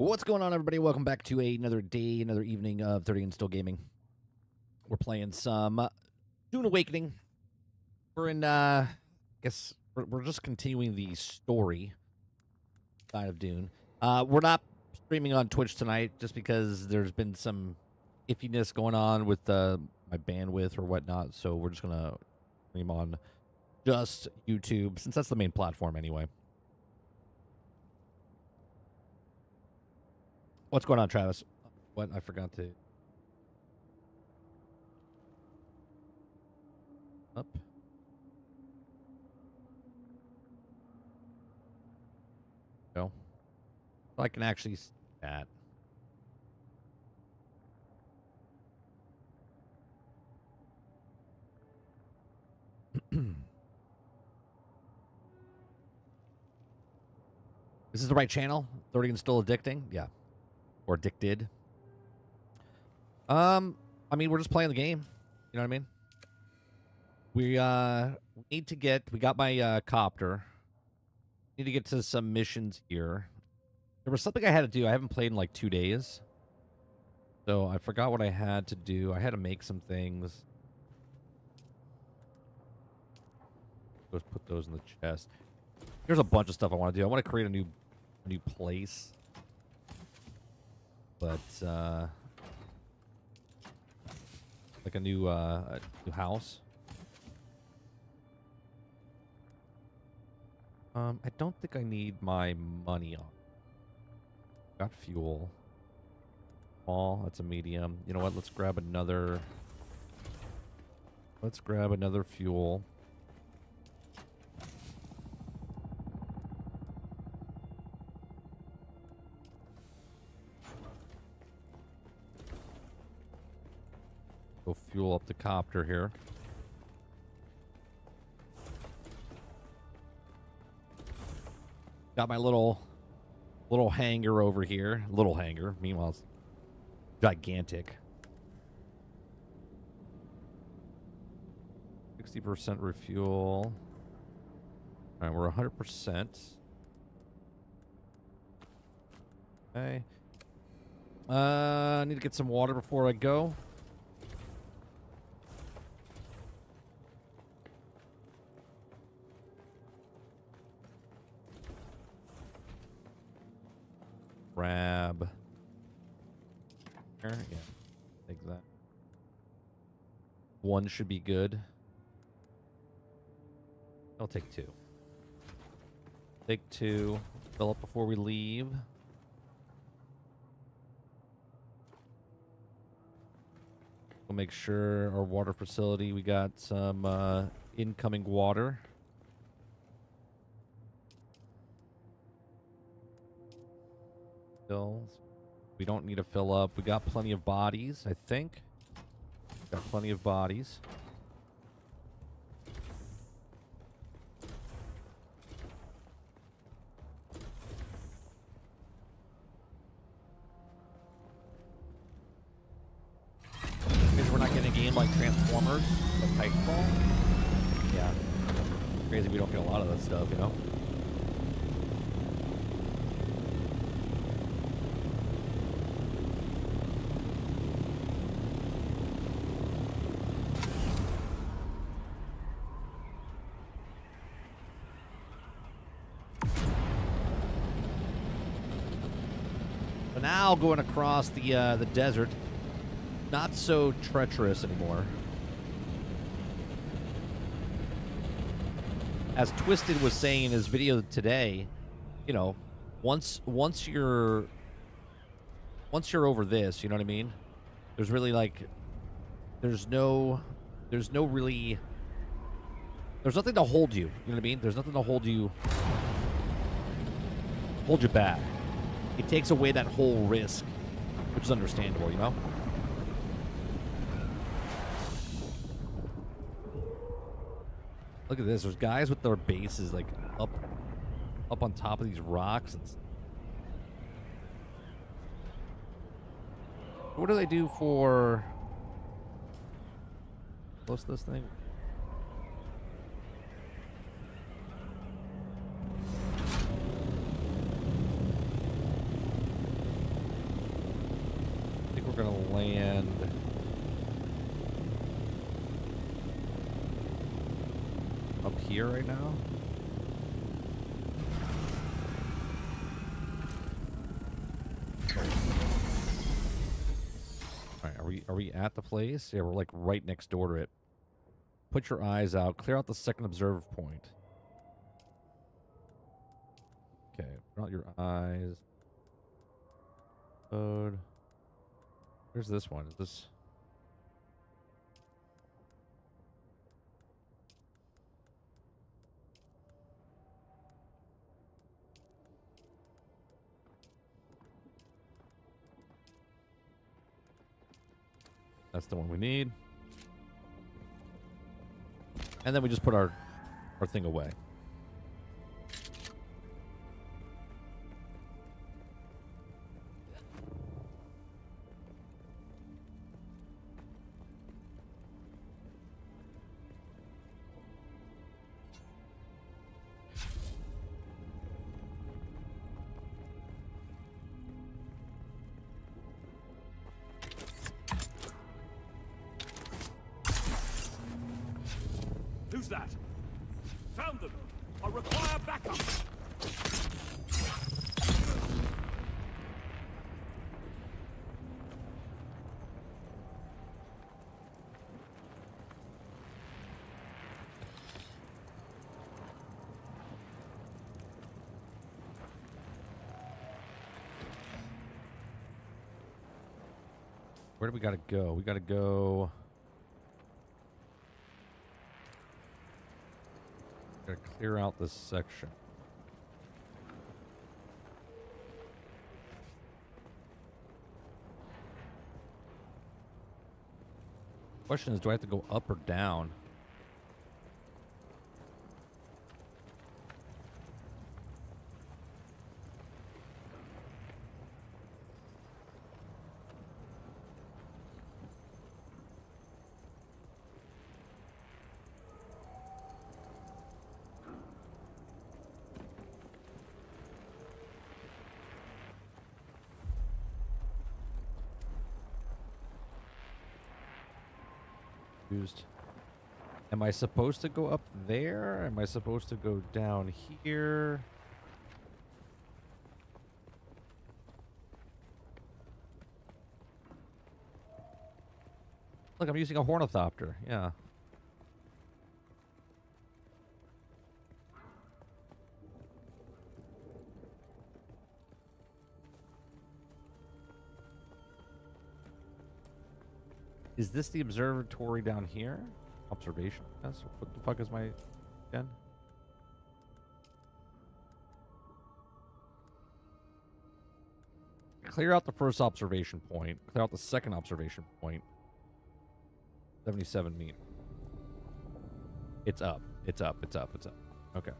What's going on, everybody? Welcome back to another day, another evening of 30 and Still Gaming. We're playing some Dune Awakening. We're in, I guess, we're just continuing the story side of Dune. We're not streaming on Twitch tonight just because there's been some iffiness going on with my bandwidth or whatnot, so we're just going to stream on just YouTube, since that's the main platform anyway. What's going on, Travis? What? I forgot to... Up. Go. So I can actually see that. This is the right channel? 30 and Still Addicting? Yeah. Or addicted. I mean, we're just playing the game. You know what I mean? We need to get... We got my copter. Need to get to some missions here. There was something I had to do. I haven't played in like 2 days. So I forgot what I had to do. I had to make some things. Let's put those in the chest. There's a bunch of stuff I want to do. I want to create a new place. But like a new house. I don't think I need my money on. Got fuel. Small, that's a medium. You know what? Let's grab another. Let's grab another fuel. Go fuel up the copter here. Got my little hangar over here. Little hangar. Meanwhile, it's gigantic. 60% refuel. All right, we're 100%. Okay. I need to get some water before I go. Grab. There, yeah, take that. One should be good. I'll take two. Take two. Fill up before we leave. We'll make sure our water facility, we got some incoming water. We don't need to fill up. We got plenty of bodies, I think. Got plenty of bodies. Because we're not getting a game like Transformers, like Titanfall. Yeah. Crazy we don't get a lot of that stuff, you know? Now going across the desert, not so treacherous anymore. As Twisted was saying in his video today, you know, once you're over this, you know what I mean? There's really like, there's nothing to hold you. You know what I mean? There's nothing to hold you back. It takes away that whole risk, which is understandable, you know? Look at this. There's guys with their bases, like, up on top of these rocks. And what do they do for... What's this thing? up here right now. Alright, are we at the place? Yeah, we're like right next door to it. Put your eyes out. Clear out the second observe point. Okay, put out your eyes. Load. Where's this one? Is this... That's the one we need. And then we just put our thing away. Who's that? Found them! I require backup! Where do we gotta go? We gotta go... Gotta clear out this section. Question is, do I have to go up or down? Am I supposed to go up there? Am I supposed to go down here? Look, I'm using a ornithopter. Yeah. Is this the observatory down here? Observation? Yes. What the fuck is my... again? Clear out the first observation point. Clear out the second observation point. 77 meters. It's up. It's up. It's up. It's up. Okay.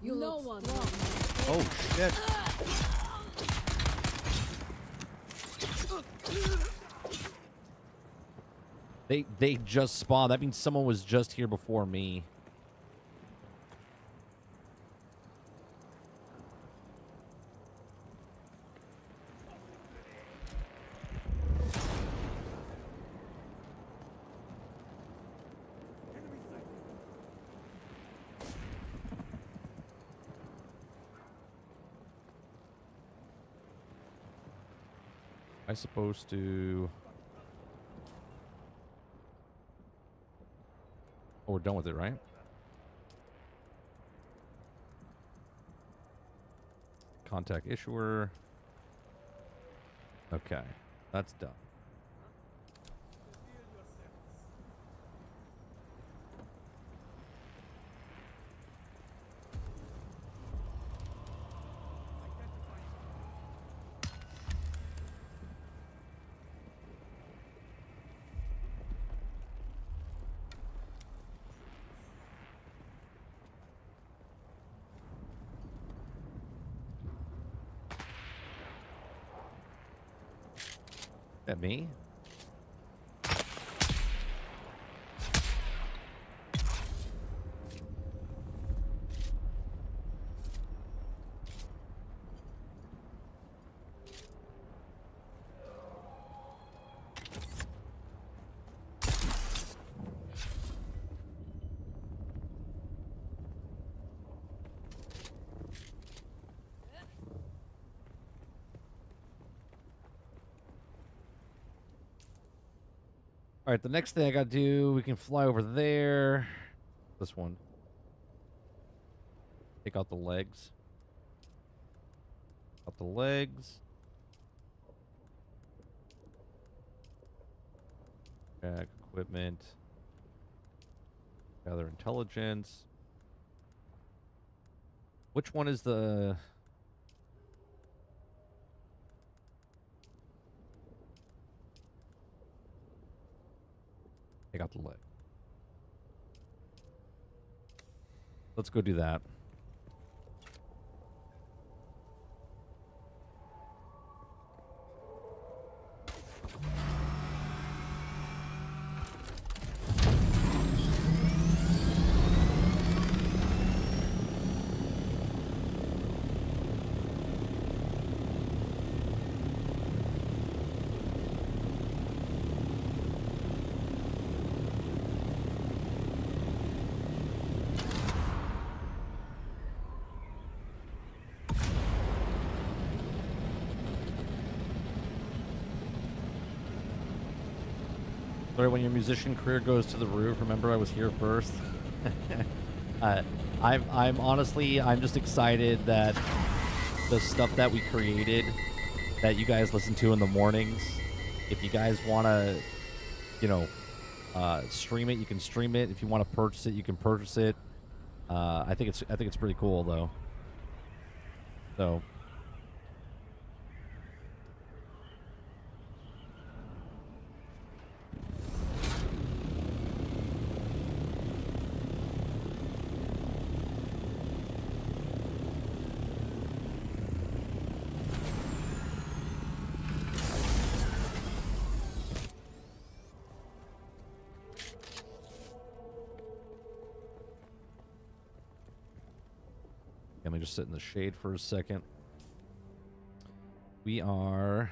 You no one. Oh shit. They just spawned. That means someone was just here before me. I supposed to... Oh, we're done with it, right? Contact issuer. Okay, that's done. That me? All right, the next thing I gotta do, we can fly over there. This one. Take out the legs. Out the legs. Check equipment. Gather intelligence. Which one is the... Take out the leg. Let's go do that. Sorry, when your musician career goes to the roof, remember I was here first. I'm honestly, I'm just excited that the stuff that we created, that you guys listen to in the mornings, if you guys want to, you know, stream it, you can stream it. If you want to purchase it, you can purchase it. I think it's pretty cool though. So. Let me just sit in the shade for a second. We are...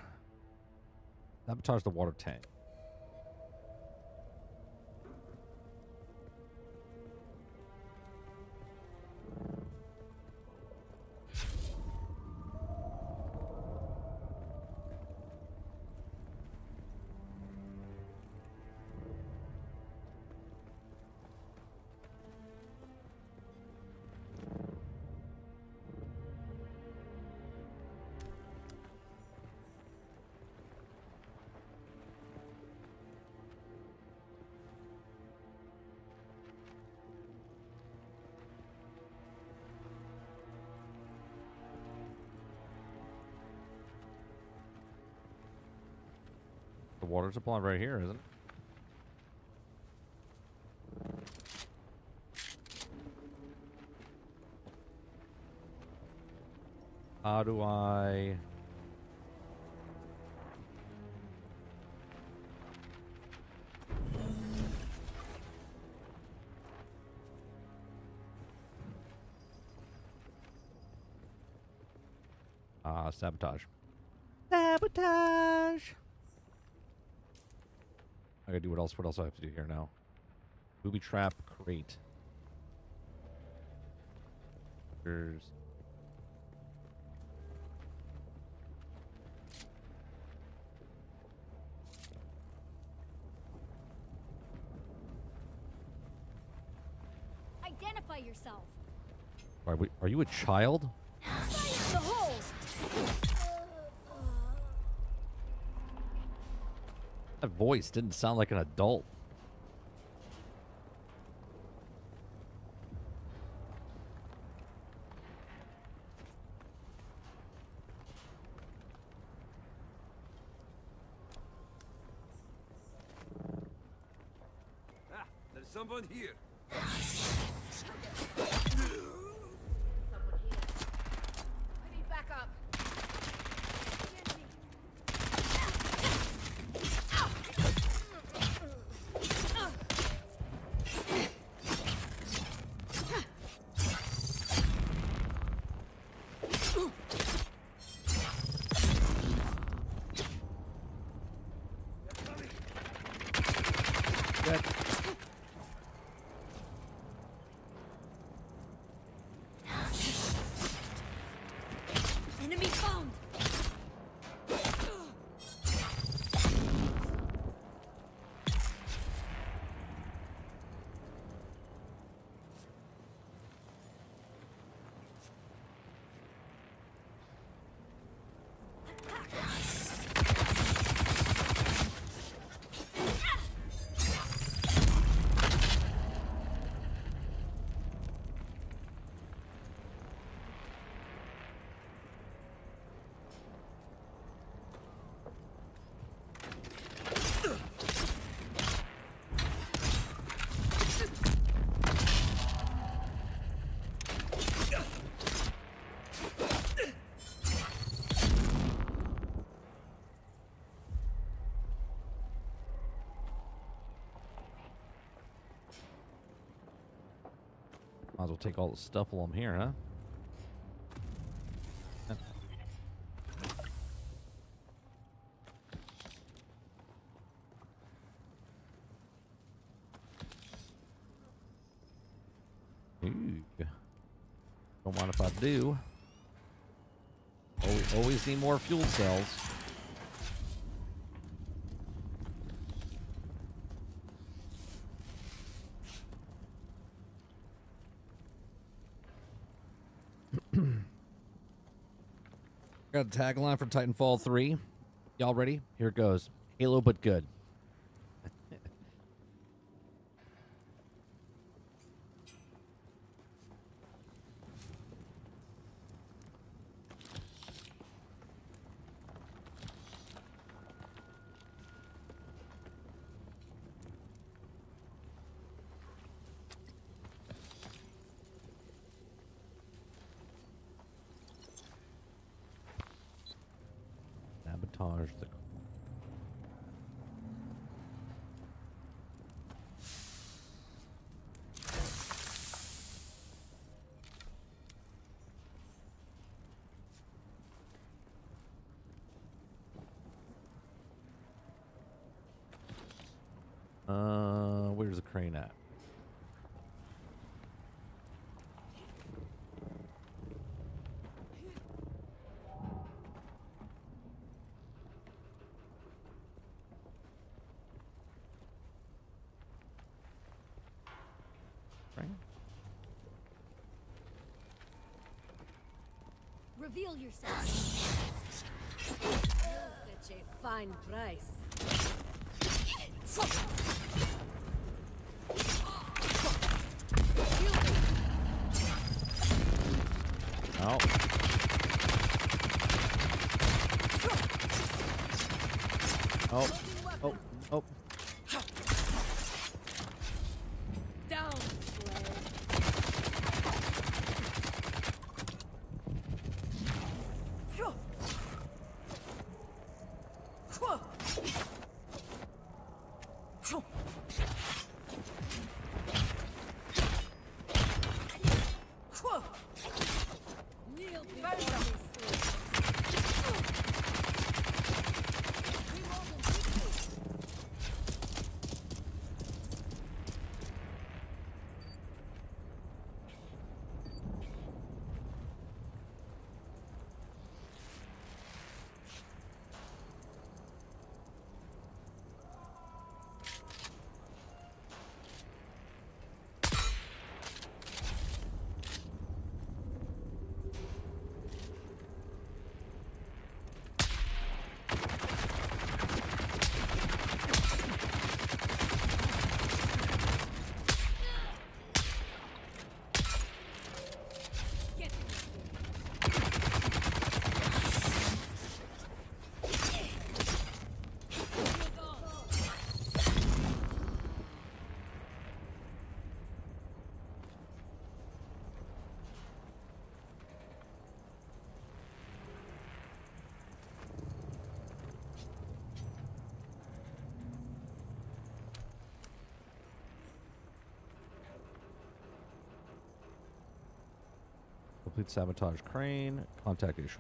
Sabotage the water tank. The water supply right here, isn't it? How do I... sabotage. Sabotage! I gotta do what else? What else do I have to do here now? Booby trap crate. There's... Identify yourself. Are you a child? Fire the hole. That voice didn't sound like an adult. Ah, there's someone here. Someone here. I need backup. Good. Enemy found. Might as well take all the stuff while I'm here, huh? Ooh. Don't mind if I do. Always need more fuel cells. Got a tagline for Titanfall 3. Y'all ready? Here it goes. Halo but good. Sabotage the... Where's the crane at? Crane? Reveal yourself. Such a fine price. Oh. Oh. Oh. Oh. Down, slave. Kneel before me, slave. Complete sabotage crane. Contact issue.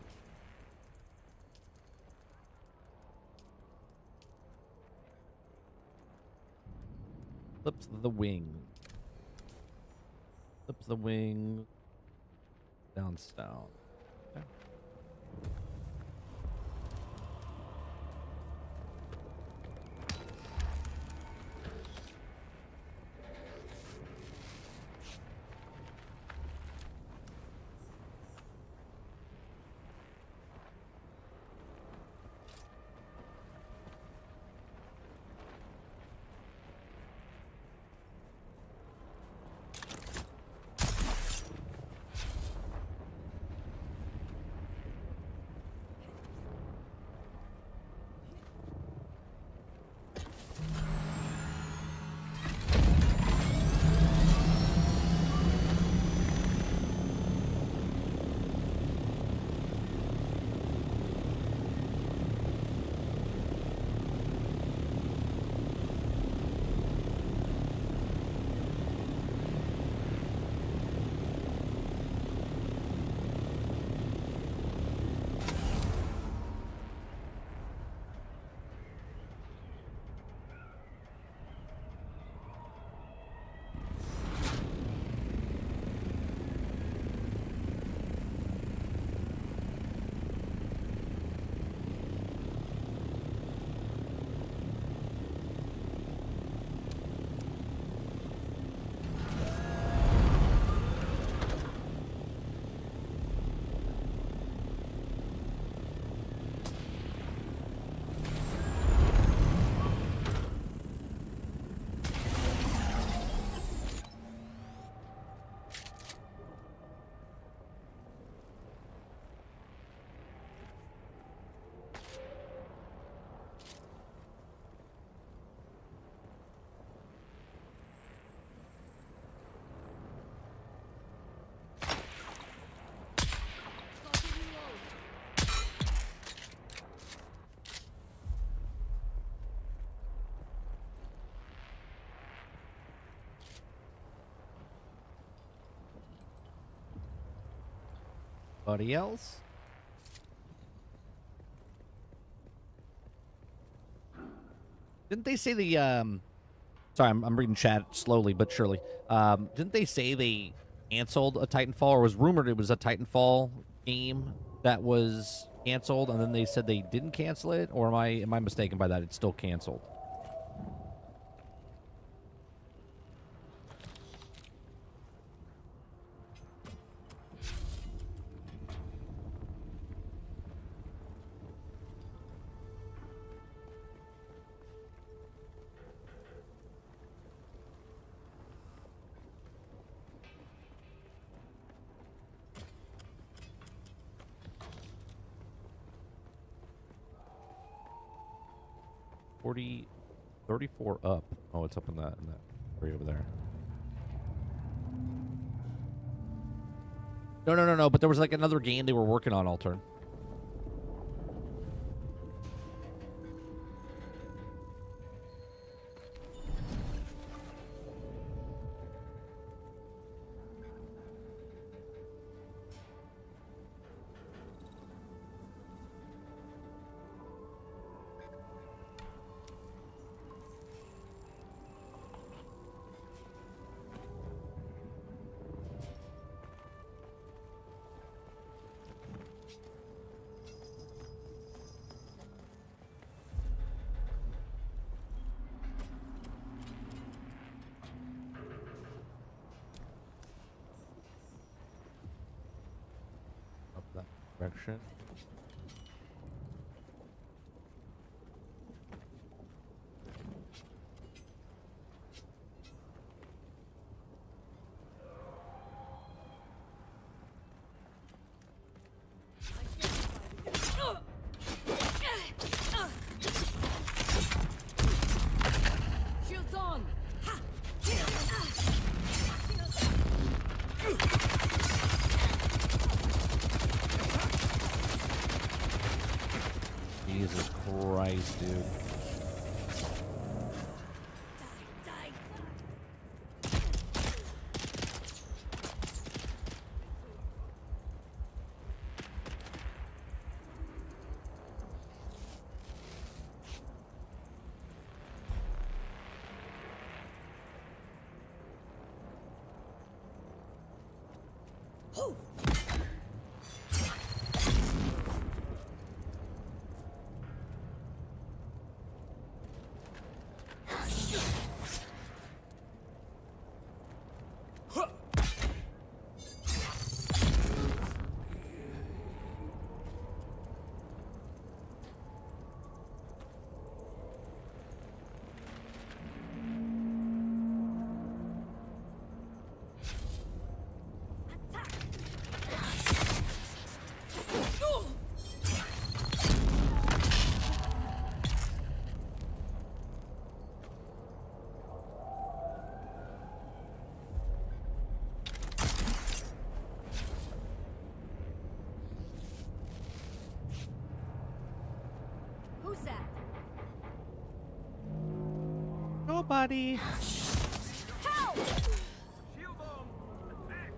Flips the wing. Flips the wing. Down south. Okay. Anybody else? Didn't they say the sorry, I'm reading chat slowly but surely. Didn't they say they canceled a Titanfall, or was rumored it was a Titanfall game that was canceled, and then they said they didn't cancel it? Or am I mistaken by that? It's still canceled. $40, 34 up. Oh, it's up in that area over there. No. But there was like another game they were working on, Altern. Up that direction. Shields on. Jesus Christ, dude. Die. Who's that? Nobody. Help! Shield on! Attack!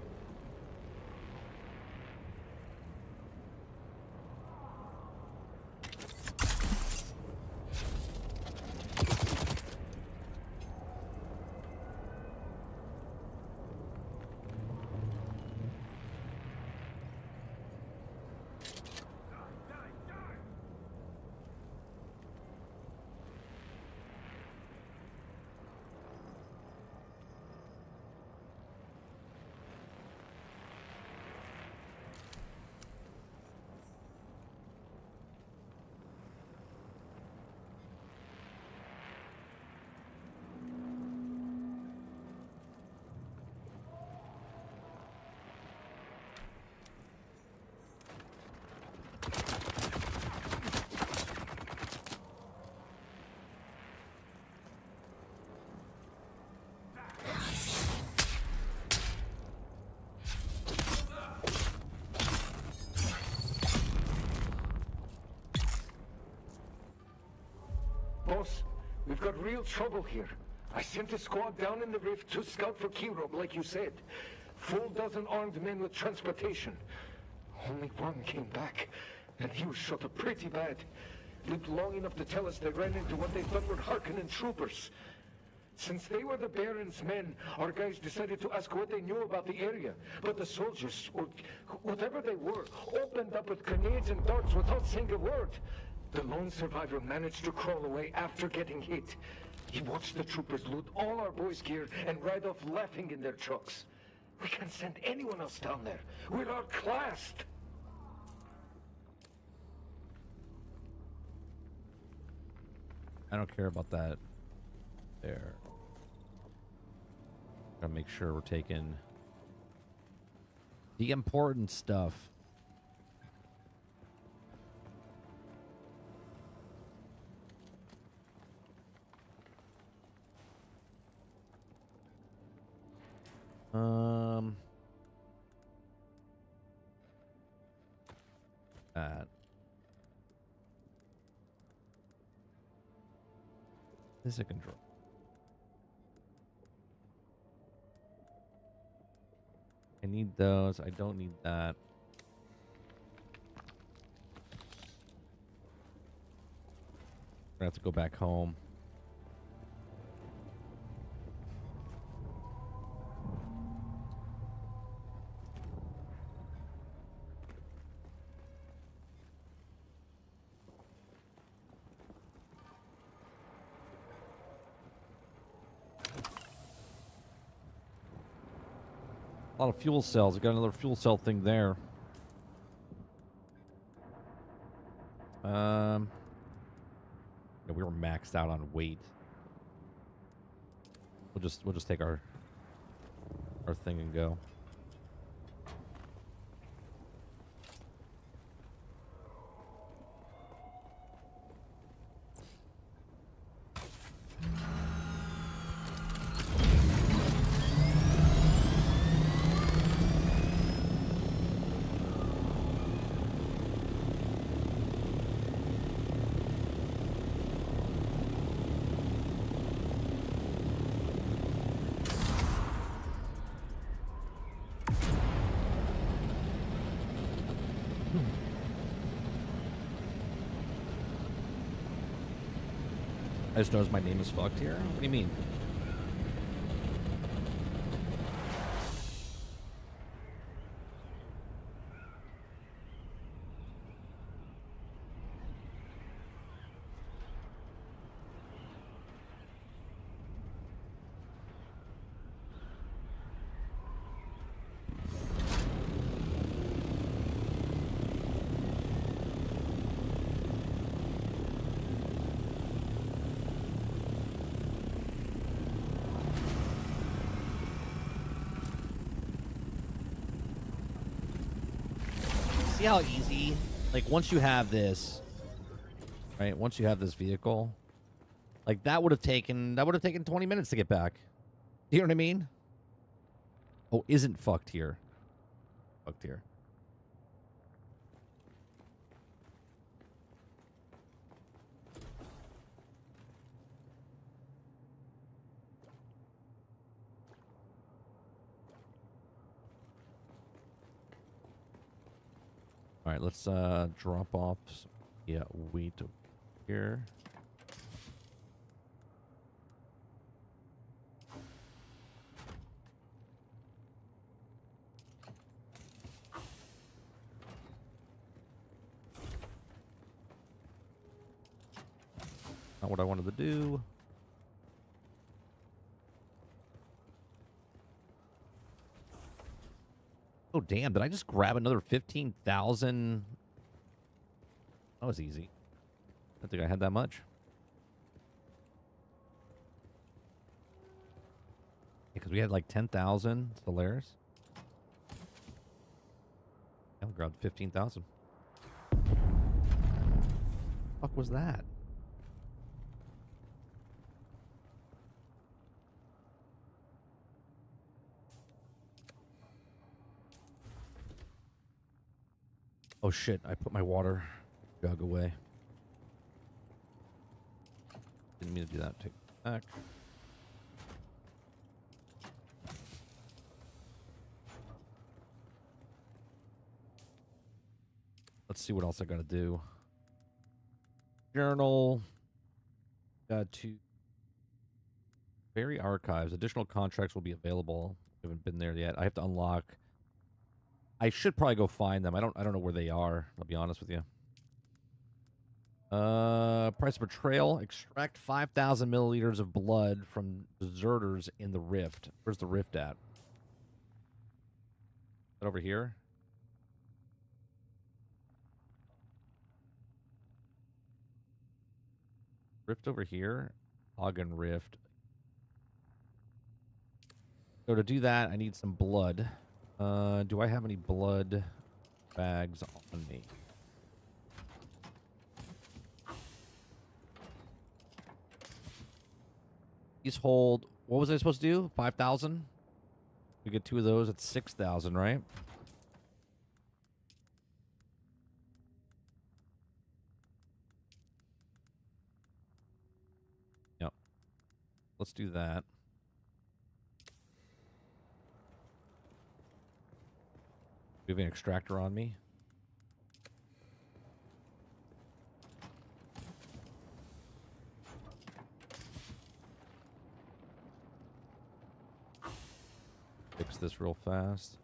Boss, we've got real trouble here. I sent a squad down in the rift to scout for Kirov, like you said. Full dozen armed men with transportation. Only one came back, and he was shot up pretty bad. Lived long enough to tell us they ran into what they thought were Harkonnen troopers. Since they were the Baron's men, our guys decided to ask what they knew about the area. But the soldiers, or whatever they were, opened up with grenades and darts without saying a word. The lone survivor managed to crawl away after getting hit. He watched the troopers loot all our boys' gear and ride off laughing in their trucks. We can't send anyone else down there. We're outclassed. I don't care about that. There. Gotta make sure we're taking the important stuff. That. This I can draw. I need those. I don't need that. I have to go back home. A lot of fuel cells. I got another fuel cell thing there. Yeah, we were maxed out on weight. We'll just take our thing and go. I just noticed my name is fucked here. What do you mean? See how easy, like, once you have this, right? Once you have this vehicle, like, that would have taken 20 minutes to get back. You know what I mean? Oh, isn't fucked here. Fucked here. All right, let's drop off. Yeah, wheat here. Not what I wanted to do. Oh, damn. Did I just grab another 15,000? That was easy. I don't think I had that much. Because we had like 10,000 Solaris. I grabbed 15,000. Fuck was that? Oh shit, I put my water jug away. Didn't mean to do that. Take it back. Let's see what else I gotta do. Journal. Got to Bury archives. Additional contracts will be available. I haven't been there yet. I have to unlock. I should probably go find them. I don't know where they are. I'll be honest with you. Price of betrayal. Extract 5,000 milliliters of blood from deserters in the rift. Where's the rift at? Is that over here? Rift over here. Hagen Rift. So to do that, I need some blood. Do I have any blood bags on me? These hold... What was I supposed to do? 5,000? We get 2 of those. It's 6,000, right? Yep. Let's do that. Do we have an extractor on me? Fix this real fast.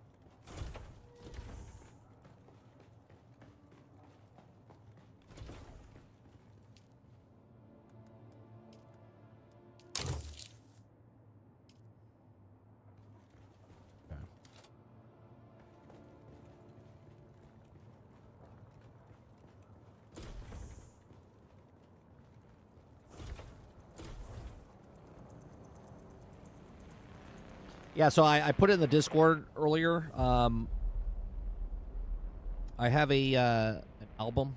Yeah, so I put it in the Discord earlier. I have an album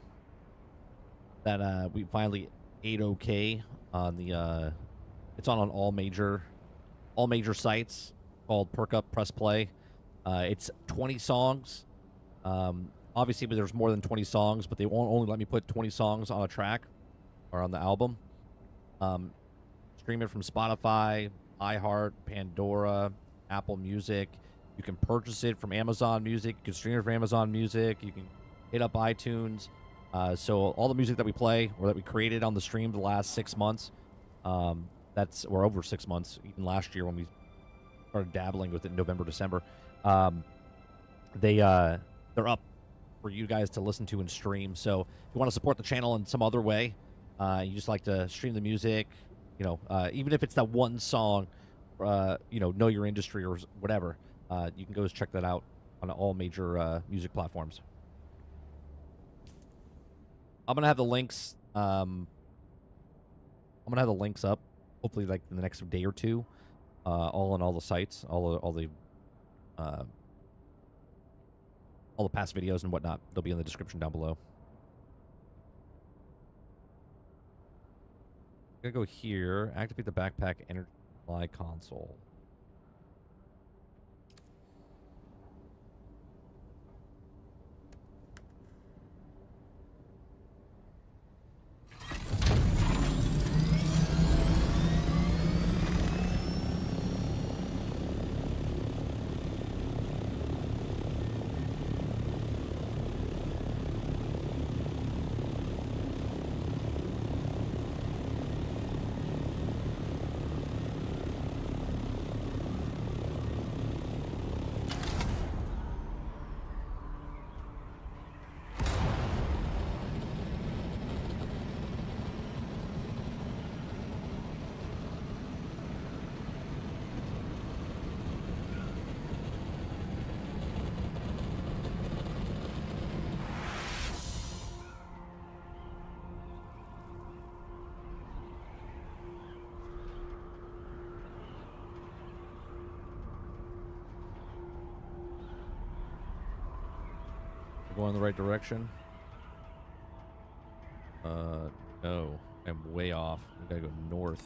that we finally ate okay on the. It's on all major sites called Perk Up Press Play. It's 20 songs. Obviously, but there's more than 20 songs, but they won't only let me put 20 songs on a track or on the album. Stream it from Spotify, iHeart, Pandora, Apple Music. You can purchase it from Amazon Music. You can stream it from Amazon Music. You can hit up iTunes. So all the music that we play or that we created on the stream the last 6 months, or over 6 months, even last year when we started dabbling with it in November, December, they're up for you guys to listen to and stream. So if you want to support the channel in some other way, you just like to stream the music, even if it's that one song, know your industry or whatever, you can go check that out on all major music platforms. I'm gonna have the links. I'm gonna have the links up, hopefully, like in the next day or two, all on all the sites, all all the past videos and whatnot. They'll be in the description down below. Gotta go here. Activate the backpack energy supply console. We're going the right direction. No. I'm way off. We gotta go north.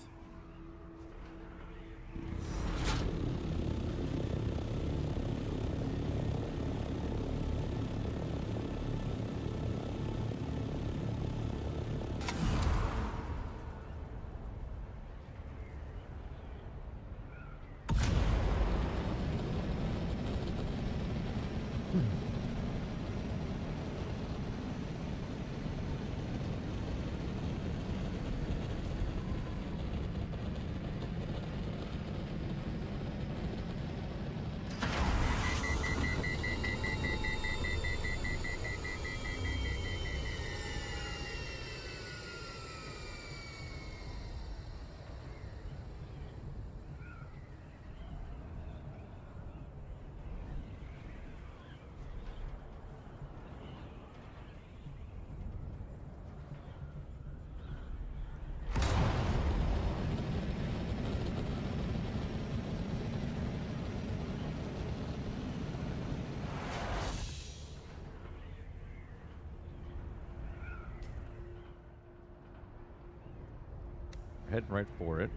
Heading right for it.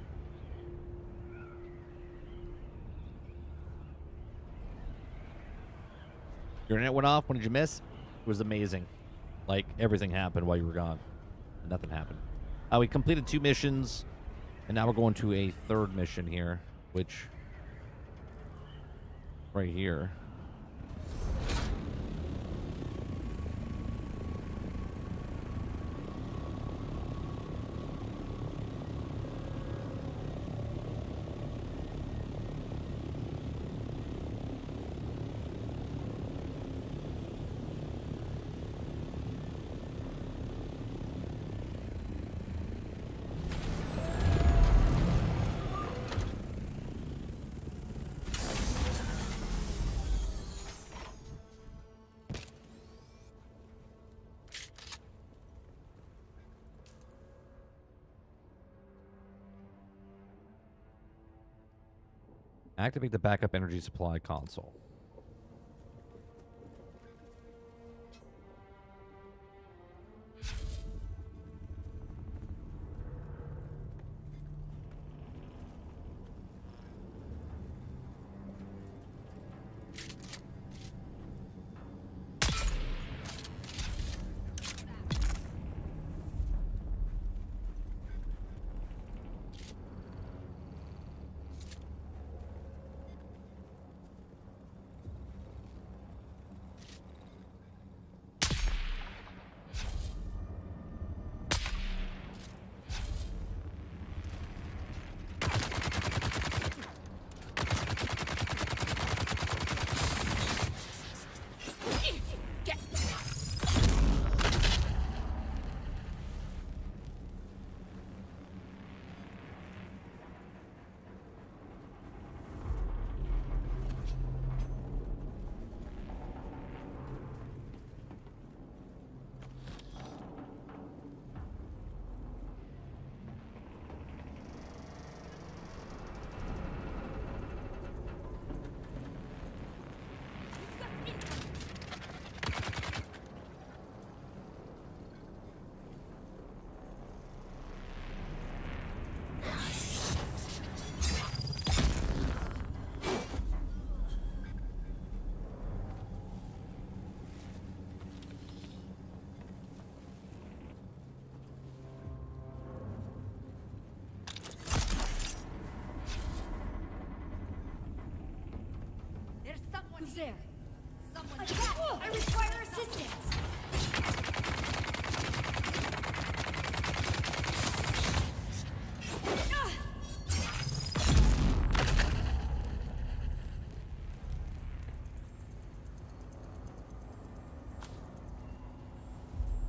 Your internet went off. When did you miss? It was amazing. Like, everything happened while you were gone. Nothing happened. We completed 2 missions, and now we're going to a 3rd mission here, which... right here. Activate the backup energy supply console.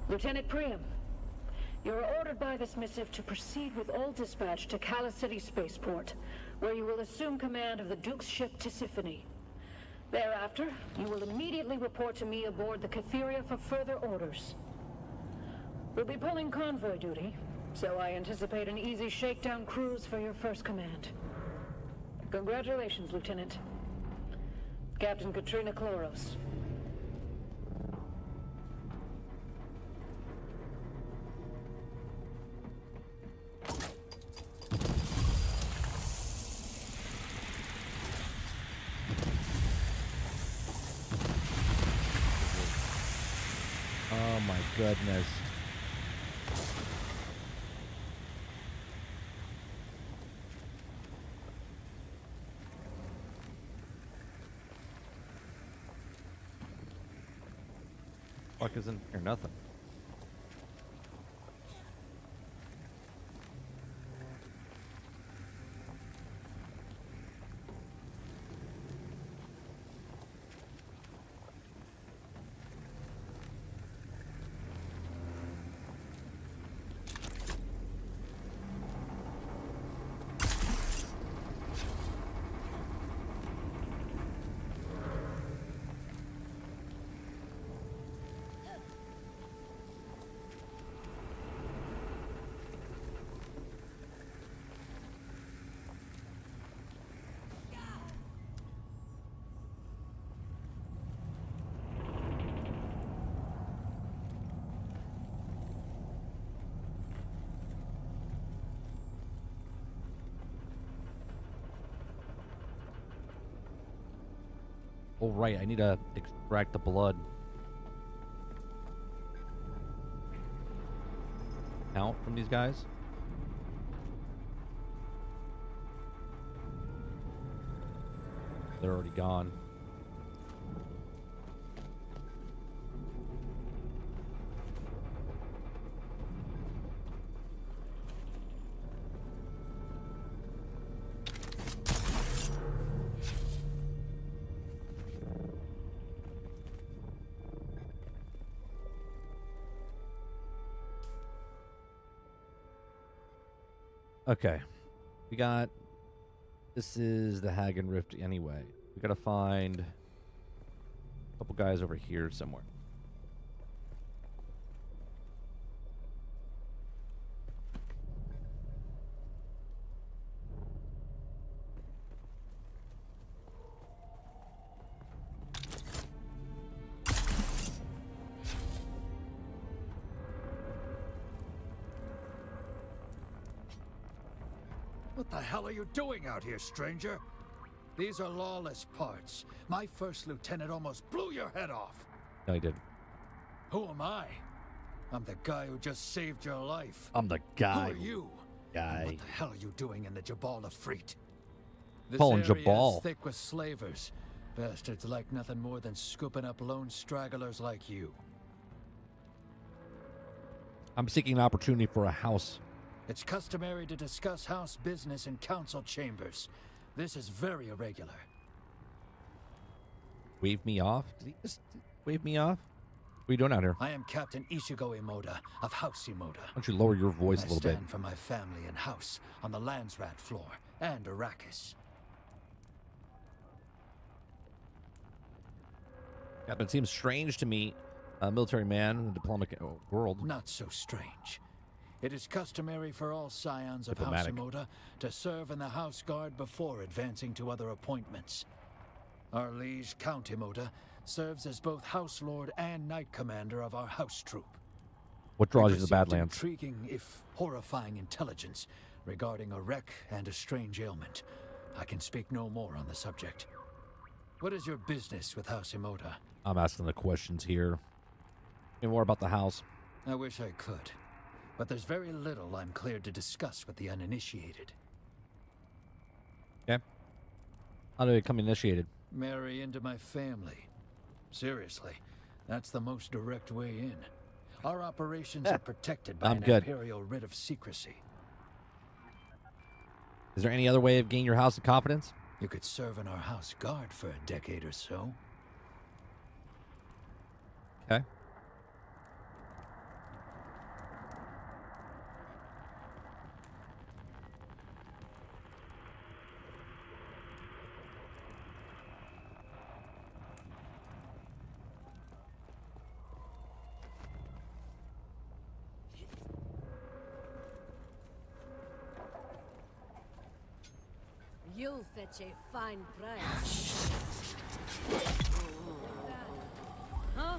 Lieutenant Priam, you are ordered by this missive to proceed with all dispatch to Cala City Spaceport, where you will assume command of the Duke's ship Tisiphone. Thereafter, you will immediately report to me aboard the Catheria for further orders. We'll be pulling convoy duty, so I anticipate an easy shakedown cruise for your first command. Congratulations, Lieutenant. Captain Katrina Kloros. Oh my goodness. Fuck isn't here? Nothing. Oh, right. I need to extract the blood. Out from these guys. They're already gone. Okay, we got, this is the Hagen Rift anyway. We gotta find a couple guys over here somewhere. What the hell are you doing out here, stranger? These are lawless parts. My first lieutenant almost blew your head off. No, he didn't. Who am I? I'm the guy who just saved your life. I'm the guy. Who are you? Guy. And what the hell are you doing in the Jabal of Freet? This Calling area Jabal. is thick with slavers. Bastards like nothing more than scooping up lone stragglers like you. I'm seeking an opportunity for a house. It's customary to discuss house business in council chambers. This is very irregular. Wave me off? Did he just wave me off? What are you doing out here? I am Captain Ishigo Imoda of House Imoda. Why don't you lower your voice a I little bit? stand for my family and house on the Landsrat floor and Arrakis. Yeah, but it seems strange to me, a military man in the diplomatic world. Not so strange. It is customary for all scions of Diplomatic. House Imoda to serve in the House Guard before advancing to other appointments. Our liege, Count Imoda, serves as both House Lord and Knight Commander of our house troop. What draws We you to the received Badlands? Intriguing, if horrifying, intelligence regarding a wreck and a strange ailment. I can speak no more on the subject. What is your business with House Imoda? I'm asking the questions here. Tell me more about the house. I wish I could, but there's very little I'm cleared to discuss with the uninitiated. Okay. How do I become initiated? Marry into my family. Seriously, that's the most direct way in. Our operations are protected by I'm an good. imperial writ of secrecy. Is there any other way of gaining your house of confidence? You could serve in our house guard for a decade or so. Okay. You'll fetch a fine price. Huh?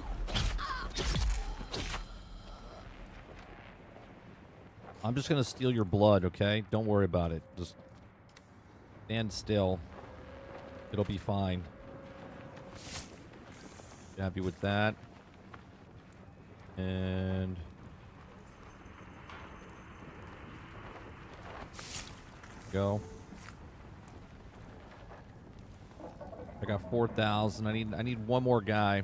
I'm just gonna steal your blood, okay? Don't worry about it. Just stand still. It'll be fine. You happy with that? And go. I got 4,000. I need one more guy.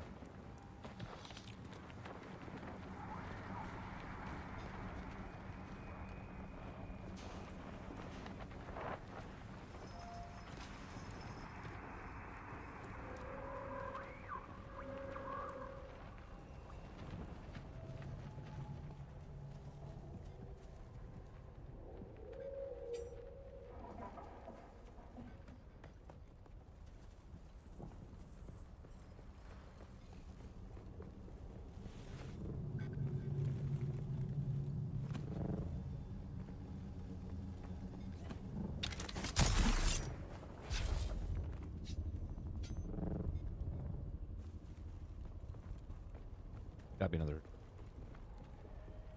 Gotta be another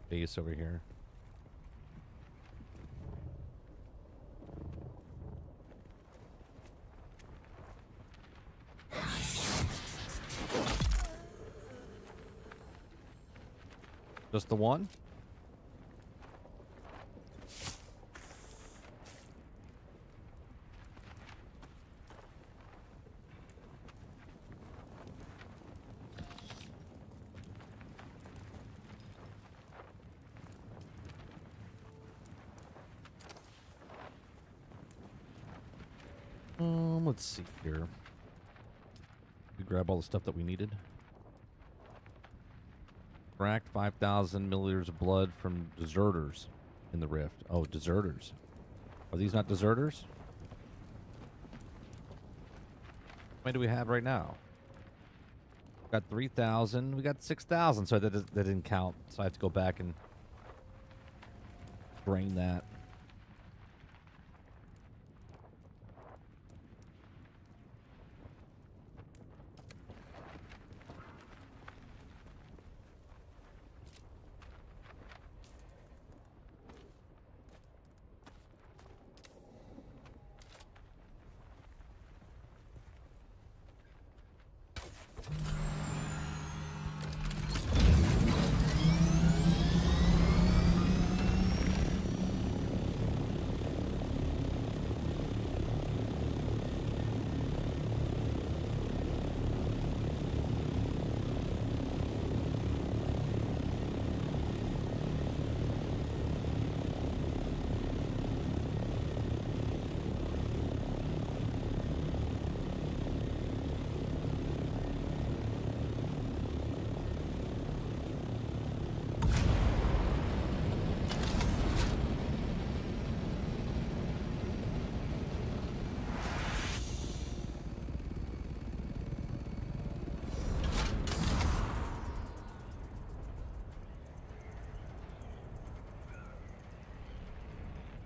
base over here. Just the one? Let's see here. We grab all the stuff that we needed. Extract 5,000 milliliters of blood from deserters in the rift. Oh, deserters. Are these not deserters? How many do we have right now? Got 3,000. We got 6,000, so that didn't count. So I have to go back and drain that.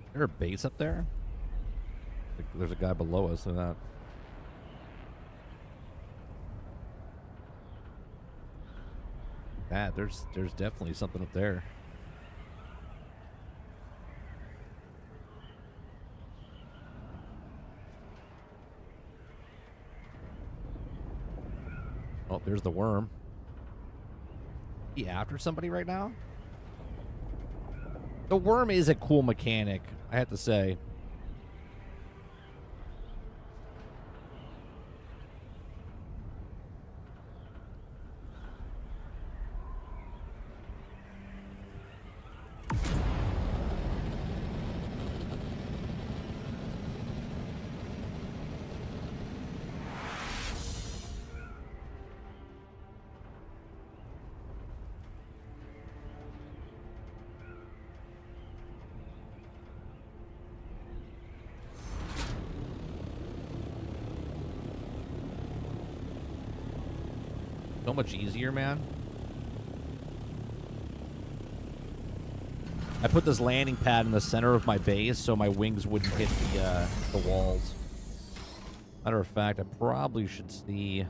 Is there a base up there? There's a guy below us and that. There's definitely something up there. Oh, there's the worm. He after somebody right now? The worm is a cool mechanic, I have to say. So much easier, man. I put this landing pad in the center of my base so my wings wouldn't hit the walls. Matter of fact, I probably should see.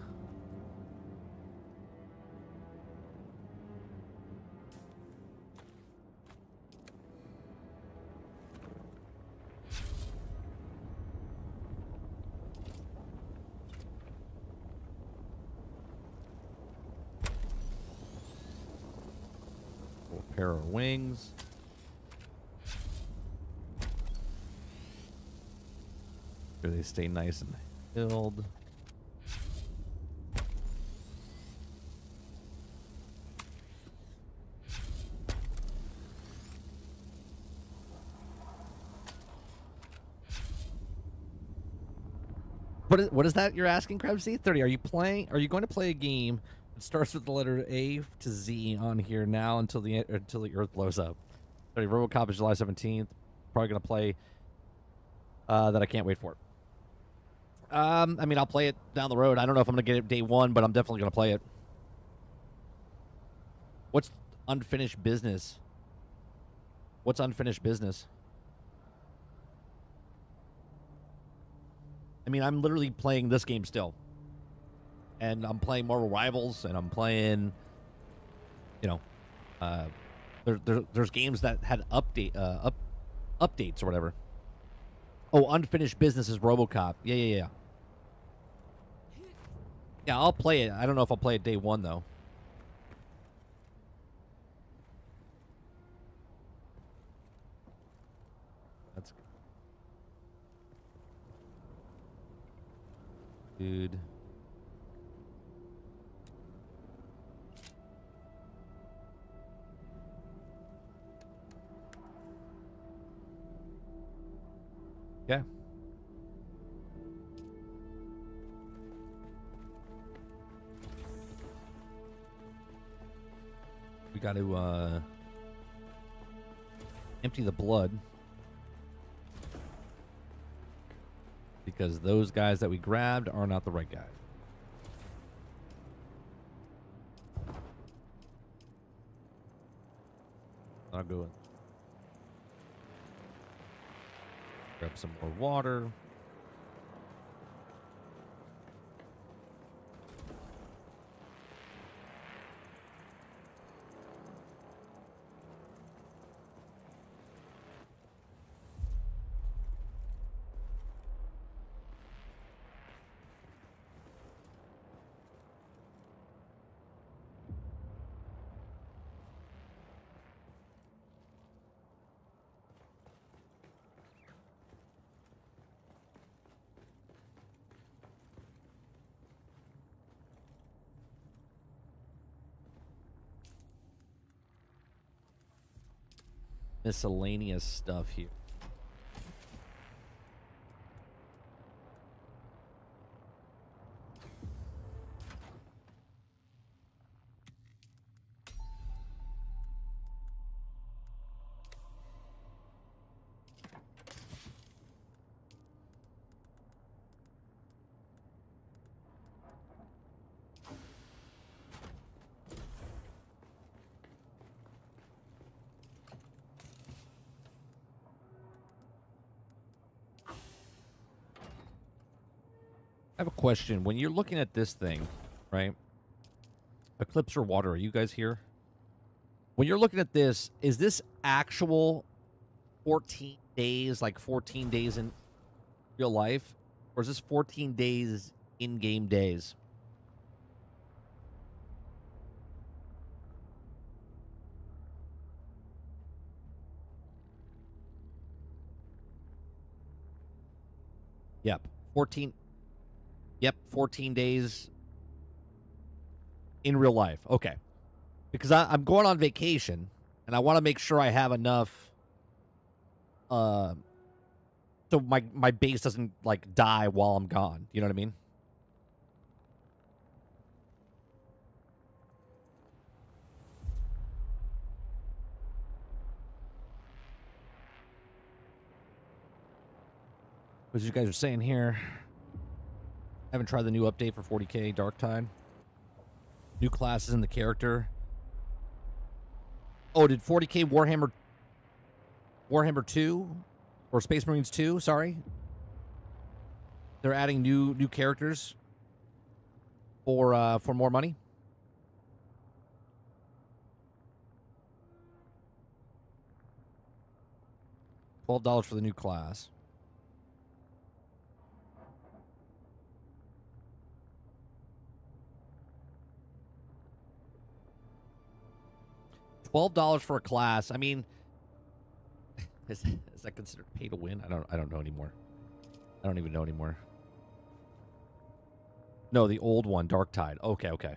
Pair of wings. Sure they stay nice and filled. What is that you're asking, Krebsy? 30. Are you going to play a game that starts with the letter A to Z on here now until the Earth blows up? 30. RoboCop is July 17th. Probably gonna play that. I can't wait for it. I mean, I'll play it down the road. I don't know if I'm gonna get it day one, but I'm definitely gonna play it. What's unfinished business? What's unfinished business? I mean, I'm literally playing this game still. And I'm playing Marvel Rivals, and I'm playing, you know, there's games that had updates or whatever. Oh, unfinished business is RoboCop. Yeah. Yeah, I'll play it. I don't know if I'll play it day one, though. That's good. Dude. Yeah. We got to empty the blood, because those guys that we grabbed are not the right guys. I'll go in. Grab some more water. Miscellaneous stuff here. I have a question. When you're looking at this thing, right? Eclipse or Water, are you guys here? When you're looking at this, is this actual 14 days, like 14 days in real life? Or is this 14 days in-game days? Yep. 14. Yep, 14 days in real life. Okay. Because I'm going on vacation, and I want to make sure I have enough so my base doesn't, like, die while I'm gone. You know what I mean? What you guys are saying here. Haven't tried the new update for 40k Dark Tide. New classes in the character. Oh, did 40k Warhammer 2 or Space Marines 2? Sorry. they're adding new characters for more money. $12 for the new class. $12 for a class. I mean, is that considered pay to win? I don't know anymore. I don't even know anymore. No, the old one, Dark Tide. Okay, okay.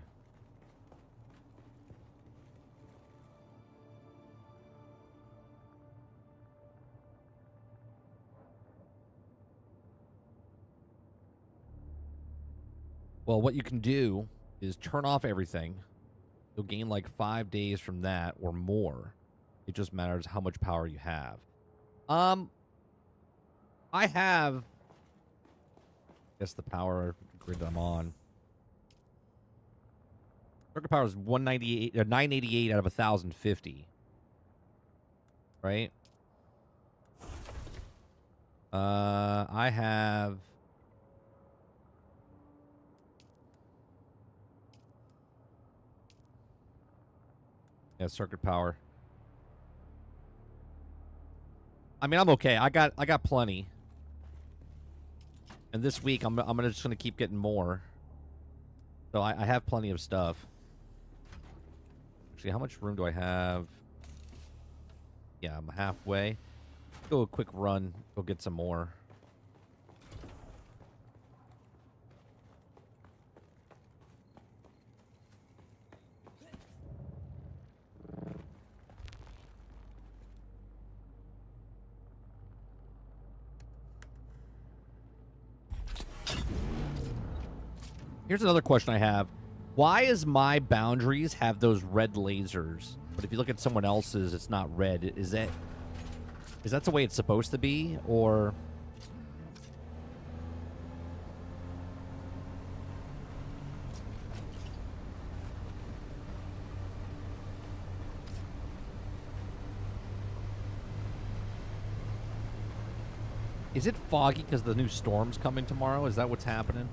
Well, what you can do is turn off everything. You'll gain like 5 days from that or more. It just matters how much power you have. I have, I guess, the power grid I'm on. Circuit power is 198 or 988 out of 1,050. Right? I have. Yeah, circuit power. I mean, I'm okay. I got plenty. And this week, I'm just gonna keep getting more. So I have plenty of stuff. Actually, how much room do I have? Yeah, I'm halfway. Go a quick run. Go get some more. Here's another question I have. Why is my boundaries have those red lasers? But if you look at someone else's, it's not red. Is that the way it's supposed to be? Or... is it foggy because the new storm's coming tomorrow? Is that what's happening?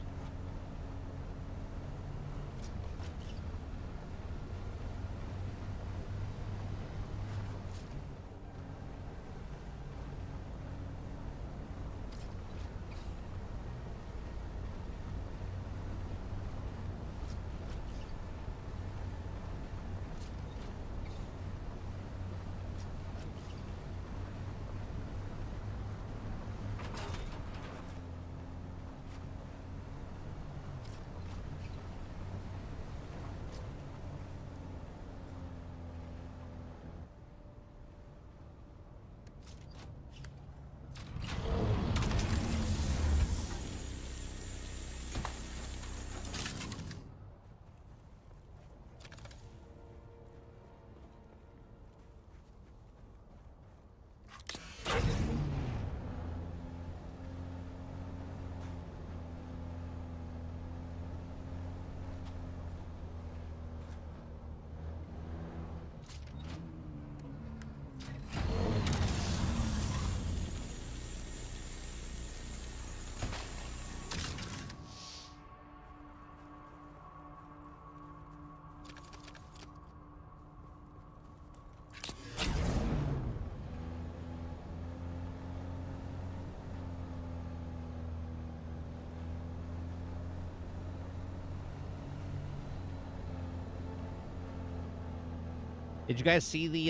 Did you guys see the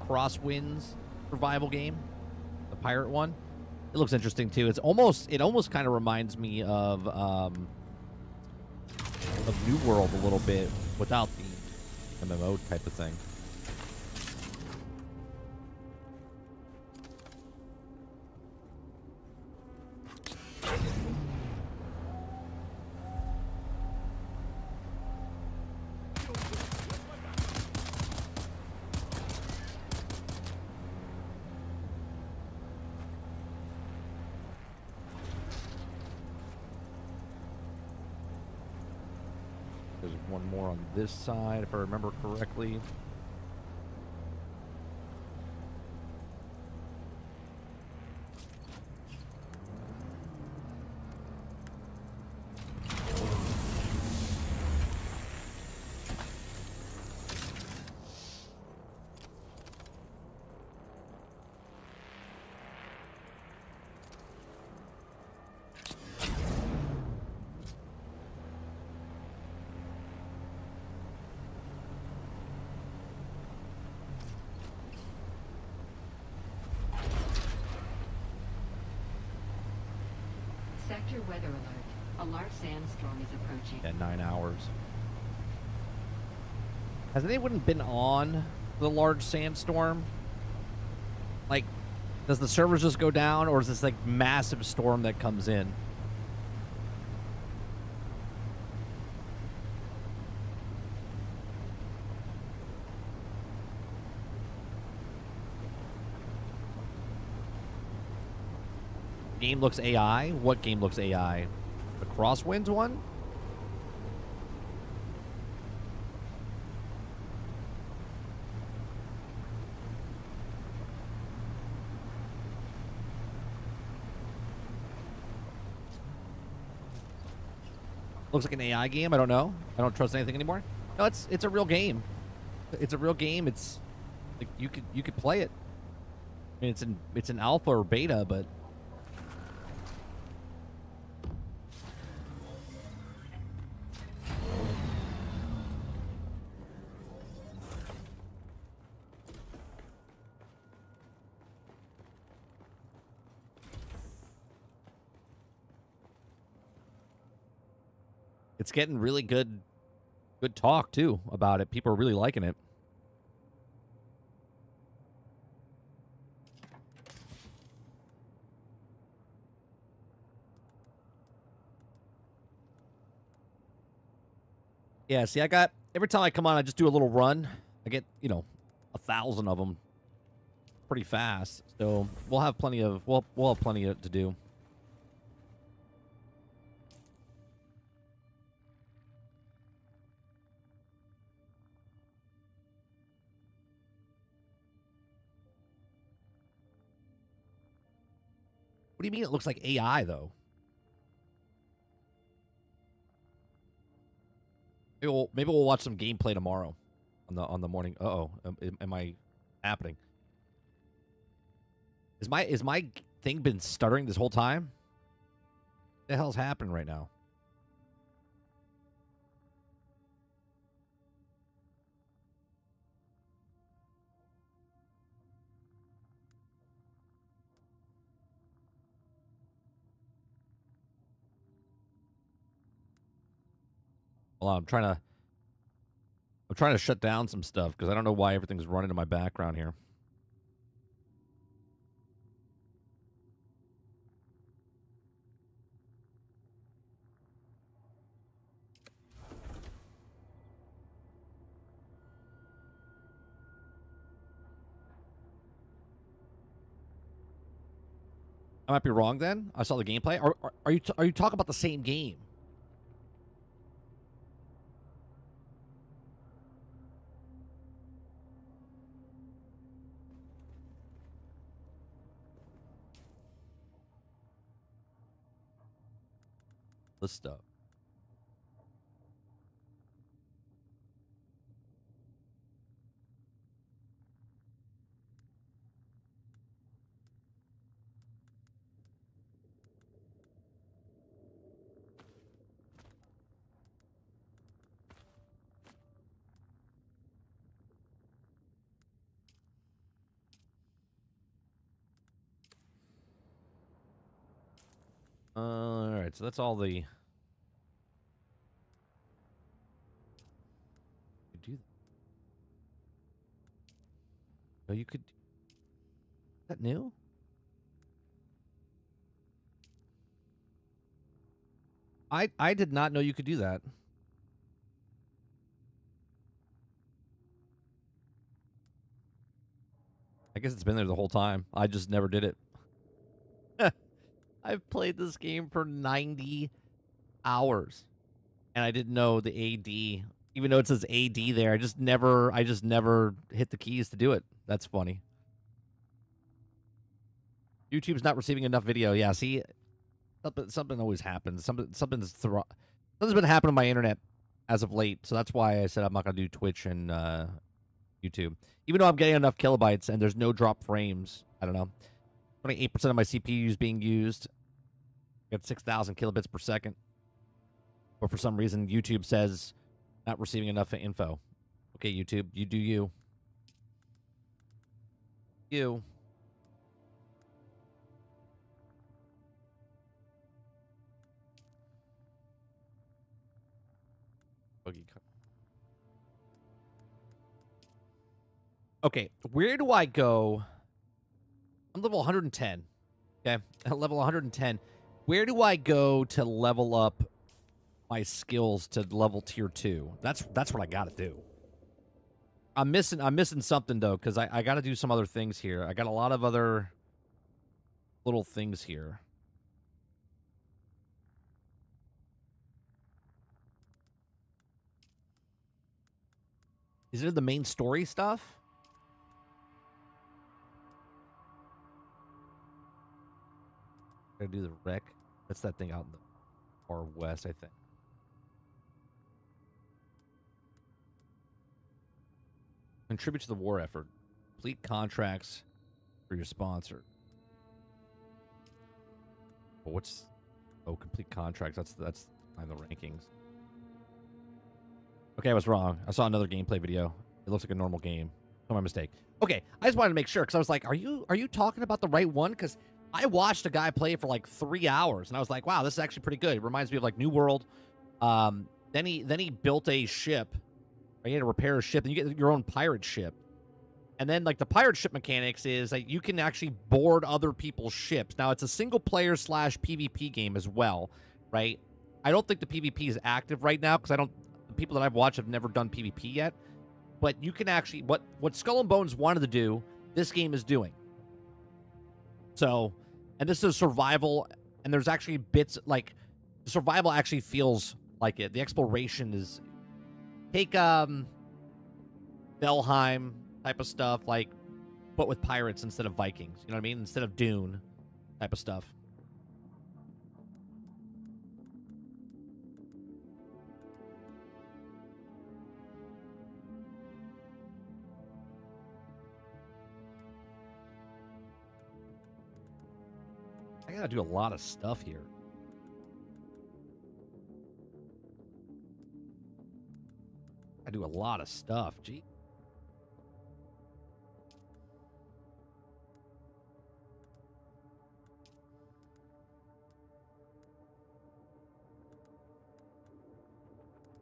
Crosswinds survival game, the pirate one? It looks interesting too. It almost kind of reminds me of New World a little bit without the MMO type of thing. There's one more on this side, if I remember correctly. Sector weather alert. A large sandstorm is approaching. Yeah, 9 hours. Has anyone been on the large sandstorm? Like, does the servers just go down, or is this like massive storm that comes in? Game looks AI? What game looks AI? The Crosswinds one? Looks like an AI game. I don't know. I don't trust anything anymore. No, it's a real game. It's a real game. It's like you could play it. I mean, it's an alpha or beta, but it's getting really good talk too about it. People are really liking it. Yeah, see, I got every time I come on, I just do a little run. I get, 1,000 of them pretty fast. So we'll have plenty of we'll have plenty to do. What do you mean it looks like AI though? Maybe we'll watch some gameplay tomorrow on the morning. Uh-oh. Am I happening? Is my thing been stuttering this whole time? What the hell's happening right now? Well, I'm trying to shut down some stuff because I don't know why everything's running in my background here. I might be wrong then. I saw the gameplay. Are you talking about the same game? This stuff. All right, so that's all the. You could do that. Oh, you could. Is that new? I did not know you could do that. I guess it's been there the whole time. I just never did it. I've played this game for 90 hours, and I didn't know the AD. Even though it says AD there, I just never hit the keys to do it. That's funny. YouTube's not receiving enough video. Yeah, see, something always happens. Something's been happening on my internet as of late, so that's why I said I'm not gonna do Twitch and YouTube. Even though I'm getting enough kilobytes and there's no drop frames, I don't know. 28% of my CPU is being used. I got 6,000 kilobits per second. But for some reason, YouTube says not receiving enough info. Okay, YouTube, you do you. You. Okay, where do I go? I'm level 110. Okay, at level 110. Where do I go to level up my skills to level tier 2? That's what I gotta do. I'm missing something though, because I gotta do some other things here. I got a lot of other little things here. Is it the main story stuff? Gotta do the wreck. That's that thing out in the far west, I think. Contribute to the war effort. Complete contracts for your sponsor. Well, what's... Oh, complete contracts. That's behind the rankings. Okay, I was wrong. I saw another gameplay video. It looks like a normal game. Oh, my mistake. Okay, I just wanted to make sure, because I was like, are you talking about the right one? Because I watched a guy play it for like 3 hours, and I was like, wow, this is actually pretty good. It reminds me of like New World. Then he built a ship. He had to repair a ship, and you get your own pirate ship. And then like the pirate ship mechanics is that you can actually board other people's ships. Now it's a single player / PvP game as well, right? I don't think the PvP is active right now because the people that I've watched have never done PvP yet. But you can actually what Skull and Bones wanted to do, this game is doing. So, and this is survival, and there's actually bits like the survival actually feels like it. The exploration is take Valheim type of stuff, like, but with pirates instead of Vikings. You know what I mean? Instead of Dune type of stuff. I gotta do a lot of stuff here. I do a lot of stuff. Gee.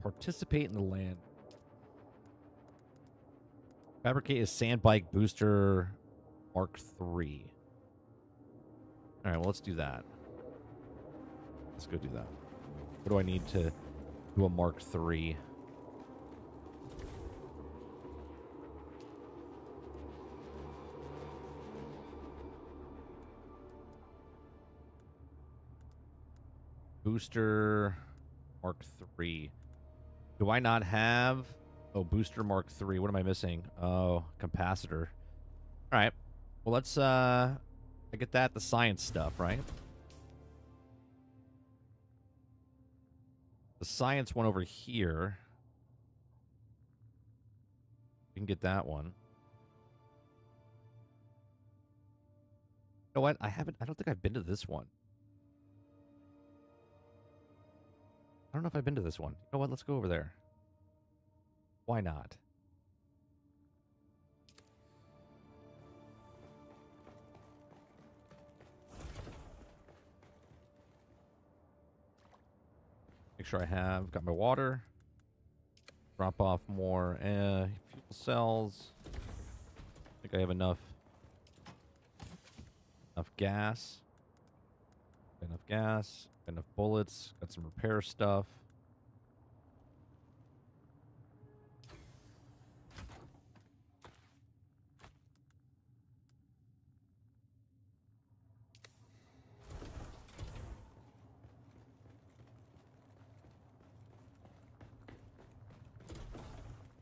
Participate in the land. Fabricate a sand bike booster Mark III. All right, well, let's do that. Let's go do that. What do I need to do a Mark III? Booster Mark III. Do I not have... Oh, Booster Mark III. What am I missing? Oh, capacitor. All right. Well, let's... I get that, the science stuff, right? The science one over here. You can get that one. You know what? I don't think I've been to this one. I don't know if I've been to this one. You know what? Let's go over there. Why not? Make sure I have got my water. Drop off more fuel cells. I think I have enough gas. Enough gas. Enough bullets. Got some repair stuff.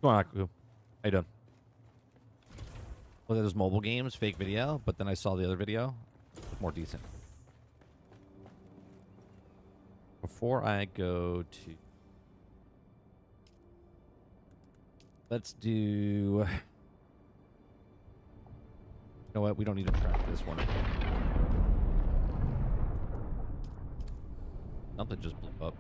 Come on, Aku. How you doing? Look at those mobile games, fake video, but then I saw the other video. More decent. Before I go to... Let's do... You know what? We don't need to track this one. Something just blew up.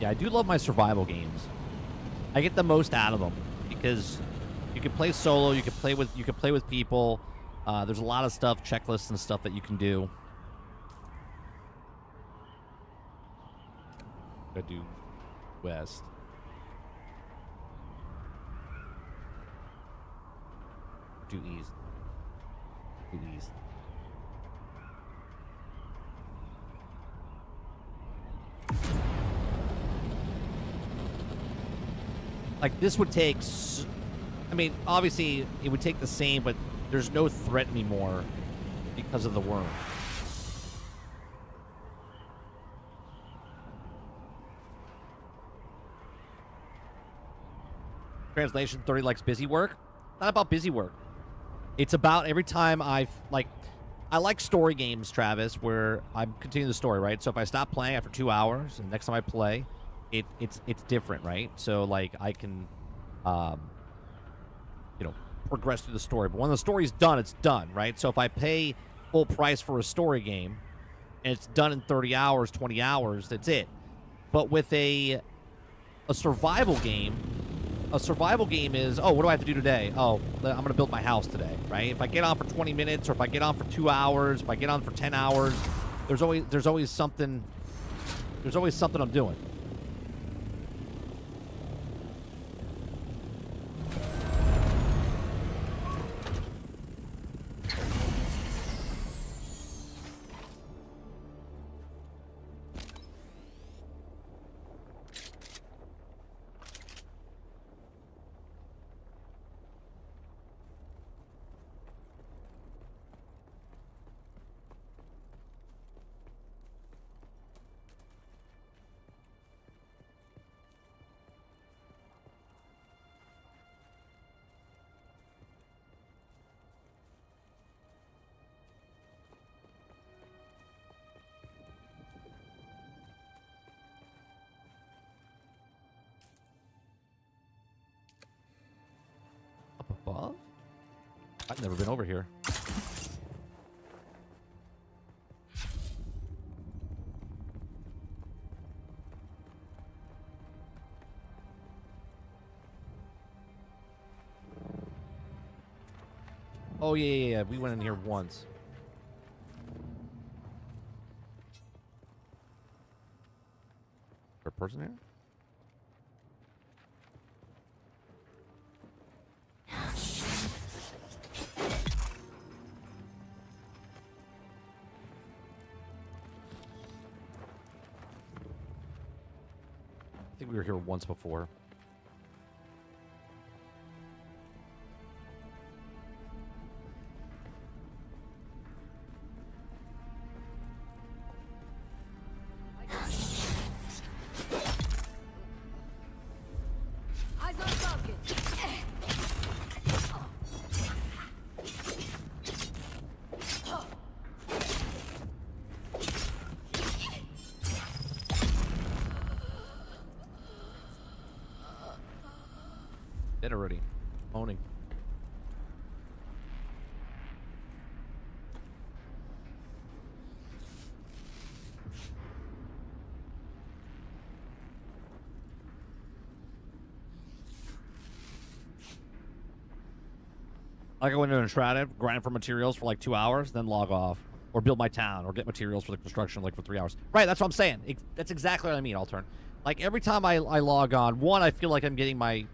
Yeah, I do love my survival games. I get the most out of them because you can play solo, you can play with people. There's a lot of stuff, checklists and stuff that you can do. Gotta do west. Do east. Do east. Like, this would take... I mean, obviously, it would take the same, but there's no threat anymore because of the worm. Translation, 30 likes busy work. Not about busy work. It's about every time I like story games, Travis, where I'm continuing the story, right? So if I stop playing after 2 hours, and next time I play, it's different, right? So like I can, progress through the story. But when the story's done, it's done, right? So if I pay full price for a story game, and it's done in 30 hours, 20 hours, that's it. But with a survival game. A survival game is, oh, what do I have to do today? Oh, I'm going to build my house today, right? If I get on for 20 minutes or if I get on for 2 hours, if I get on for 10 hours, there's always something I'm doing. Above? I've never been over here. Oh, yeah. We went in here once. Is there a person here? I think we were here once before. Eyes on target. Dead already. Moaning. I go into Enshrouded, grind for materials for like 2 hours, then log off. Or build my town, or get materials for the construction like for 3 hours. Right, that's what I'm saying. That's exactly what I mean, Altern. Like, every time I log on, one, I feel like I'm getting my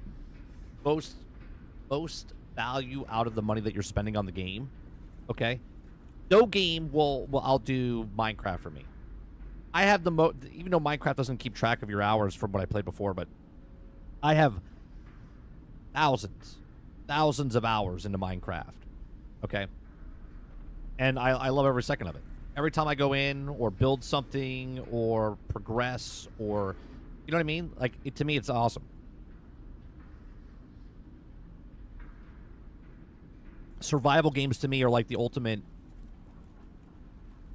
most value out of the money that you're spending on the game. Okay? No game will outdo Minecraft for me. I have the even though Minecraft doesn't keep track of your hours from what I played before, but I have thousands of hours into Minecraft. Okay? And I love every second of it. Every time I go in or build something or progress or, you know what I mean? Like, to me, it's awesome. Survival games to me are like the ultimate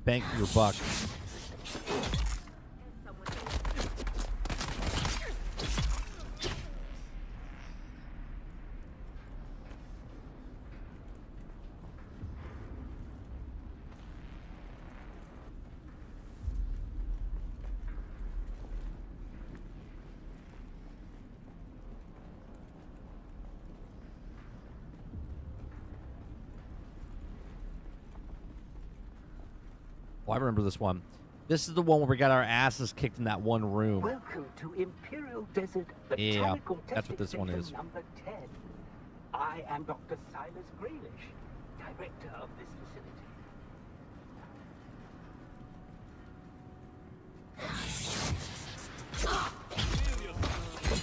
bang for your buck. Oh, I remember this one. This is the one where we got our asses kicked in that one room. Welcome to Imperial Desert Yeah, Botanical that's what this one Testing is. Station Number 10. I am Dr. Silas Graylish, director of this facility.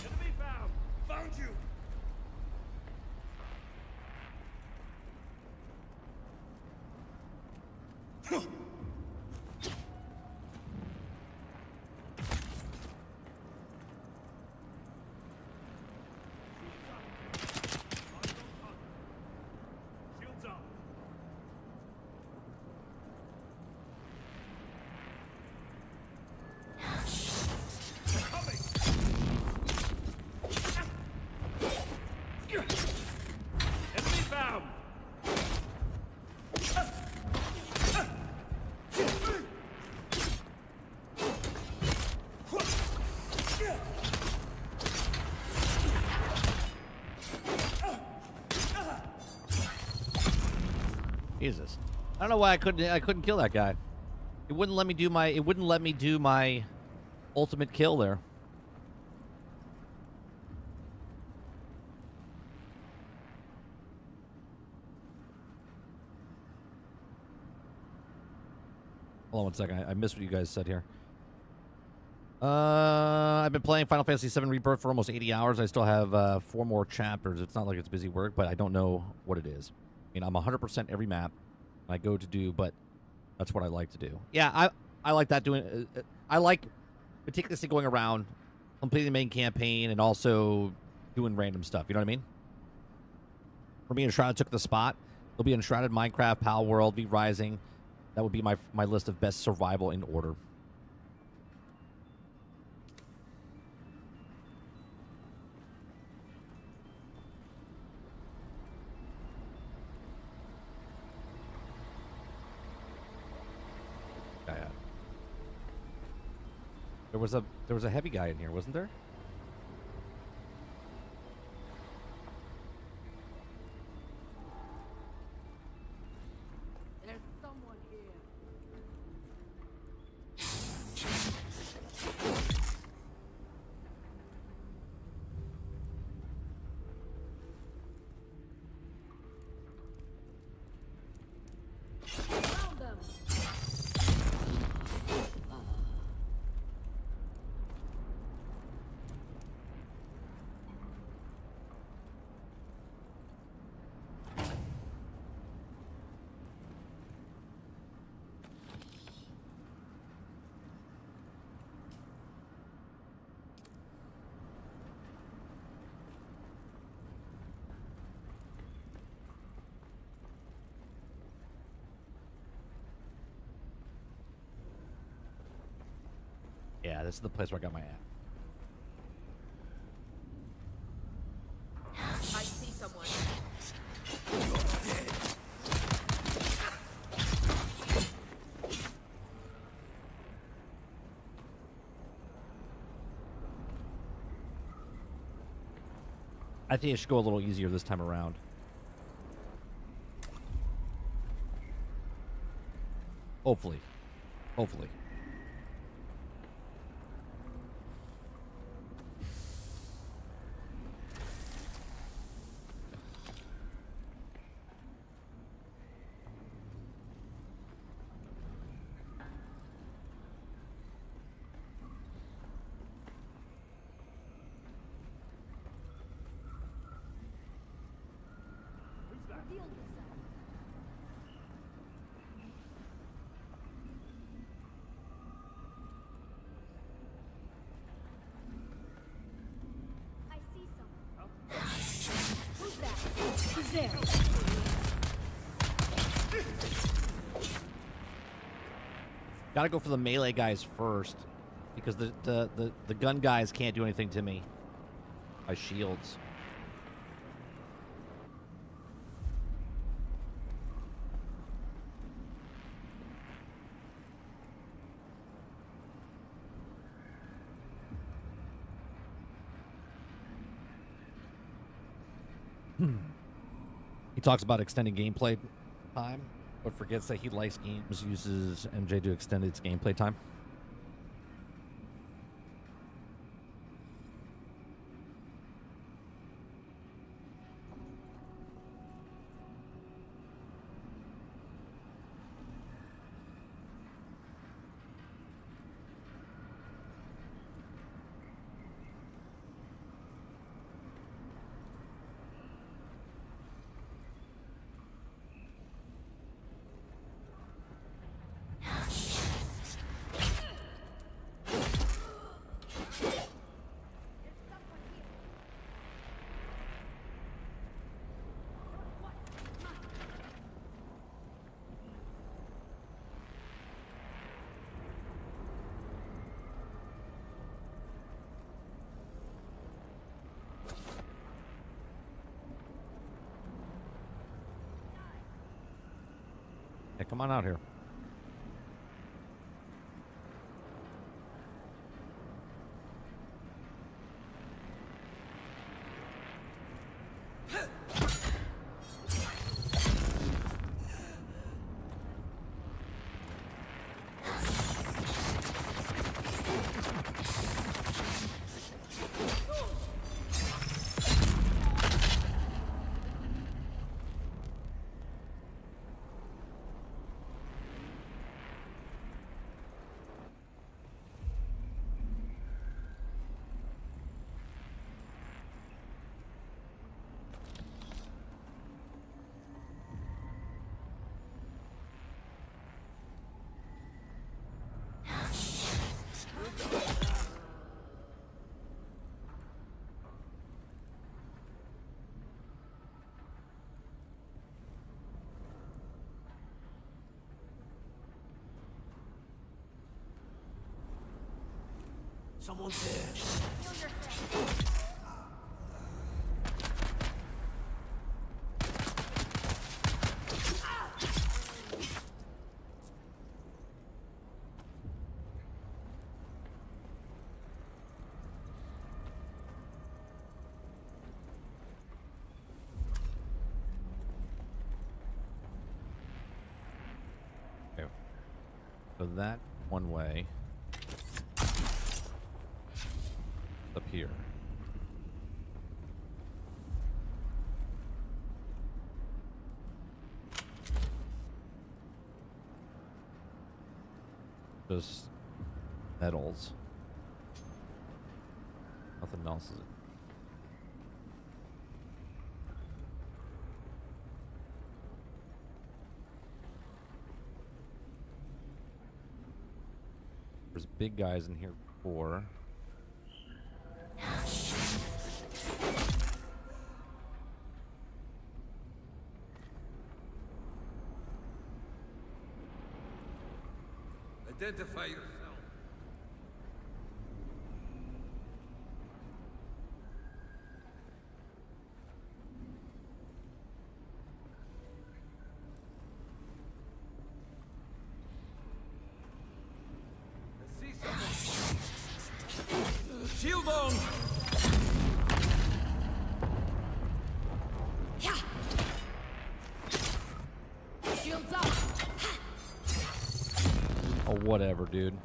Enemy found! Found you! Shields up! Coming! Enemy found! Jesus. I don't know why I couldn't kill that guy. It wouldn't let me do my ultimate kill there. Hold on one second. I missed what you guys said here. I've been playing Final Fantasy VII Rebirth for almost 80 hours. I still have 4 more chapters. It's not like it's busy work, but I don't know what it is. I mean, I'm 100% every map I go to do, but that's what I like to do. Yeah, I like that doing. I like meticulously going around, completing the main campaign, and also doing random stuff. You know what I mean? For me, Enshrouded took the spot. There'll be Enshrouded, Minecraft, Pal World, V Rising. That would be my list of best survival in order. There was a heavy guy in here, wasn't there? There's someone here. Found them. Yeah, this is the place where I got my ass. I see someone. I think it should go a little easier this time around. Hopefully. Hopefully. Reveal yourself. I see someone. Who's that? Who's there? Gotta go for the melee guys first, because the gun guys can't do anything to me. My shields. He talks about extending gameplay time. but forgets that he likes games, uses MJ to extend its gameplay time. Hey, come on out here. Someone's there. Okay. So that one way. Up here. Just metals. Nothing else is it? There's big guys in here before. Identify yourself. I see someone. Shield on! Shields up! Oh, whatever, dude.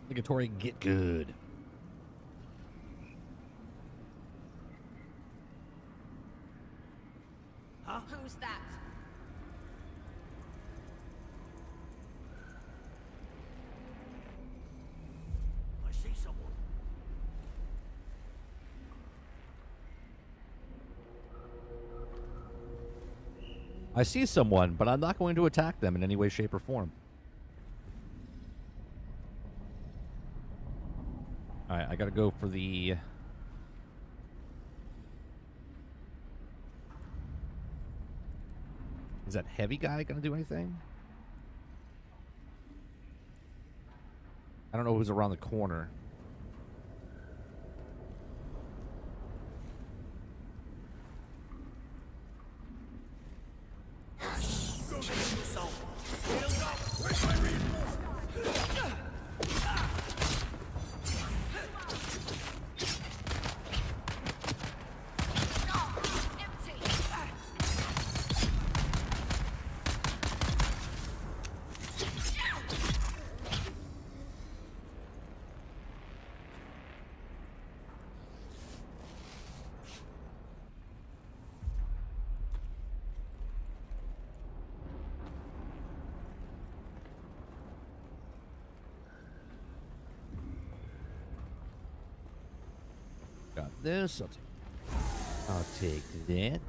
Obligatory get good. Huh? Who's that? I see someone. I see someone, but I'm not going to attack them in any way, shape, or form. Alright, I gotta go for the... Is that heavy guy gonna do anything? I don't know who's around the corner. Go get yourself. Healed up. Where's my reinforcement? Got this. I'll take that.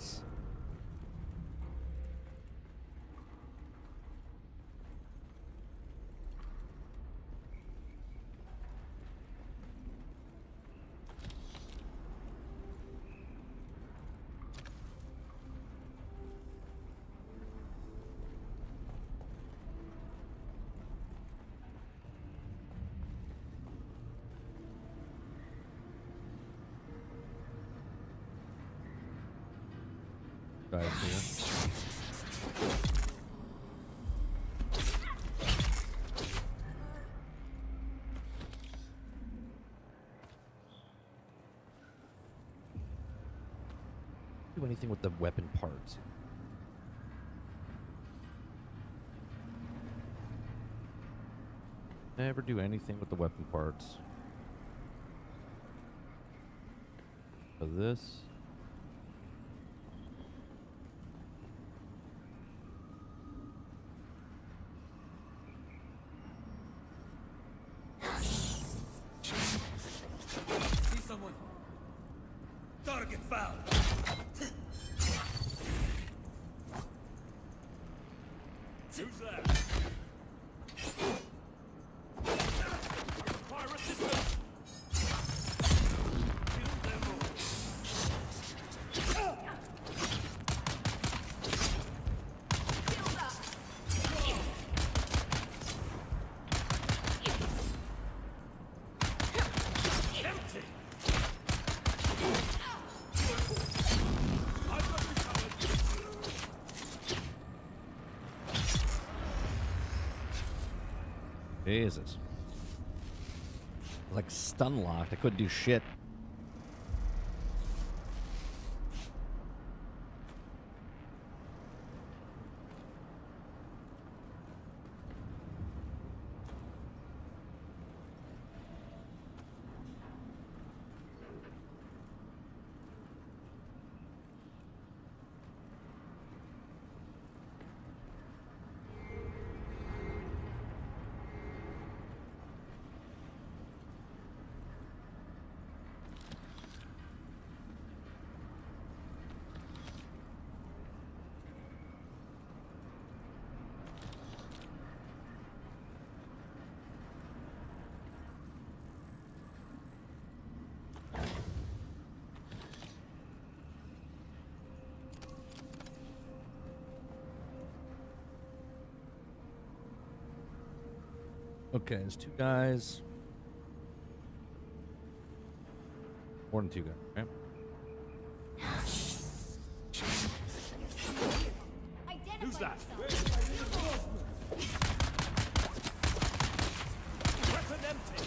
Guys here. Do anything with the weapon parts. Never do anything with the weapon parts. So this. See someone. Target found. Who's that? Fire assistance. Kill them all. Empty. I've got you covered. Jesus. Like stun locked. I couldn't do shit. Okay, there's two guys. More than two guys, right? Who's that? Weapon empty.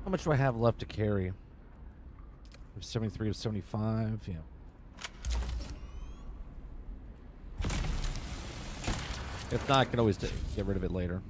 How much do I have left to carry? 73 of 75. Yeah. If not, I can always get rid of it later.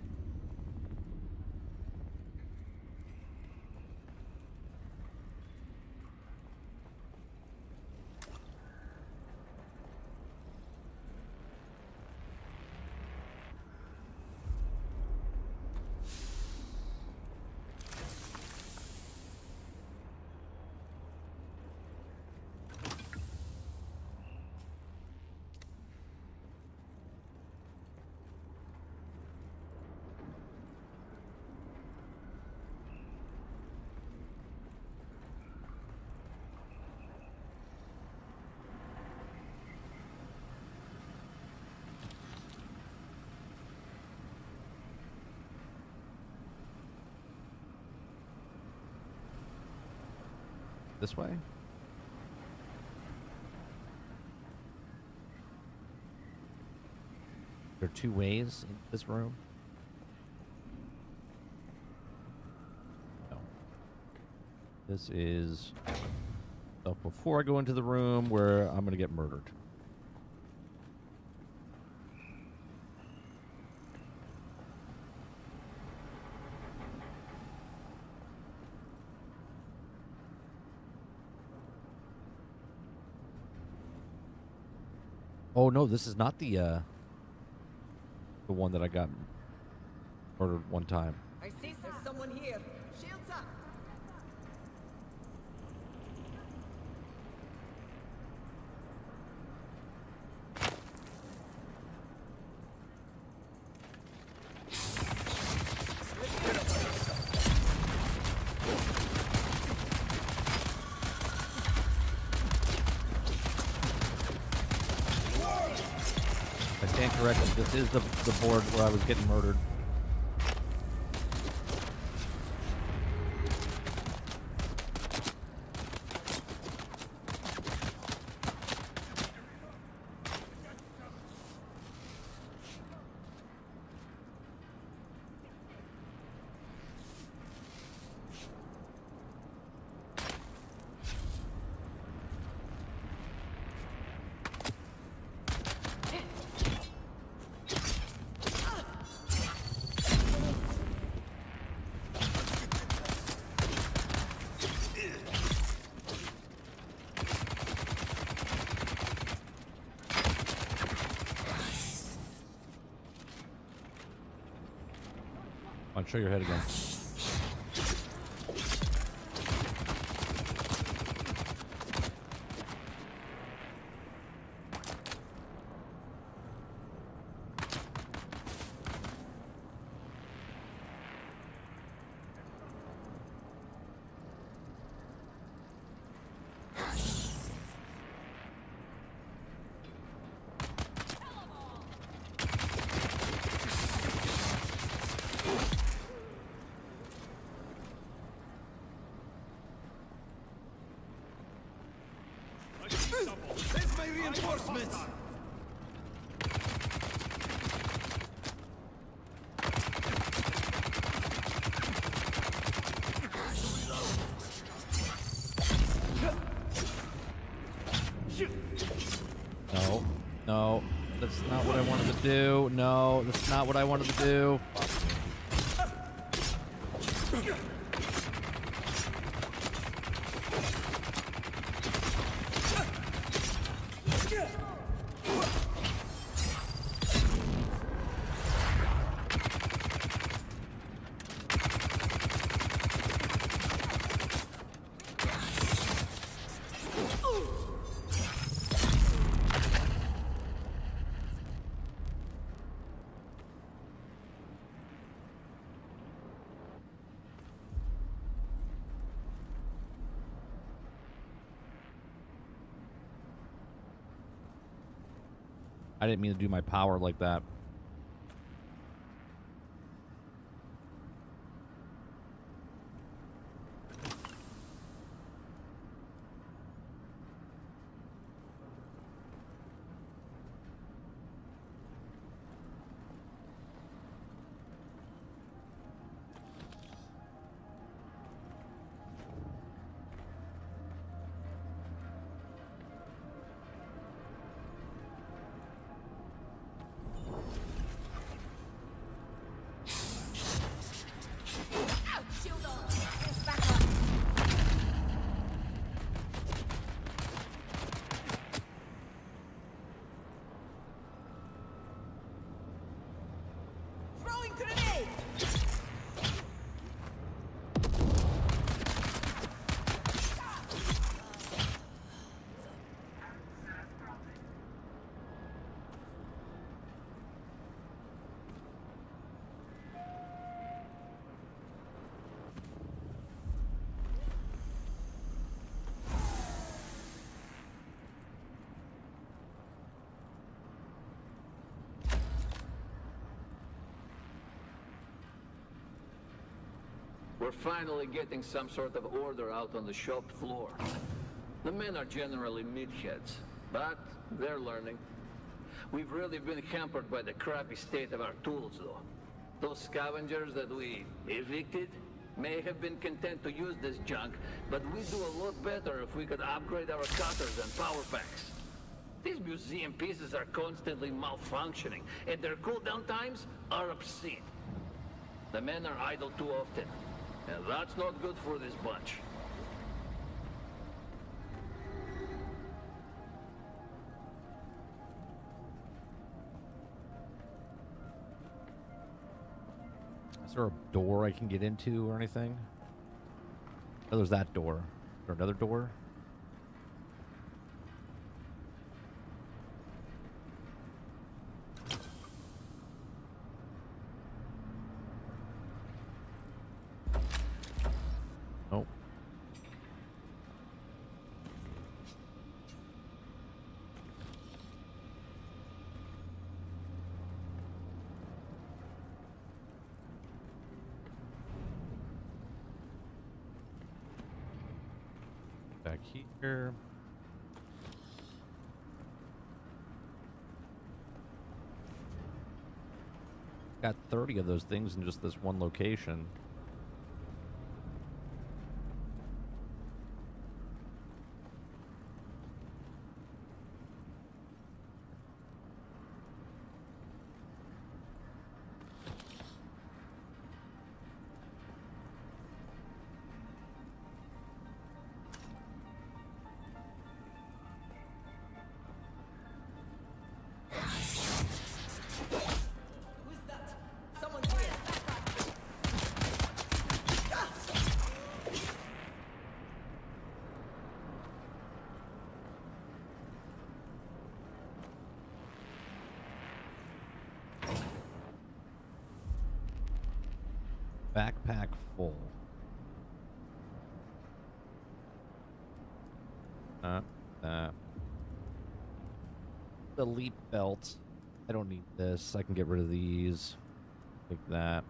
This way? There are two ways in this room? No. This is stuff before I go into the room where I'm going to get murdered. Oh no, this is not the one that I got murdered one time. I see there's someone here. Shields up. I stand corrected. This is the board where I was getting murdered. Show your head again. There's my reinforcements! No, no, that's not what I wanted to do. No, that's not what I wanted to do. I didn't mean to do my power like that. We're finally getting some sort of order out on the shop floor. The men are generally meatheads, but they're learning. We've really been hampered by the crappy state of our tools, though. Those scavengers that we evicted may have been content to use this junk, but we'd do a lot better if we could upgrade our cutters and power packs. These museum pieces are constantly malfunctioning, and their cooldown times are obscene. The men are idle too often, and that's not good for this bunch. Is there a door I can get into or anything? Oh, there's that door. Is there another door? Oh. Back here. Got 30 of those things in just this one location. Backpack full. The leap belt. I don't need this. I can get rid of these. Take that.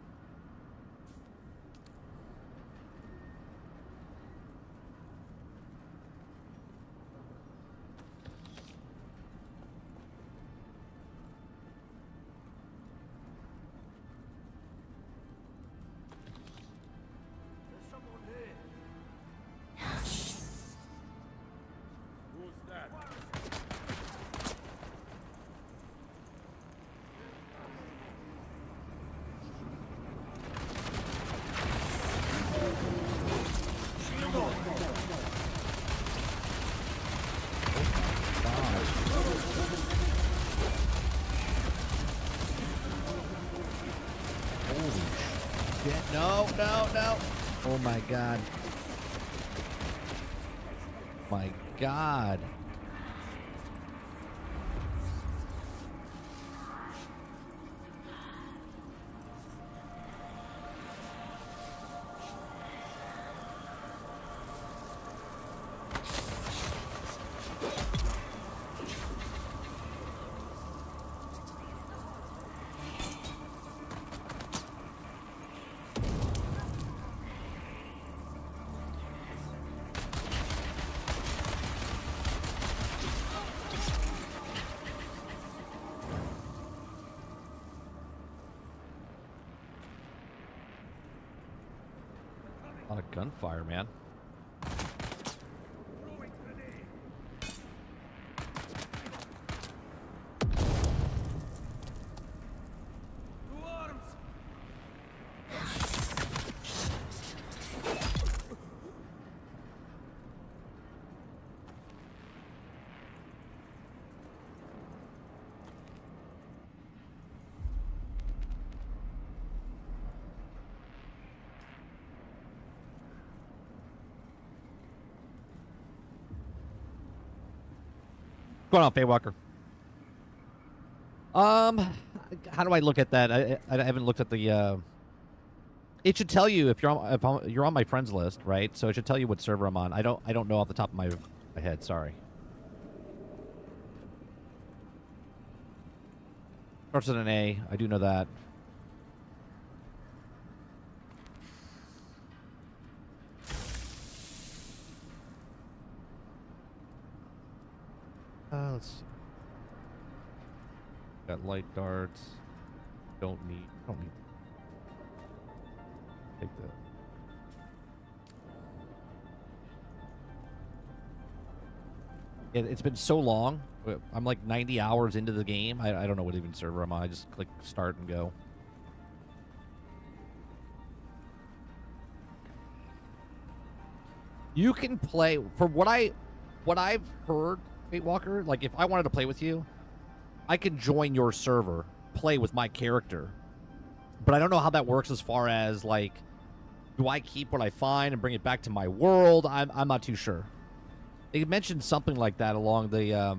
There's someone here. Who's that? No, no, no. Oh my god. My god. A lot of gunfire, man. Throwing grenade. To arms. What's going on, Faywalker? How do I look at that? I haven't looked at the. It should tell you if you're on my friends list, right? So it should tell you what server I'm on. I don't know off the top of my head. Sorry. Starts with an A. I do know that. Let's see. Got light darts. Don't need. Take that. It's been so long. I'm like 90 hours into the game. I don't know what even server I'm on. I just click start and go. You can play, for what I've heard, Fate Walker, like if I wanted to play with you, I could join your server, play with my character. But I don't know how that works as far as like, do I keep what I find and bring it back to my world? I'm not too sure. They mentioned something like that along the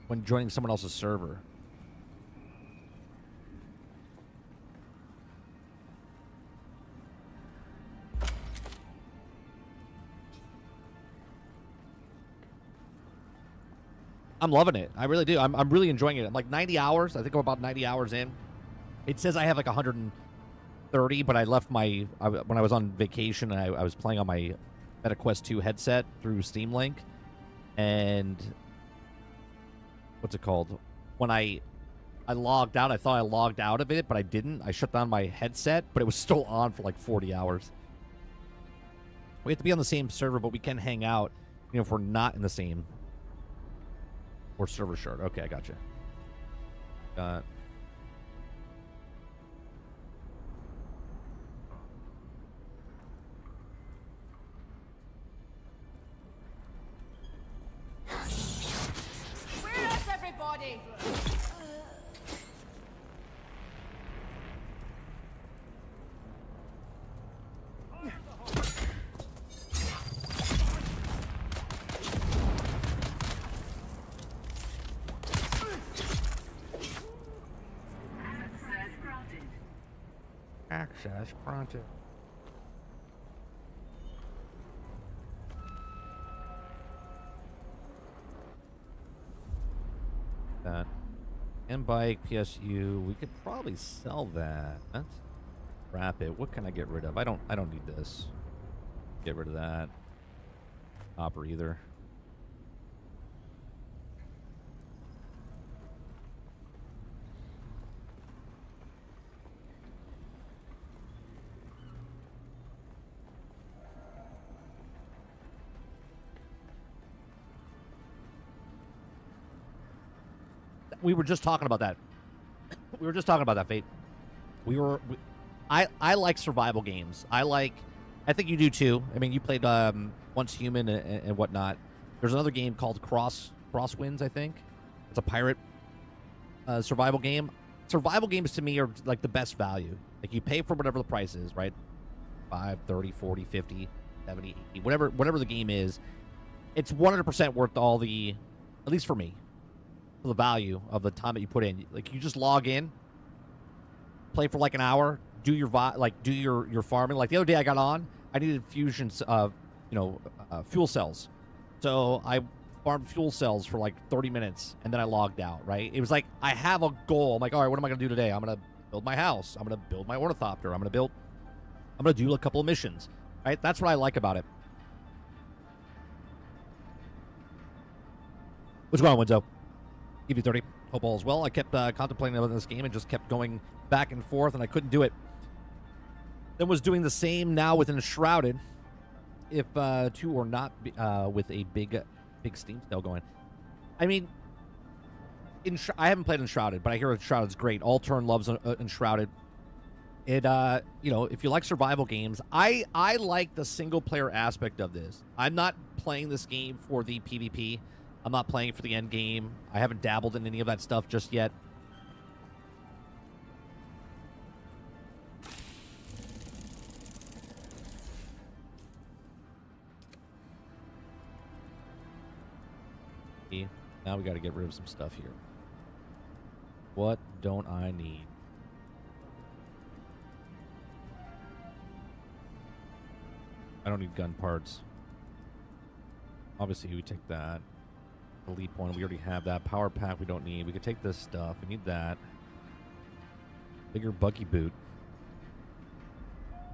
when joining someone else's server. I'm loving it. I really do. I'm really enjoying it. I'm like 90 hours. I think I'm about 90 hours in. It says I have like 130, but I left my when I was on vacation and I was playing on my MetaQuest 2 headset through Steam Link, and what's it called? When I logged out, I thought I logged out of it, but I didn't. I shut down my headset, but it was still on for like 40 hours. We have to be on the same server, but we can hang out, you know, if we're not in the same. Or server shard. Okay, I gotcha. Where is everybody? Access granted. That. And bike, PSU. We could probably sell that. Let's wrap it. What can I get rid of? I don't need this. Get rid of that. Copper either. We were just talking about that. We were just talking about that, Fate. I like survival games. I think you do too. I mean, you played Once Human and whatnot. There's another game called Crosswinds, I think. It's a pirate survival game. Survival games to me are like the best value. Like you pay for whatever the price is, right? 5, 30, 40, 50, 70, 80, whatever the game is. It's 100% worth all the, at least for me, the value of the time that you put in. Like you just log in, play for like an hour, do your farming. Like the other day I got on, I needed fusions of fuel cells, so I farmed fuel cells for like 30 minutes and then I logged out. Right, it was like I have a goal. I'm like, all right, what am I gonna do today? I'm gonna build my house, I'm gonna build my ornithopter, I'm gonna do a couple of missions. Right, that's what I like about it. What's going on, Winzo? EV30, hope all is well. I kept contemplating about this game and just kept going back and forth, and I couldn't do it. Then was doing the same now with Enshrouded, if to or not with a big Steam sale going. I mean, I haven't played Enshrouded, but I hear Enshrouded's great. All-Turn loves Enshrouded. It if you like survival games, I like the single-player aspect of this. I'm not playing this game for the PvP. I'm not playing for the end game. I haven't dabbled in any of that stuff just yet. Now we got to get rid of some stuff here. What don't I need? I don't need gun parts. Obviously, we take that. Elite one, we already have that. Power pack, we don't need. We could take this stuff. We need that. Bigger buggy boot.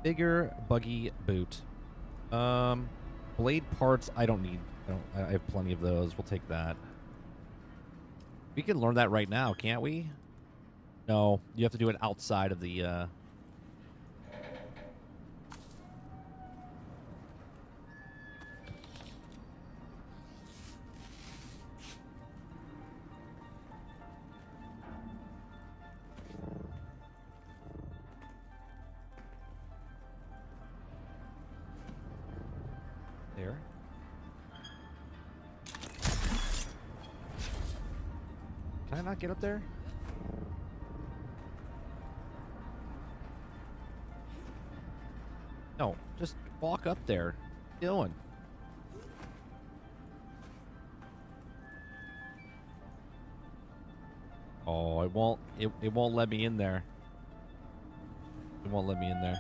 Bigger buggy boot. Blade parts, I don't need. I have plenty of those. We'll take that. We can learn that right now, can't we? No, you have to do it outside of the, There. Can I not get up there? No, just walk up there. What are you doing? Oh, it won't let me in there. It won't let me in there.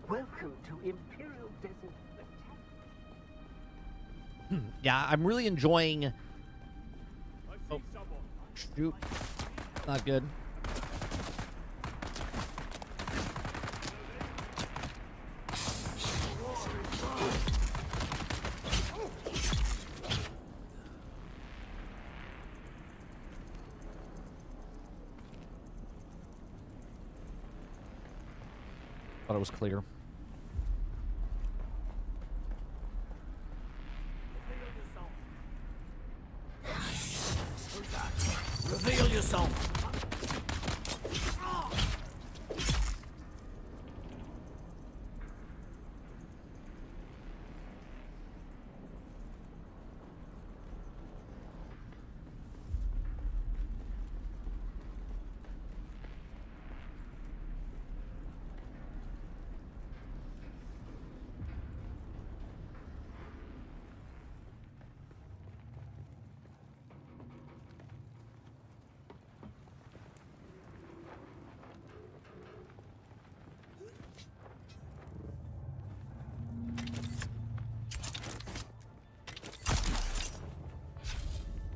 Welcome to Imperial Desert. Yeah, I'm really enjoying. I see someone. Shoot. Not good. Thought it was clear. Reveal yourself.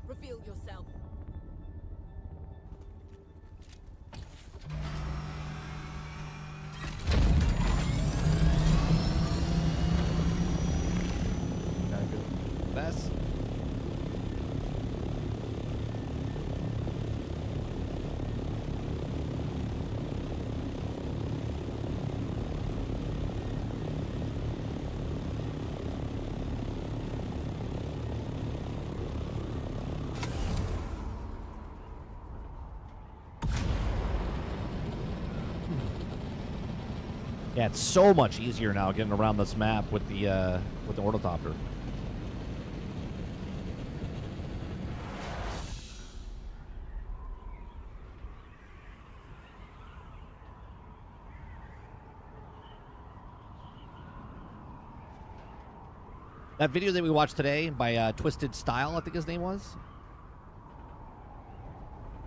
Reveal yourself. Gotta go fast. Yeah, it's so much easier now getting around this map with the ornithopter. That video that we watched today by Twisted Style, I think his name was.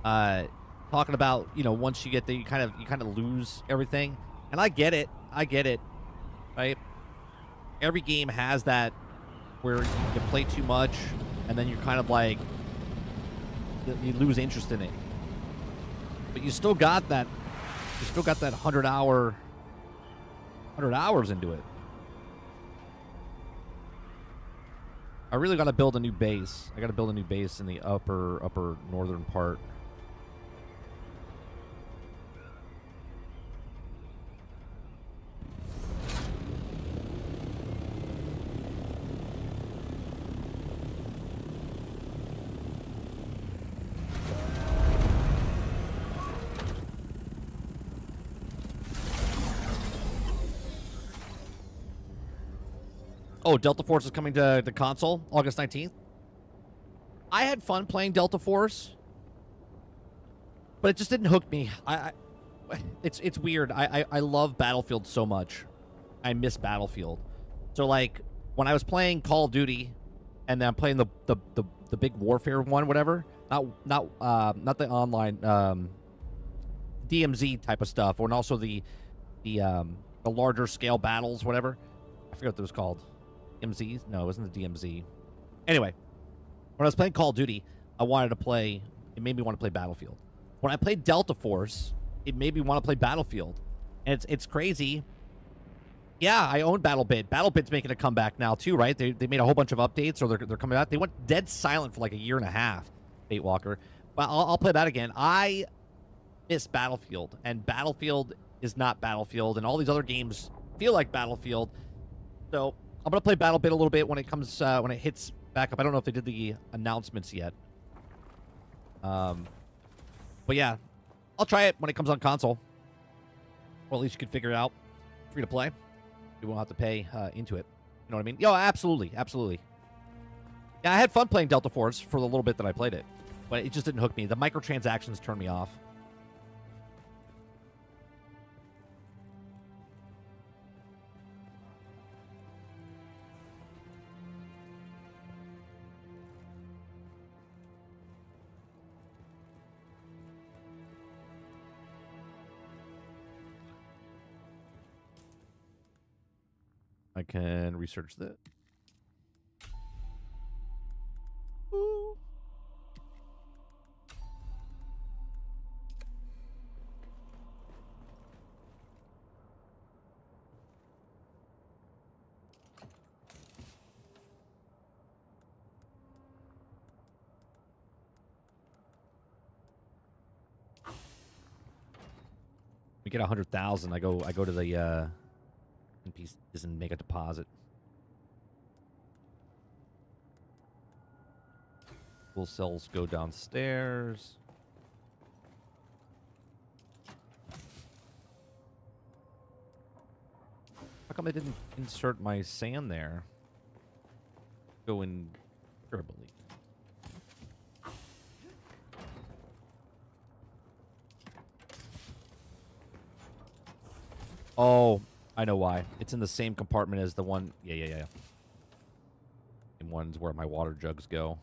Talking about, you know, once you get there, you kind of lose everything. And I get it, right? Every game has that where you play too much, and then you're kind of like, you lose interest in it. But you still got that, 100 hours into it. I really got to build a new base. I got to build a new base in the upper northern part. Oh, Delta Force is coming to the console August 19th. I had fun playing Delta Force, but it just didn't hook me. It's weird. I love Battlefield so much. I miss Battlefield. So like when I was playing Call of Duty, and then I'm playing the big warfare one, whatever. Not the online DMZ type of stuff, or and also the larger scale battles, whatever. I forget what it was called. DMZ? No, it wasn't the DMZ. Anyway, when I was playing Call of Duty, I wanted to play, it made me want to play Battlefield. When I played Delta Force, it made me want to play Battlefield. And it's crazy. Yeah, I own BattleBit. BattleBit's making a comeback now too, right? They made a whole bunch of updates, or they're coming out. They went dead silent for like a year and a half, Fate Walker. But I'll play that again. I miss Battlefield, and Battlefield is not Battlefield, and all these other games feel like Battlefield. So I'm gonna play BattleBit a little bit when it comes when it hits back up. I don't know if they did the announcements yet. But yeah, I'll try it when it comes on console. Or at least you can figure it out. Free to play. You won't have to pay into it. You know what I mean? Yo, absolutely, absolutely. Yeah, I had fun playing Delta Force for the little bit that I played it, but it just didn't hook me. The microtransactions turned me off. I can research that. Ooh. We get 100,000. I go to the NPCs and make a deposit. Full cells go downstairs. How come I didn't insert my sand there? Go in durably. Oh, I know why. It's in the same compartment as the one. Yeah. In one's where my water jugs go.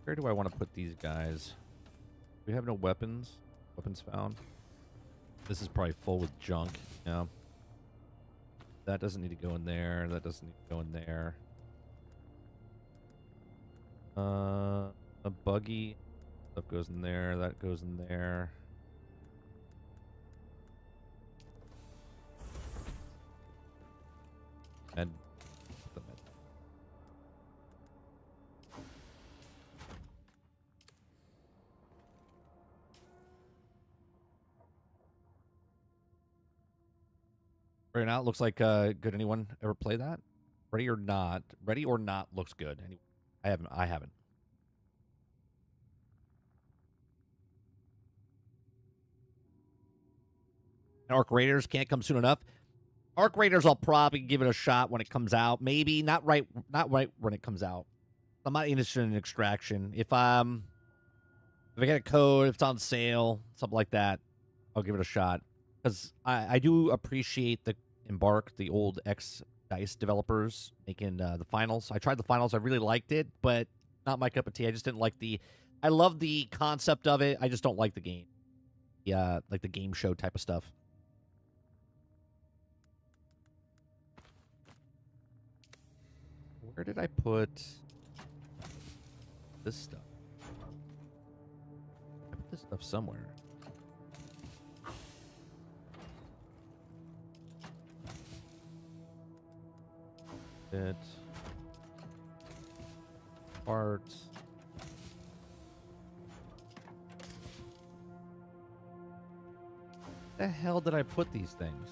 Where do I want to put these guys? We have no weapons. Weapons found. This is probably full with junk. Yeah. That doesn't need to go in there. That doesn't need to go in there. A buggy. Stuff goes in there. That goes in there. And the med. Right now, it looks like good. Anyone ever play that? Ready or Not? Ready or Not looks good. Anyway, I haven't. Arc Raiders can't come soon enough. Arc Raiders, I'll probably give it a shot when it comes out. Maybe not right when it comes out. I'm not interested in Extraction. If I get a code, if it's on sale, something like that, I'll give it a shot. Because I do appreciate the Embark, the old X-Dice developers making the finals. I tried the finals. I really liked it, but not my cup of tea. I just didn't like I love the concept of it. I just don't like the game. Yeah, like the game show type of stuff. Where did I put this stuff? I put this stuff somewhere. Parts. The hell did I put these things?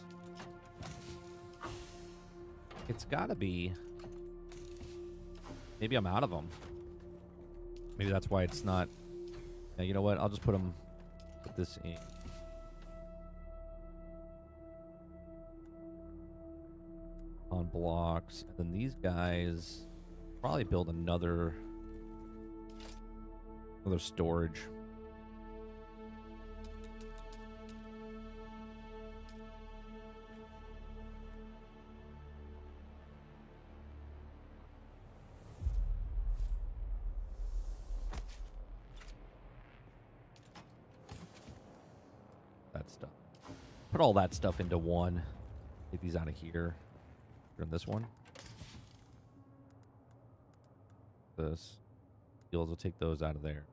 It's gotta be. Maybe I'm out of them. Maybe that's why it's not. Yeah, you know what? I'll just put this in. On blocks. And then these guys probably build another storage. stuff. Put all that stuff into one. Take these out of here. Turn this one. This. We'll take those out of there.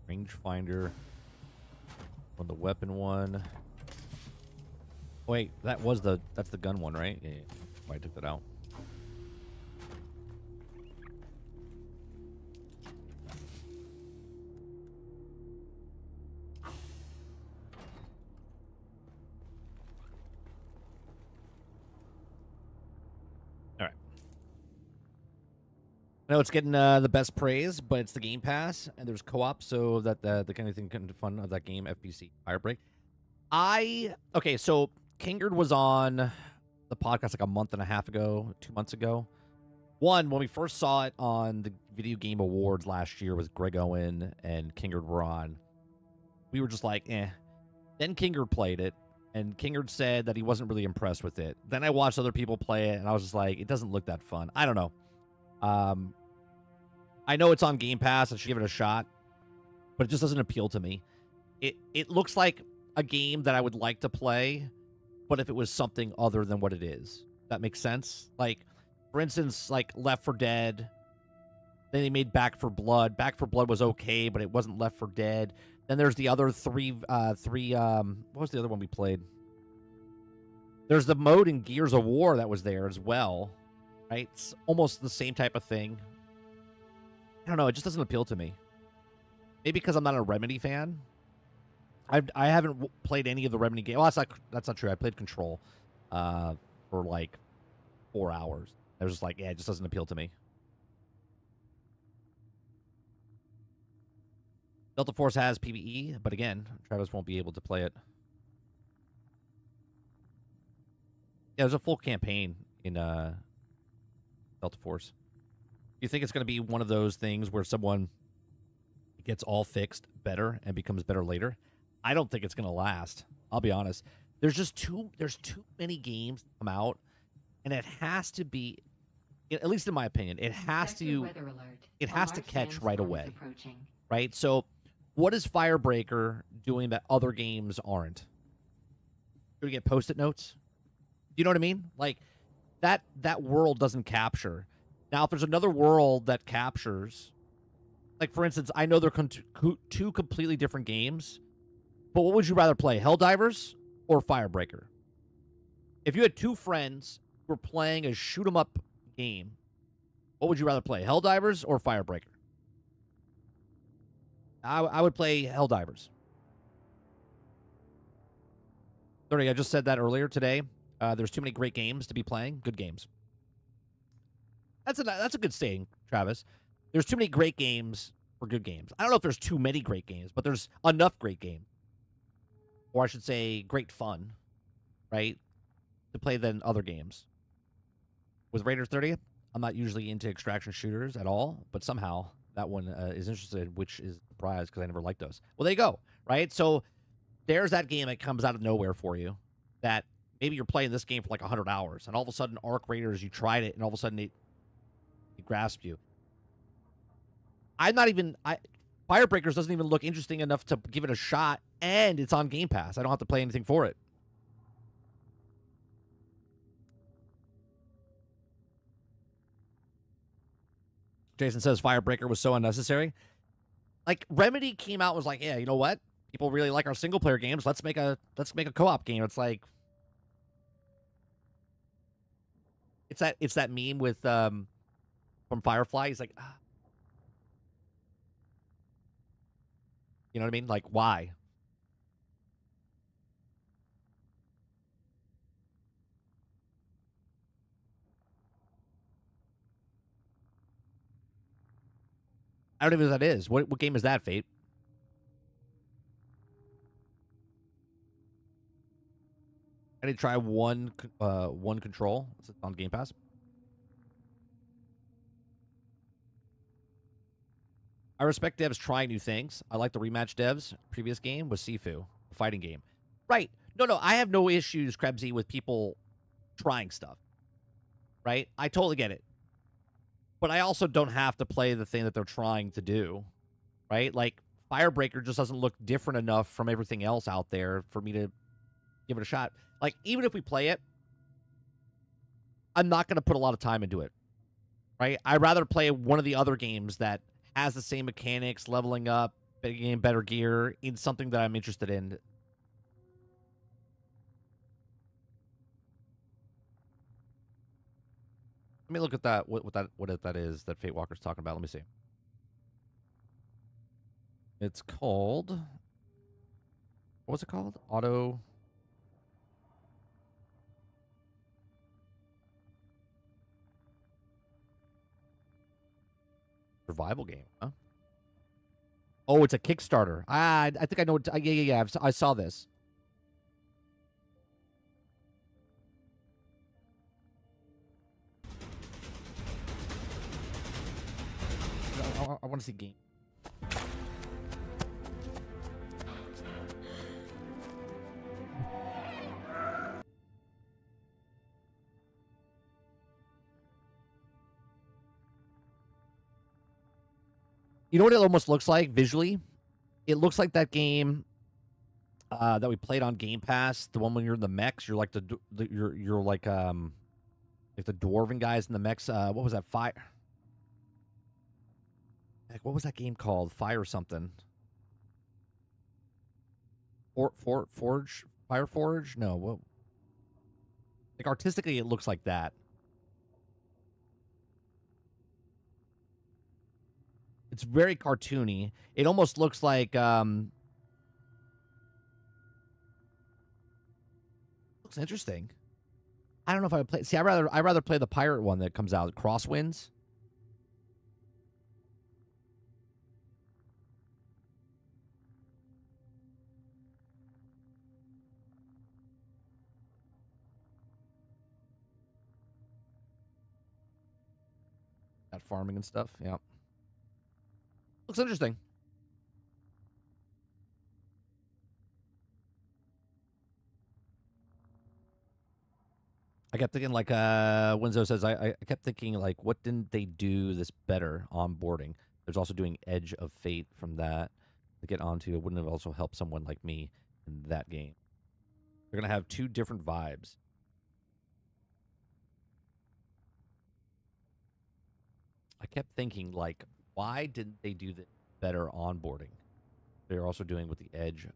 Rangefinder on the weapon one. Wait, that's the gun one, right? Yeah. I took that out. All right. I know it's getting the best praise, but it's the Game Pass, and there's co-op, so that the kind of thing kind of fun of that game, FBC Firebreak. Okay, so Kingard was on the podcast like a month and a half ago, 2 months ago. One, when we first saw it on the Video Game Awards last year with Greg Owen and Kingard were on, we were just like, eh. Then Kingard played it, and Kingard said that he wasn't really impressed with it. Then I watched other people play it, and I was just like, it doesn't look that fun. I don't know. I know it's on Game Pass. I should give it a shot, but it just doesn't appeal to me. It looks like a game that I would like to play, but if it was something other than what it is. That makes sense? Like, for instance, like Left 4 Dead. Then they made Back 4 Blood. Back 4 Blood was okay, but it wasn't Left 4 Dead. Then there's the other what was the other one we played? There's the mode in Gears of War that was there as well, right? It's almost the same type of thing. I don't know. It just doesn't appeal to me. Maybe because I'm not a Remedy fan. I haven't played any of the Remedy games. Well, that's not true. I played Control for like 4 hours. I was just like, yeah, it just doesn't appeal to me. Delta Force has PvE, but again, Travis won't be able to play it. Yeah, there's a full campaign in Delta Force. You think it's going to be one of those things where someone gets all fixed better and becomes better later? I don't think it's going to last. I'll be honest. There's too many games that come out, and it has to be, at least in my opinion, it has to catch right away. Right? So what is Firebreaker doing that other games aren't? Do we get post-it notes? You know what I mean? Like that world doesn't capture. Now, if there's another world that captures, like, for instance, I know they're two completely different games, but what would you rather play, Helldivers or Firebreaker? If you had two friends who were playing a shoot-'em-up game, what would you rather play, Helldivers or Firebreaker? I would play Helldivers. Sorry, I just said that earlier today. There's too many great games to be playing. Good games. That's a good saying, Travis. There's too many great games for good games. I don't know if there's too many great games, but there's enough great games. Or I should say great fun, right, to play than other games. With Raiders 30, I'm not usually into extraction shooters at all, but somehow that one is interested, which is a surprise because I never liked those. Well, there you go, right? So there's that game that comes out of nowhere for you that maybe you're playing this game for like 100 hours, and all of a sudden, Arc Raiders, you tried it, and all of a sudden it grasped you. Firebreakers doesn't even look interesting enough to give it a shot, and it's on Game Pass. I don't have to play anything for it. Jason says Firebreaker was so unnecessary. Like, Remedy came out and was like, yeah, you know what? People really like our single player games. Let's make a co-op game. It's like it's that meme with from Firefly. He's like, you know what I mean? Like, why? I don't even know what that is. What game is that, Fate? I need to try one control. It's on Game Pass. I respect devs trying new things. I like the rematch devs. Previous game was Sifu, a fighting game. Right. No, I have no issues, Krebsy, with people trying stuff. Right? I totally get it. But I also don't have to play the thing that they're trying to do. Right? Like, Firebreaker just doesn't look different enough from everything else out there for me to give it a shot. Like, even if we play it, I'm not going to put a lot of time into it. Right? I'd rather play one of the other games that has the same mechanics, leveling up, getting better gear, in something that I'm interested in. Let me look at that. What that is that Fate Walker's talking about. Let me see. It's called. What was it called? Auto. Survival game, huh? Oh, it's a Kickstarter. I think I know. Yeah. I saw this. I want to see game. You know what it almost looks like visually? It looks like that game that we played on Game Pass, the one when you're in the mechs. You're like you're like the dwarven guys in the mechs. What was that? Fire. Like, what was that game called? Fire something. Forge? Fire Forge? No. What? Like artistically, it looks like that. It's very cartoony. It almost looks like looks interesting. I don't know if I would play. See, I'd rather play the pirate one that comes out, Crosswinds. Got farming and stuff. Yeah. Looks interesting. I kept thinking, like, Winzo says, I kept thinking, like, what didn't they do this better onboarding? There's also doing Edge of Fate from that to get onto. It wouldn't have also helped someone like me in that game. They're going to have two different vibes. I kept thinking, like, why didn't they do the better onboarding? They're also doing with the Edge.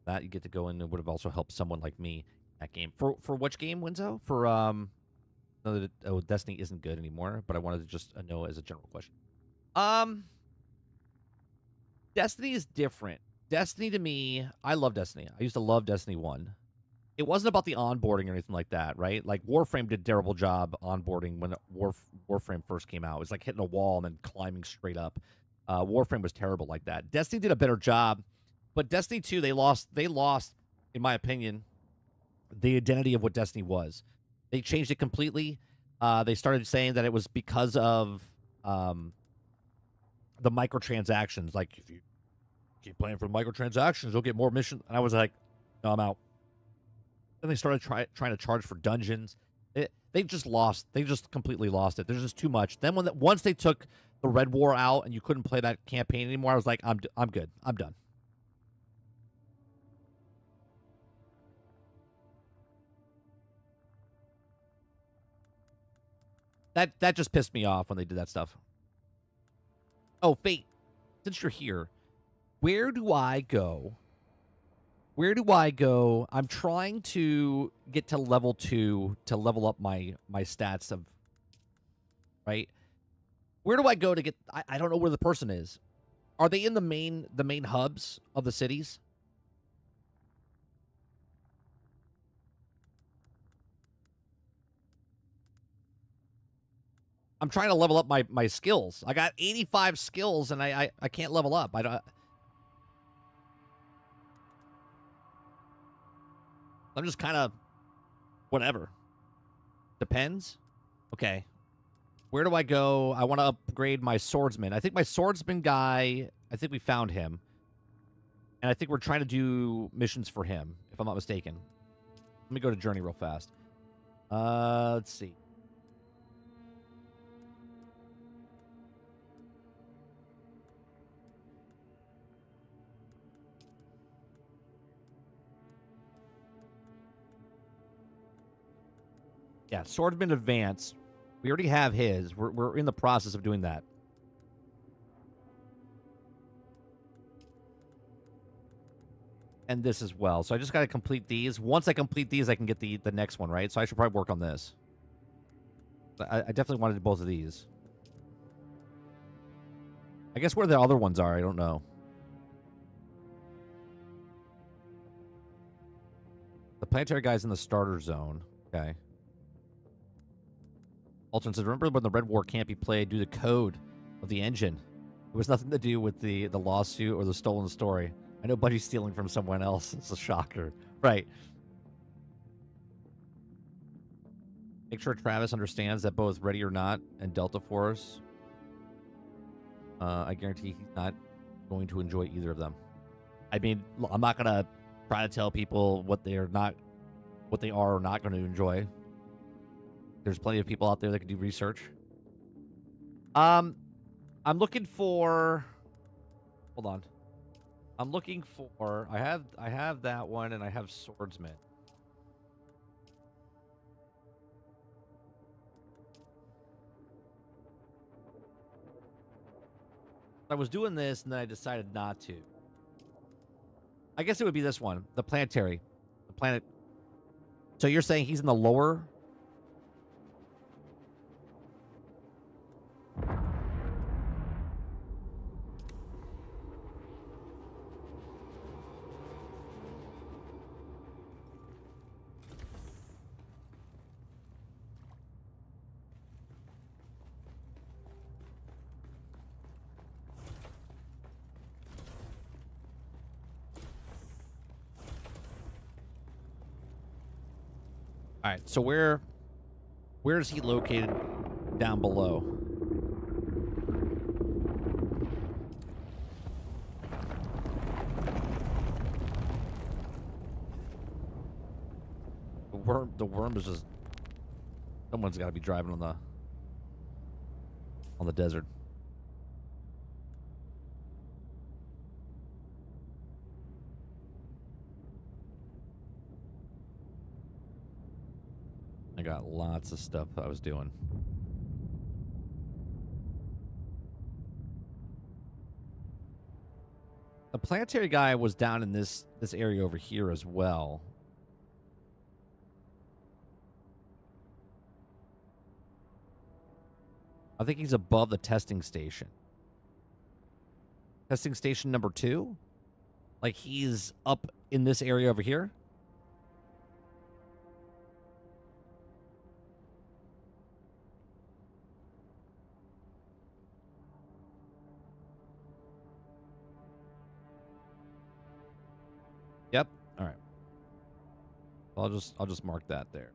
That you get to go in and would have also helped someone like me that game. For which game, Winzo? For Destiny isn't good anymore, but I wanted to just know as a general question. Destiny is different. Destiny to me, I love Destiny. I used to love Destiny 1. It wasn't about the onboarding or anything like that, right? Like, Warframe did a terrible job onboarding when Warframe first came out. It was like hitting a wall and then climbing straight up. Warframe was terrible like that. Destiny did a better job, but Destiny 2, they lost, in my opinion, the identity of what Destiny was. They changed it completely. They started saying that it was because of the microtransactions. Like, if you keep playing for microtransactions, you'll get more missions. And I was like, no, I'm out. Then they started trying to charge for dungeons. They just completely lost it. There's just too much. Then once they took the Red War out and you couldn't play that campaign anymore, I was like, I'm good. I'm done. That just pissed me off when they did that stuff. Oh, Fate, since you're here, where do I go? Where do I go? I'm trying to get to level 2 to level up my stats of, right? Where do I go to get? I don't know where the person is. Are they in the main hubs of the cities? I'm trying to level up my skills. I got 85 skills and I can't level up. I don't. I'm just kind of whatever. Depends. Okay. Where do I go? I want to upgrade my swordsman. I think my swordsman guy, I think we found him. And I think we're trying to do missions for him, if I'm not mistaken. Let me go to Journey real fast. Let's see. Yeah, Swordsman Advance. We already have his. We're in the process of doing that. And this as well. So I just got to complete these. Once I complete these, I can get the next one, right? So I should probably work on this. I definitely wanted both of these. I guess where the other ones are, I don't know. The planetary guy's in the starter zone. Okay. Alton says, remember when the Red War can't be played due to code of the engine? It was nothing to do with the lawsuit or the stolen story. I know Buddy's stealing from someone else. It's a shocker. Right. Make sure Travis understands that both Ready or Not and Delta Force, I guarantee he's not going to enjoy either of them. I mean, I'm not going to try to tell people what they are or not going to enjoy. There's plenty of people out there that can do research. I'm looking for... Hold on. I'm looking for... I have that one, and I have Swordsman. I was doing this, and then I decided not to. I guess it would be this one. The planetary. The planet... So you're saying he's in the lower... All right, so where is he located down below? The worm is just... Someone's got to be driving on the desert. I got lots of stuff I was doing. The planetary guy was down in this area over here as well. I think he's above the testing station. Testing station number 2? Like he's up in this area over here? Yep. All right. I'll just mark that there.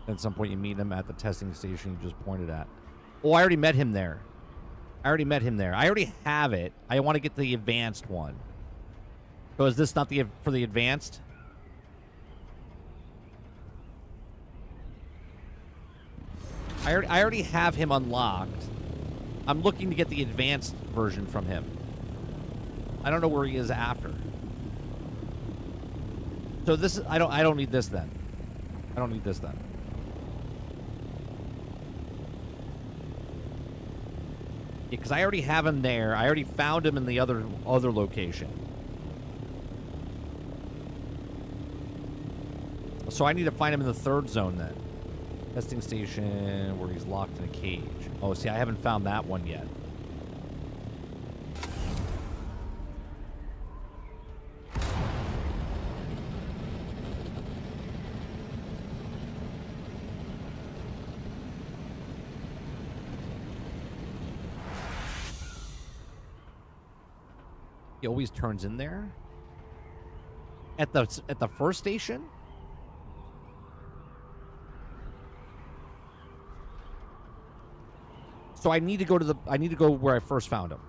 At some point, you meet him at the testing station you just pointed at. Oh, I already met him there. I already have it. I want to get the advanced one. So is this not the for the advanced? I already have him unlocked. I'm looking to get the advanced version from him. I don't know where he is after. So this I don't need this then. I don't need this then. Yeah, because I already have him there. I already found him in the other location. So I need to find him in the third zone then. Testing station where he's locked in a cage. Oh, see, I haven't found that one yet. He always turns in there? At the first station? So I need to go where I first found him.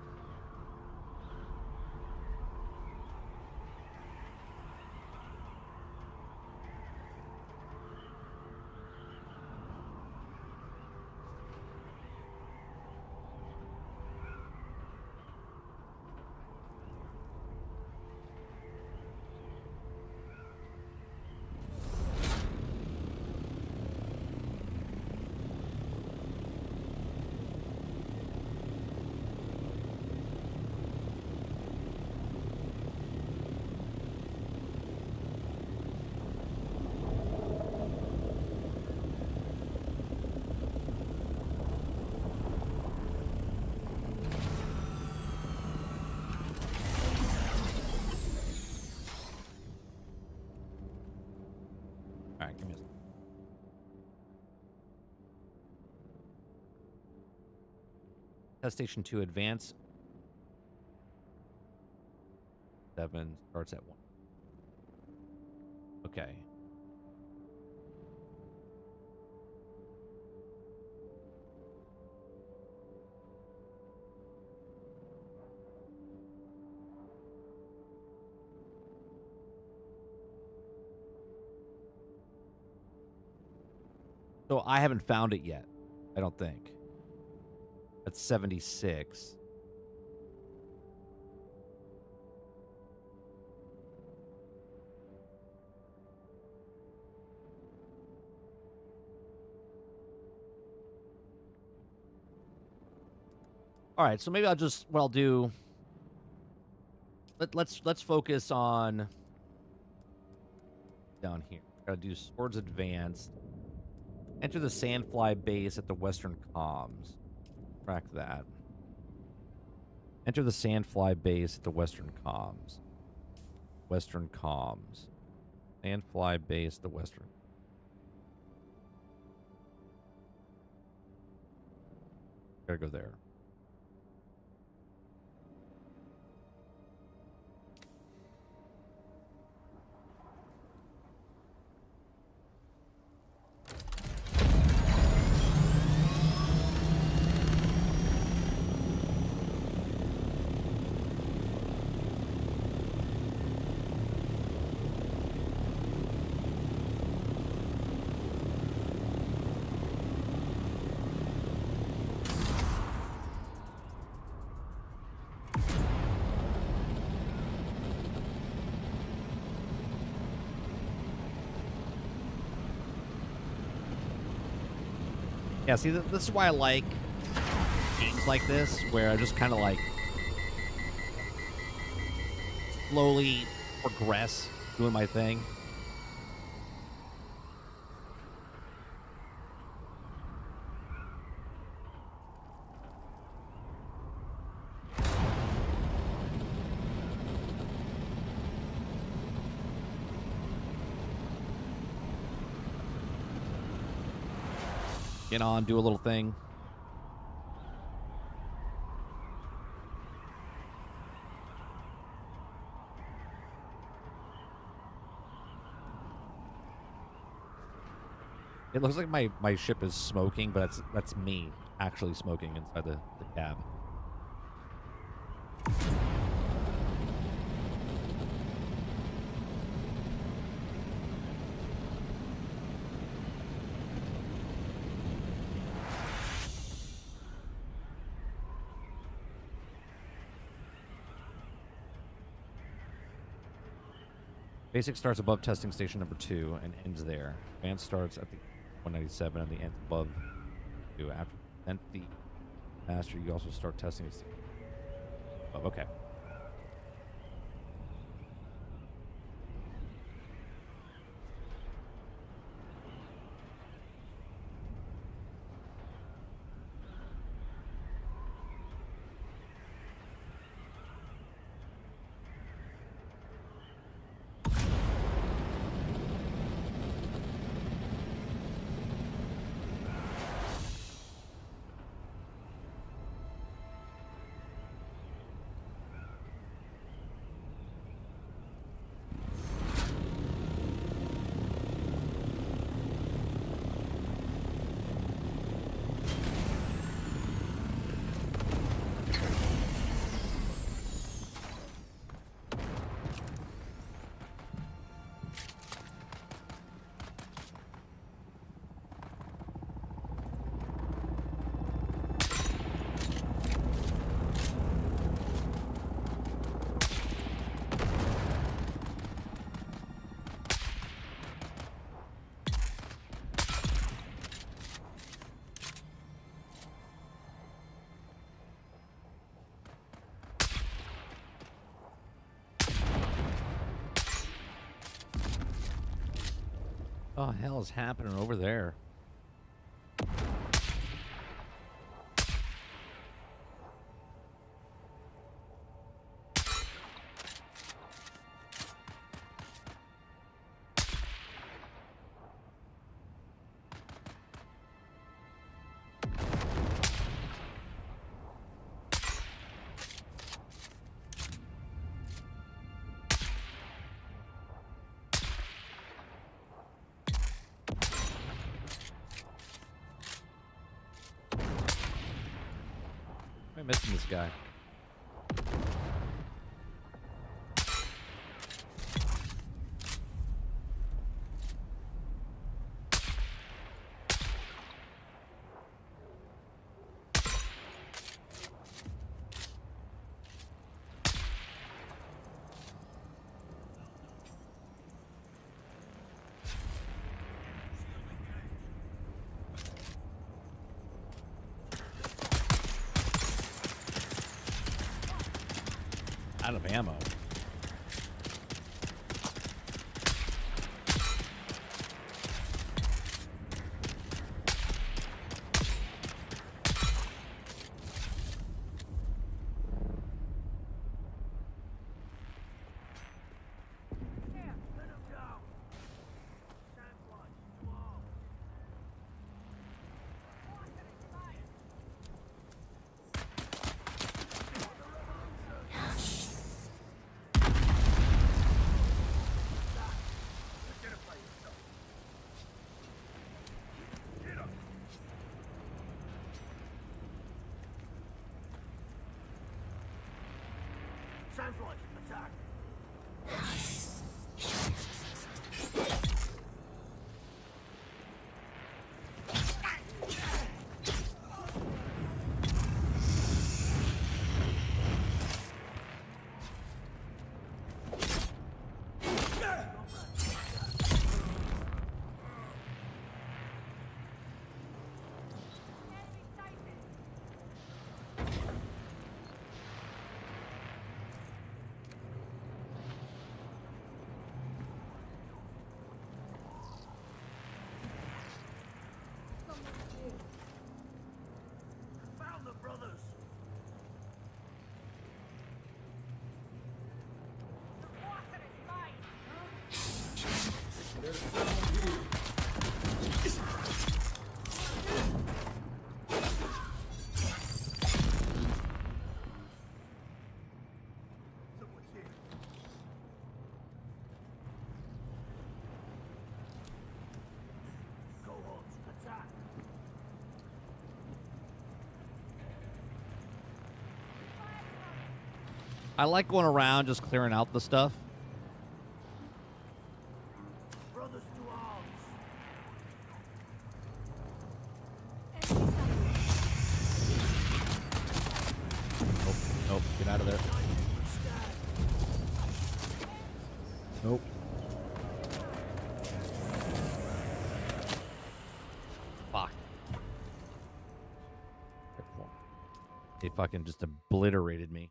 Test station 2 advance. 7 starts at 1. Okay. So I haven't found it yet. I don't think. That's 76. All right, so maybe I'll just what I'll do. Let's focus on down here. Gotta do swords advanced. Enter the Sandfly base at the Western Comms. Track that. Enter the Sandfly base at the Western Comms. Western Comms. Sandfly base at the Western. Gotta go there. Yeah, see, this is why I like games like this, where I just kind of like slowly progress doing my thing. Get on, do a little thing. It looks like my ship is smoking, but that's me. actually smoking inside the cab. Basic starts above testing station number 2 and ends there. Advanced starts at the 197 and the ends above 2. After the master, you also start testing. Oh, okay. Oh, hell is happening over there? I'm missing this guy. Out of ammo. Sandflies, attack! I like going around just clearing out the stuff. Brothers to arms. Nope, nope, get out of there. Nope. Fuck. They fucking just obliterated me.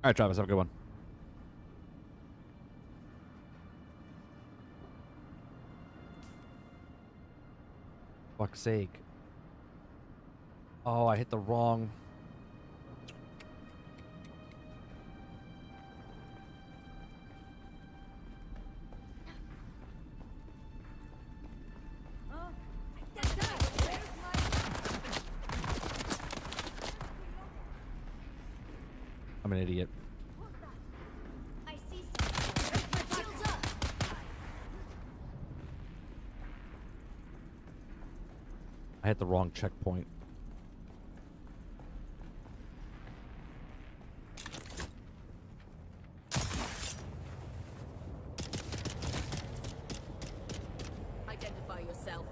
All right, Travis, have a good one. Fuck's sake. Oh, I hit the wrong... I'm an idiot. I see something. Shields up. I hit the wrong checkpoint. Identify yourself.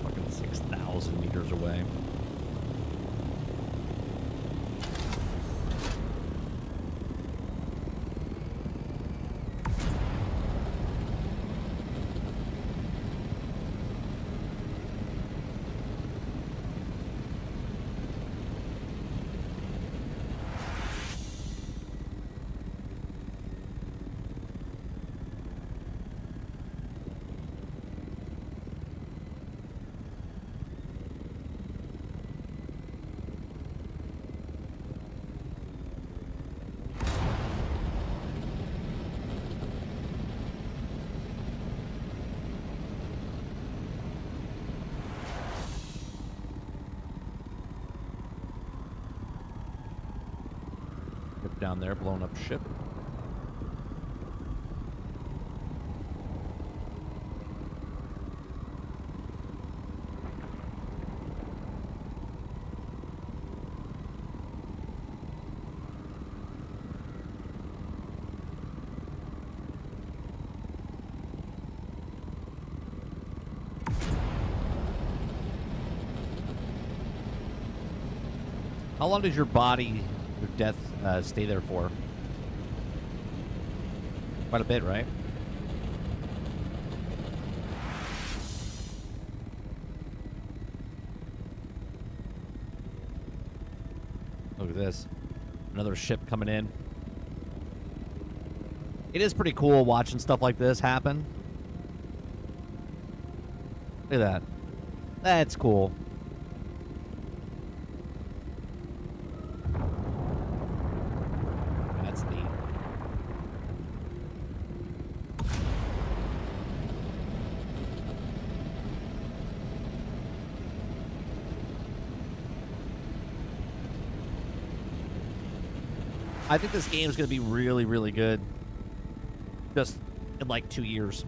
Fucking 6,000 meters away. Down there, blown up ship. How long does your body, your death, stay there for? Quite a bit, right? Look at this. Another ship coming in. It is pretty cool watching stuff like this happen. Look at that. That's cool. That's neat. I think this game is going to be really, really good. Just in like 2 years.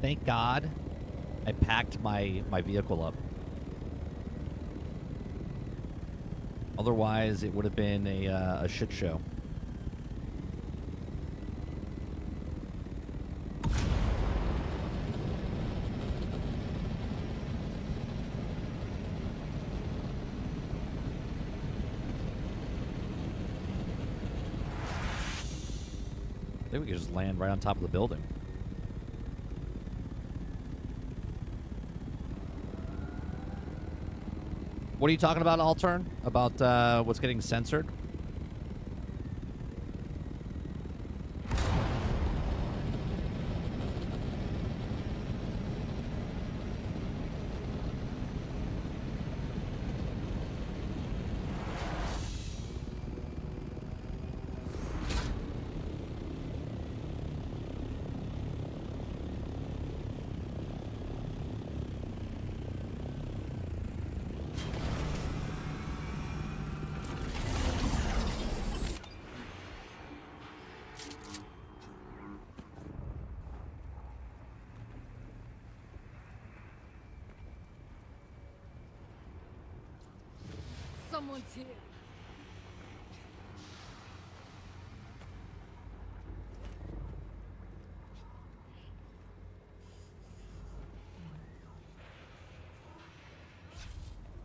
Thank God I packed my vehicle up. Otherwise, it would have been a shit show. I think we could just land right on top of the building. What are you talking about, Altern? About what's getting censored? Someone's here.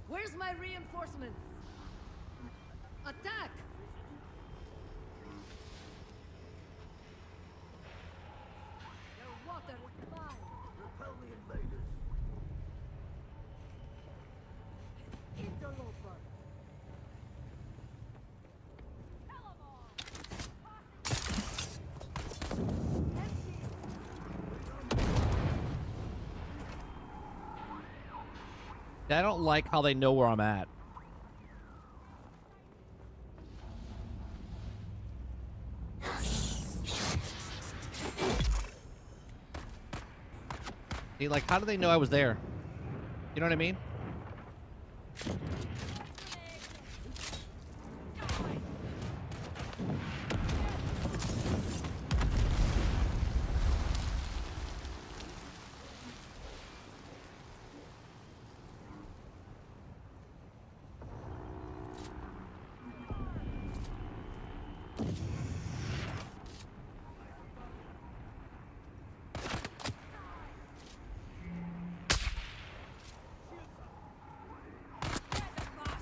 Where's my reinforcements? Attack! Their water is mine. Repel the invaders. Interloper. I don't like how they know where I'm at. See, like, how do they know I was there? You know what I mean?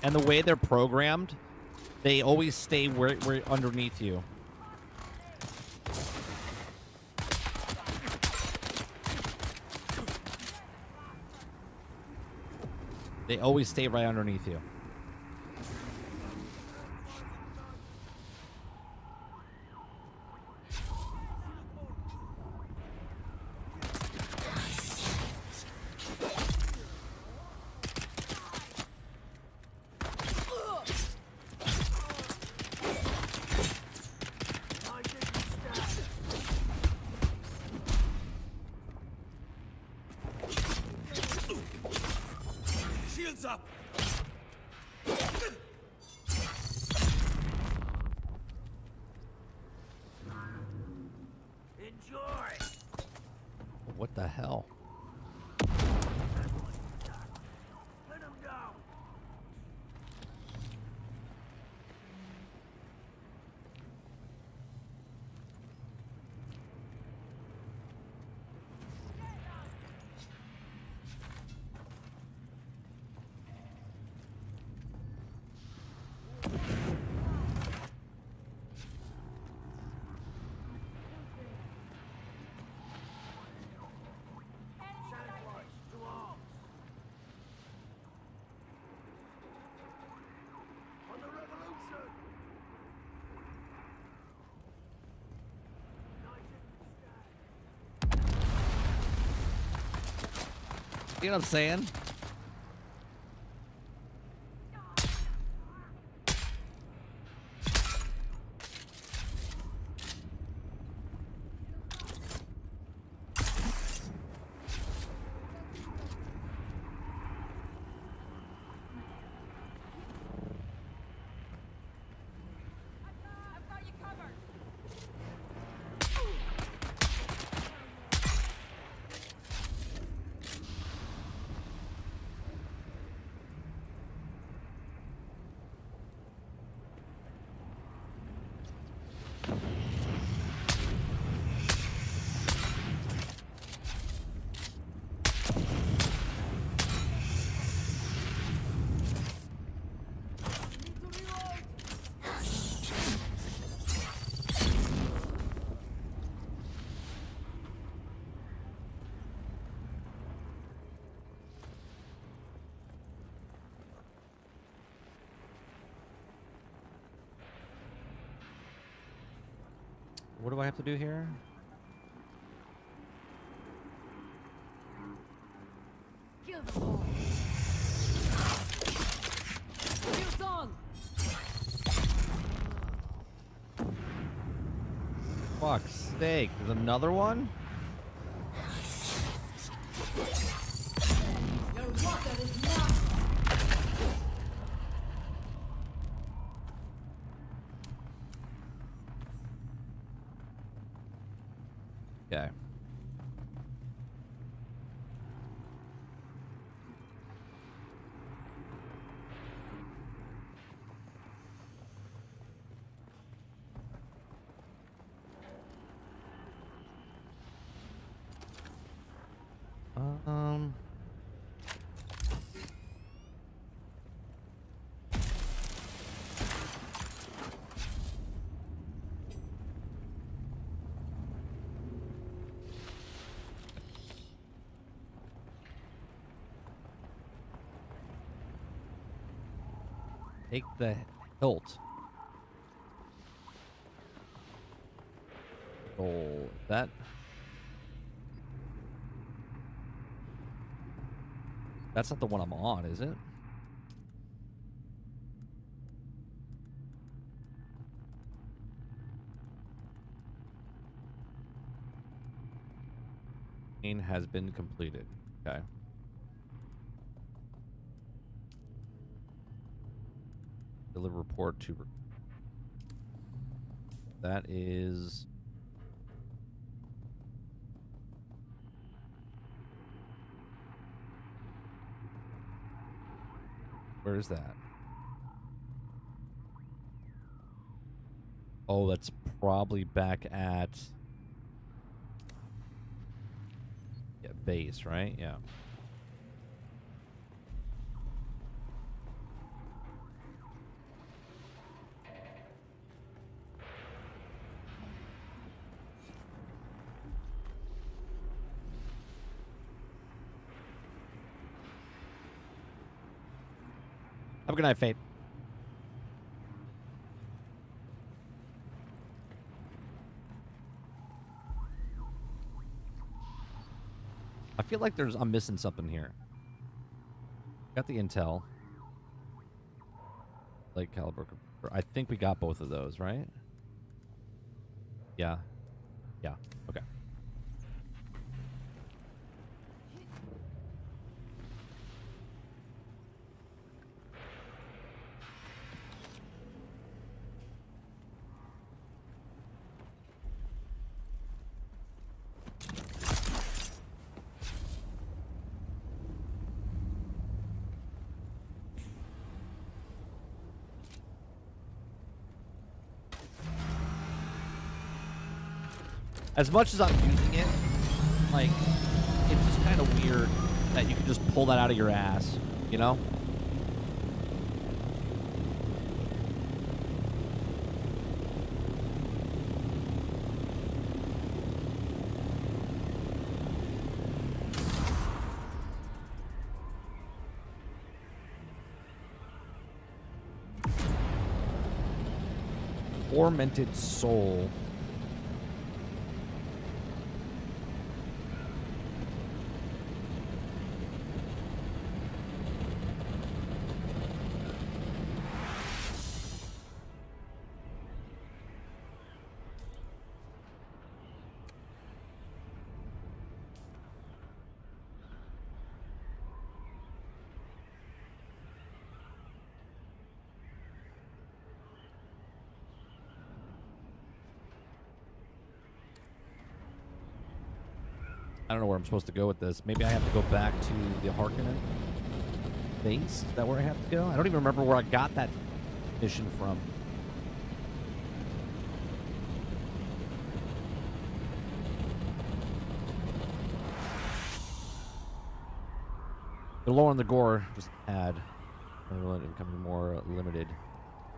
And the way they're programmed, they always stay where underneath you. They always stay right underneath you. Shields up! Enjoy! What the hell? Pin him down! You know what I'm saying? I have to do here? Kill them all. Shields on. Fuck's sake. There's another one? Your water is not. Okay. Um. Take the hilt. Oh, that. That's not the one I'm on, is it? Main has been completed. Okay. Deliver report to. That is. Where is that? Oh, that's probably back at. Yeah, base, right? Yeah. Have a good night, Fate. I feel like I'm missing something here. Got the intel. Light caliber. I think we got both of those, right? Yeah. Yeah. Okay. As much as I'm using it, like, it's just kind of weird that you can just pull that out of your ass, you know? Tormented soul. I don't know where I'm supposed to go with this. Maybe I have to go back to the Harkonnen base? Is that where I have to go? I don't even remember where I got that mission from. The lore on the gore just add. Becoming more limited.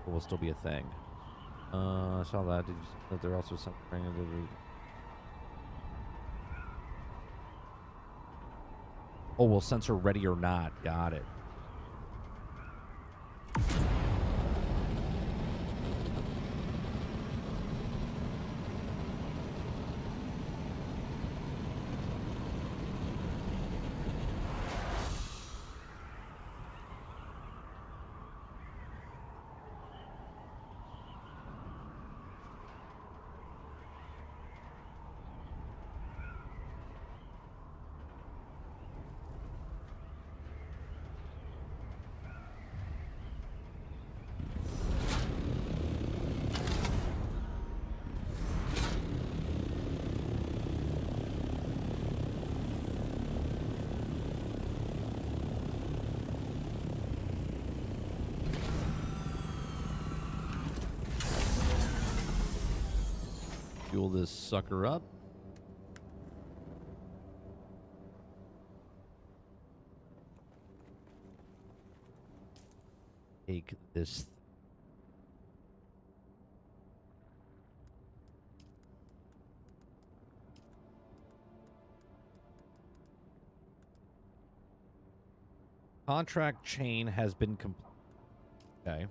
It will still be a thing. I saw that. Did you see that there also something? Oh, will sensor ready or not? Got it. fuel this sucker up. Take this. Contract chain has been complete. Okay.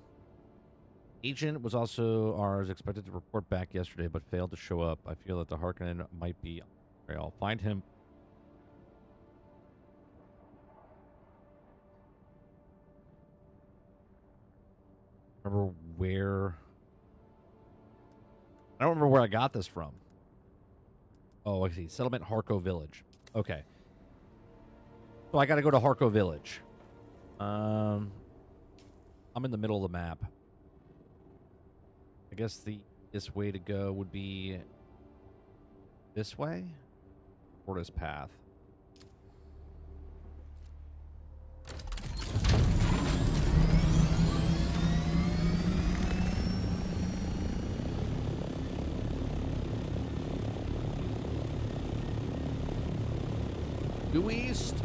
Agent was also ours, expected to report back yesterday, but failed to show up. I feel that the Harkonnen might be. Okay, I'll find him. Remember where? I don't remember where I got this from. Oh, I see. Settlement Harko Village. Okay. So I got to go to Harko Village. I'm in the middle of the map. I guess this way to go would be this way or this path. Due east.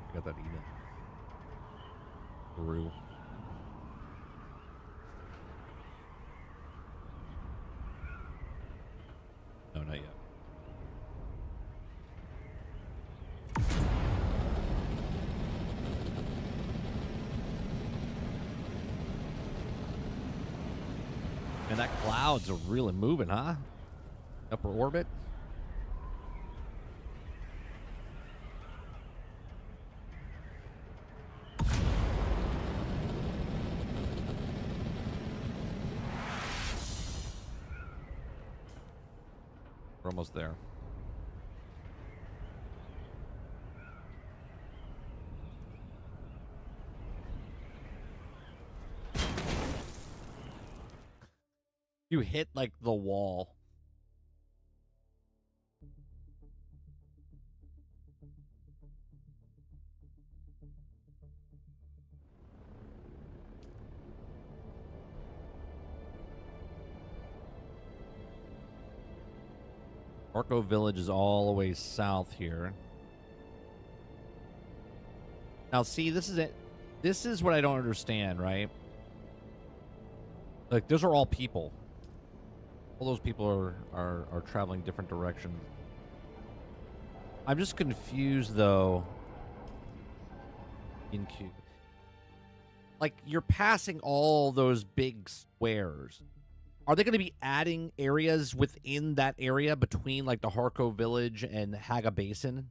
I got that email. Peru. No, not yet. And that clouds are really moving, huh? Upper orbit. We're almost there. You hit like the wall. Arco Village is all the way south here. Now, see, this is it. This is what I don't understand, right? Like, those are all people. All those people are traveling different directions. I'm just confused, though. In Q. Like, you're passing all those big squares. Are they going to be adding areas within that area between, like, the Harko Village and Haga Basin?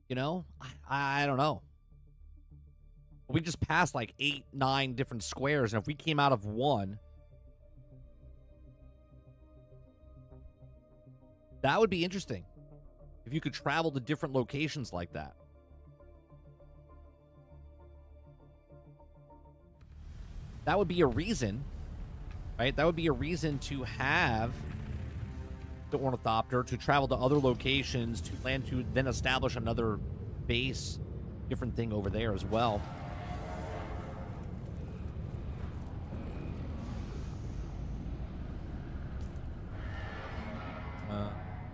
You know? I don't know. We just passed, like, 8, 9 different squares, and if we came out of one, that would be interesting. If you could travel to different locations like that. That would be a reason, right? That would be a reason to have the Ornithopter, to travel to other locations, to plan to then establish another base, different thing over there as well.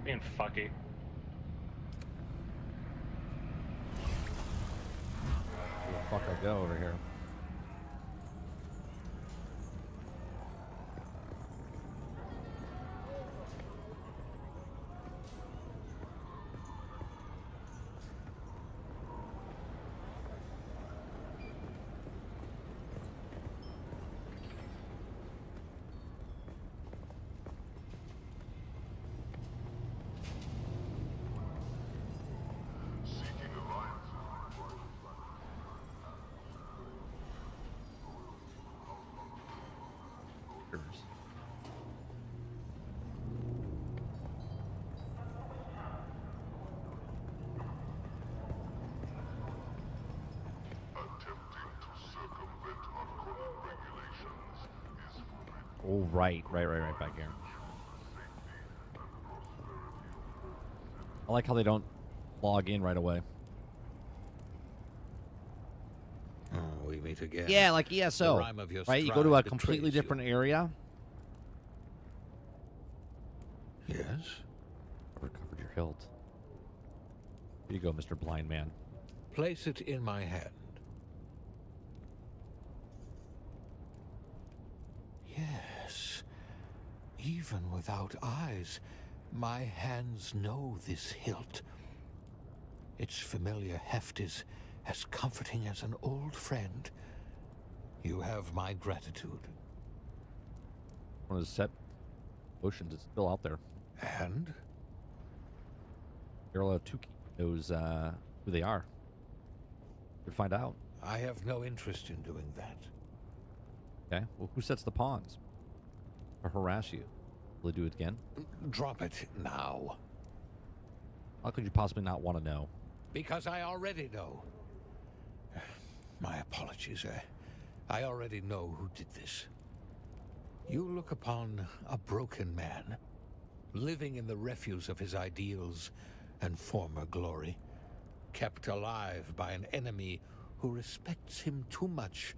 Being fucky. Where the fuck I go over here? Oh, right back here. I like how they don't log in right away. Oh, we meet again. Yeah, like ESO, The rhyme of your right? You go to a stride completely betrays you. different area. Yes? Recovered your hilt. Here you go, Mr. Blind Man. Place it in my hand. Yes. Even without eyes, my hands know this hilt. Its familiar heft is as comforting as an old friend. You have my gratitude. One of the set potions is still out there. And? Earl Tuki knows who they are. We'll find out. I have no interest in doing that. Okay. Well, who sets the pawns? Or harass you? Will they do it again? Drop it now. How could you possibly not want to know? Because I already know. My apologies. I already know who did this. You look upon a broken man, living in the refuse of his ideals and former glory, kept alive by an enemy who respects him too much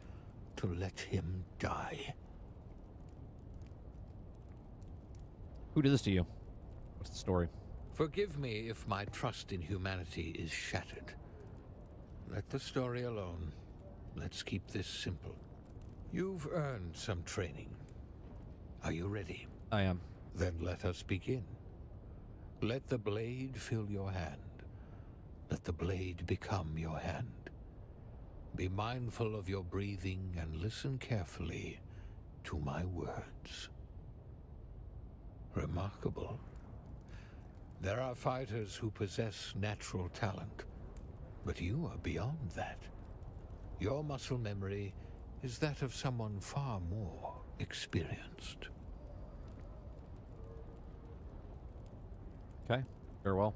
to let him die. Who did this to you? What's the story? Forgive me if my trust in humanity is shattered. Let the story alone. Let's keep this simple. You've earned some training. Are you ready? I am. Then let us begin. Let the blade fill your hand. Let the blade become your hand. Be mindful of your breathing and listen carefully to my words. Remarkable. There are fighters who possess natural talent, but you are beyond that. Your muscle memory is that of someone far more experienced. Okay. Very well.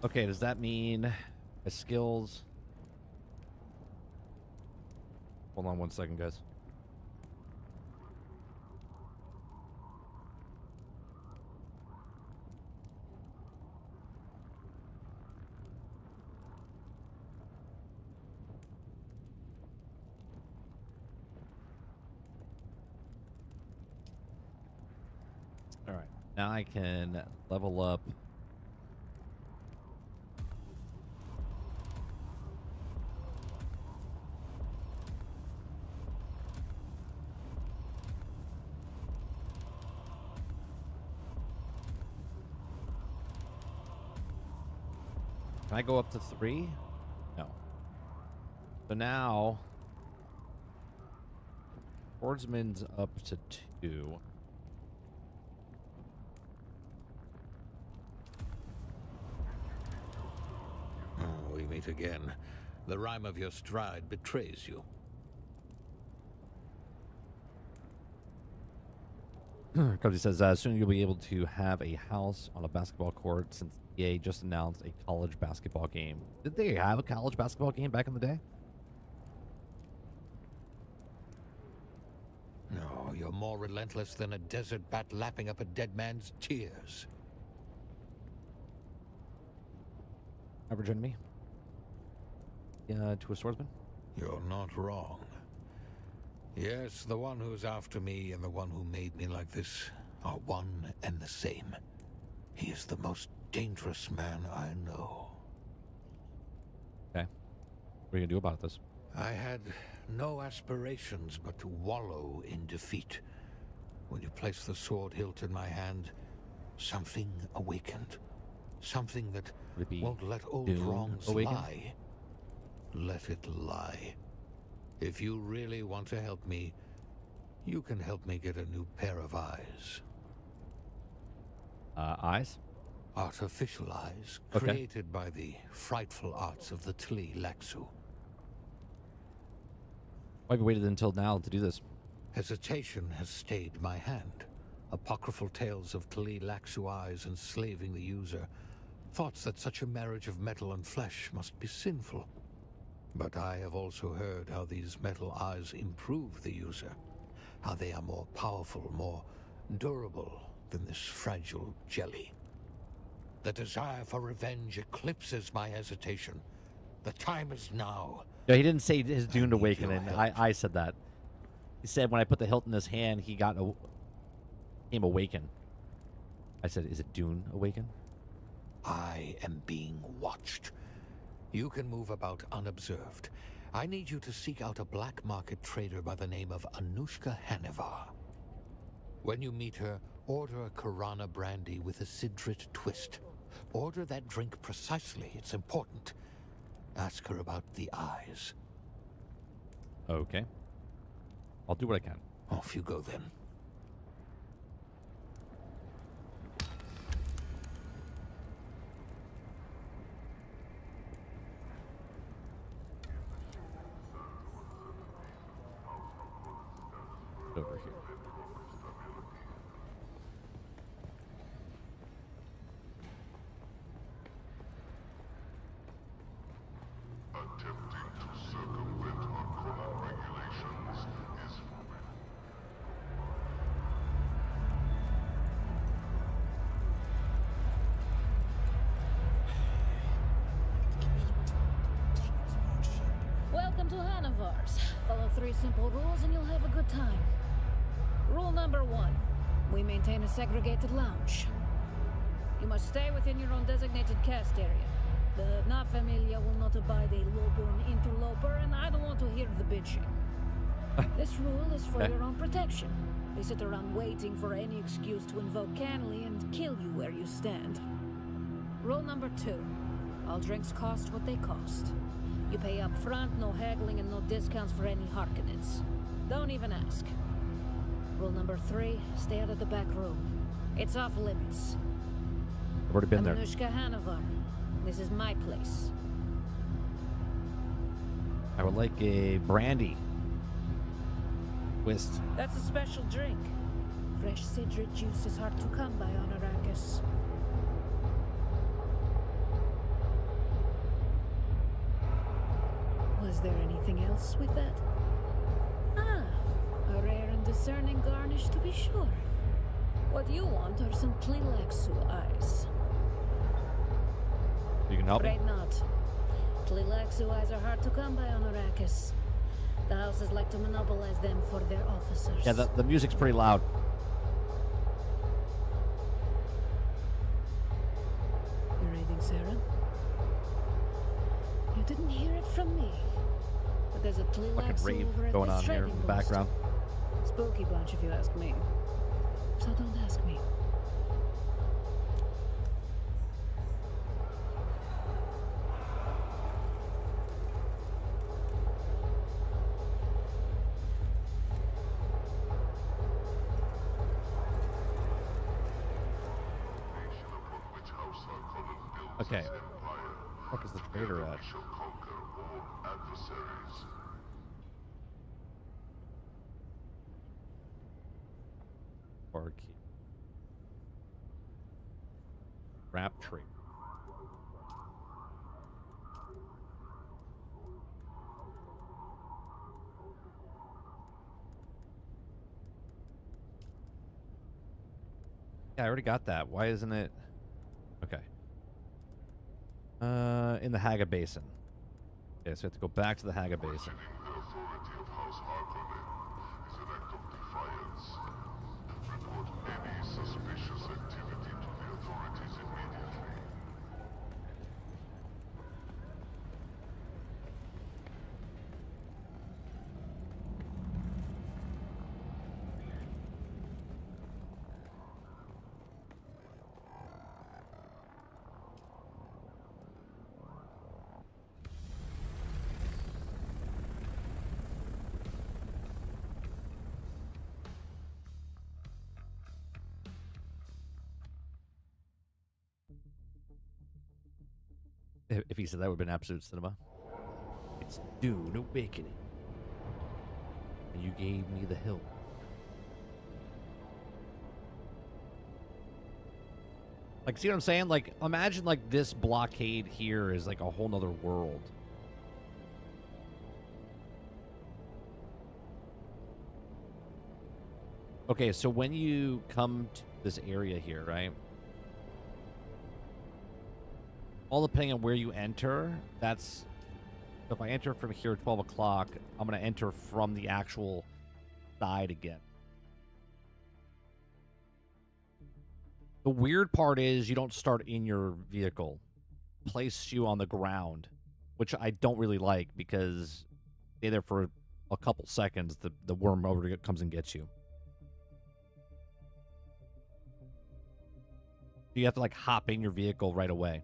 Okay, does that mean my skills... Hold on one second, guys. All right, now I can level up. Can I go up to 3? No. So now, Swordsman's up to 2. Oh, we meet again. The rhyme of your stride betrays you. Because he says, soon you'll be able to have a house on a basketball court since EA just announced a college basketball game. Did they have a college basketball game back in the day? No, you're more relentless than a desert bat lapping up a dead man's tears. Average enemy? To a swordsman? You're not wrong. Yes, the one who's after me and the one who made me like this are one and the same. He is the most dangerous man I know. Okay. What are you gonna do about this? I had no aspirations but to wallow in defeat. When you placed the sword hilt in my hand, something awakened. Something that won't let old Dune wrongs awaken? lie. Let it lie. If you really want to help me, you can help me get a new pair of eyes. Eyes? Artificial eyes, Okay. created by the frightful arts of the Tli Laxu. Why have you waited until now to do this? Hesitation has stayed my hand. Apocryphal tales of Tli Laxu eyes enslaving the user. Thoughts that such a marriage of metal and flesh must be sinful. But I have also heard how these metal eyes improve the user. How they are more powerful, more durable than this fragile jelly. The desire for revenge eclipses my hesitation. The time is now. No, he didn't say his Dune awakening. I said that. He said when I put the hilt in his hand, he became awakened. I said, is it Dune awaken? I am being watched. You can move about unobserved. I need you to seek out a black market trader by the name of Anushka Hanivar. When you meet her, order a Karana brandy with a Sidrit twist. Order that drink precisely. It's important. Ask her about the eyes. Okay. I'll do what I can. Off you go then. Over here. Attempting to circumvent our common regulations is forbidden. Welcome to Hanivar's. Follow 3 simple rules and you'll have a good time. Rule number 1. We maintain a segregated lounge. You must stay within your own designated cast area. The Na Familia will not abide a low-born interloper, and I don't want to hear the bitching. This rule is for your own protection. They sit around waiting for any excuse to invoke Canley and kill you where you stand. Rule number 2. All drinks cost what they cost. You pay up front, no haggling, and no discounts for any Harkonnens. Don't even ask. Rule number 3, stay out of the back room. It's off limits. I've already been there. Anushka Hanivar. This is my place. I would like a brandy twist. That's a special drink. Fresh Sidrit juice is hard to come by on Arrakis. Was there anything else with that? Ah, a rare and discerning garnish to be sure. What you want are some Tlilaxu eyes. You can help me? Afraid not. Tlilaxu eyes are hard to come by on Arrakis. The houses like to monopolize them for their officers. Yeah, the music's pretty loud. You're reading, Sarah? You didn't hear it from me. But there's a Fucking Tlilaxu rave over at going this on here trading in the post. background. Spooky bunch if you ask me. So don't ask me. Okay. What is the trader at? Bar key. Rap tree. Yeah, I already got that. Why isn't it? Okay. In the Haga Basin. Okay, so we have to go back to the Haga Basin. If he said that, would have been absolute cinema. It's Dune awakening. And you gave me the hill. Like, see what I'm saying? Like, imagine, like, this blockade here is, like, a whole nother world. Okay, so when you come to this area here, right? All depending on where you enter, that's... So if I enter from here at 12 o'clock, I'm going to enter from the actual side again. The weird part is you don't start in your vehicle. Place you on the ground, which I don't really like because stay there for a couple seconds, the worm over comes and gets you. You have to like hop in your vehicle right away.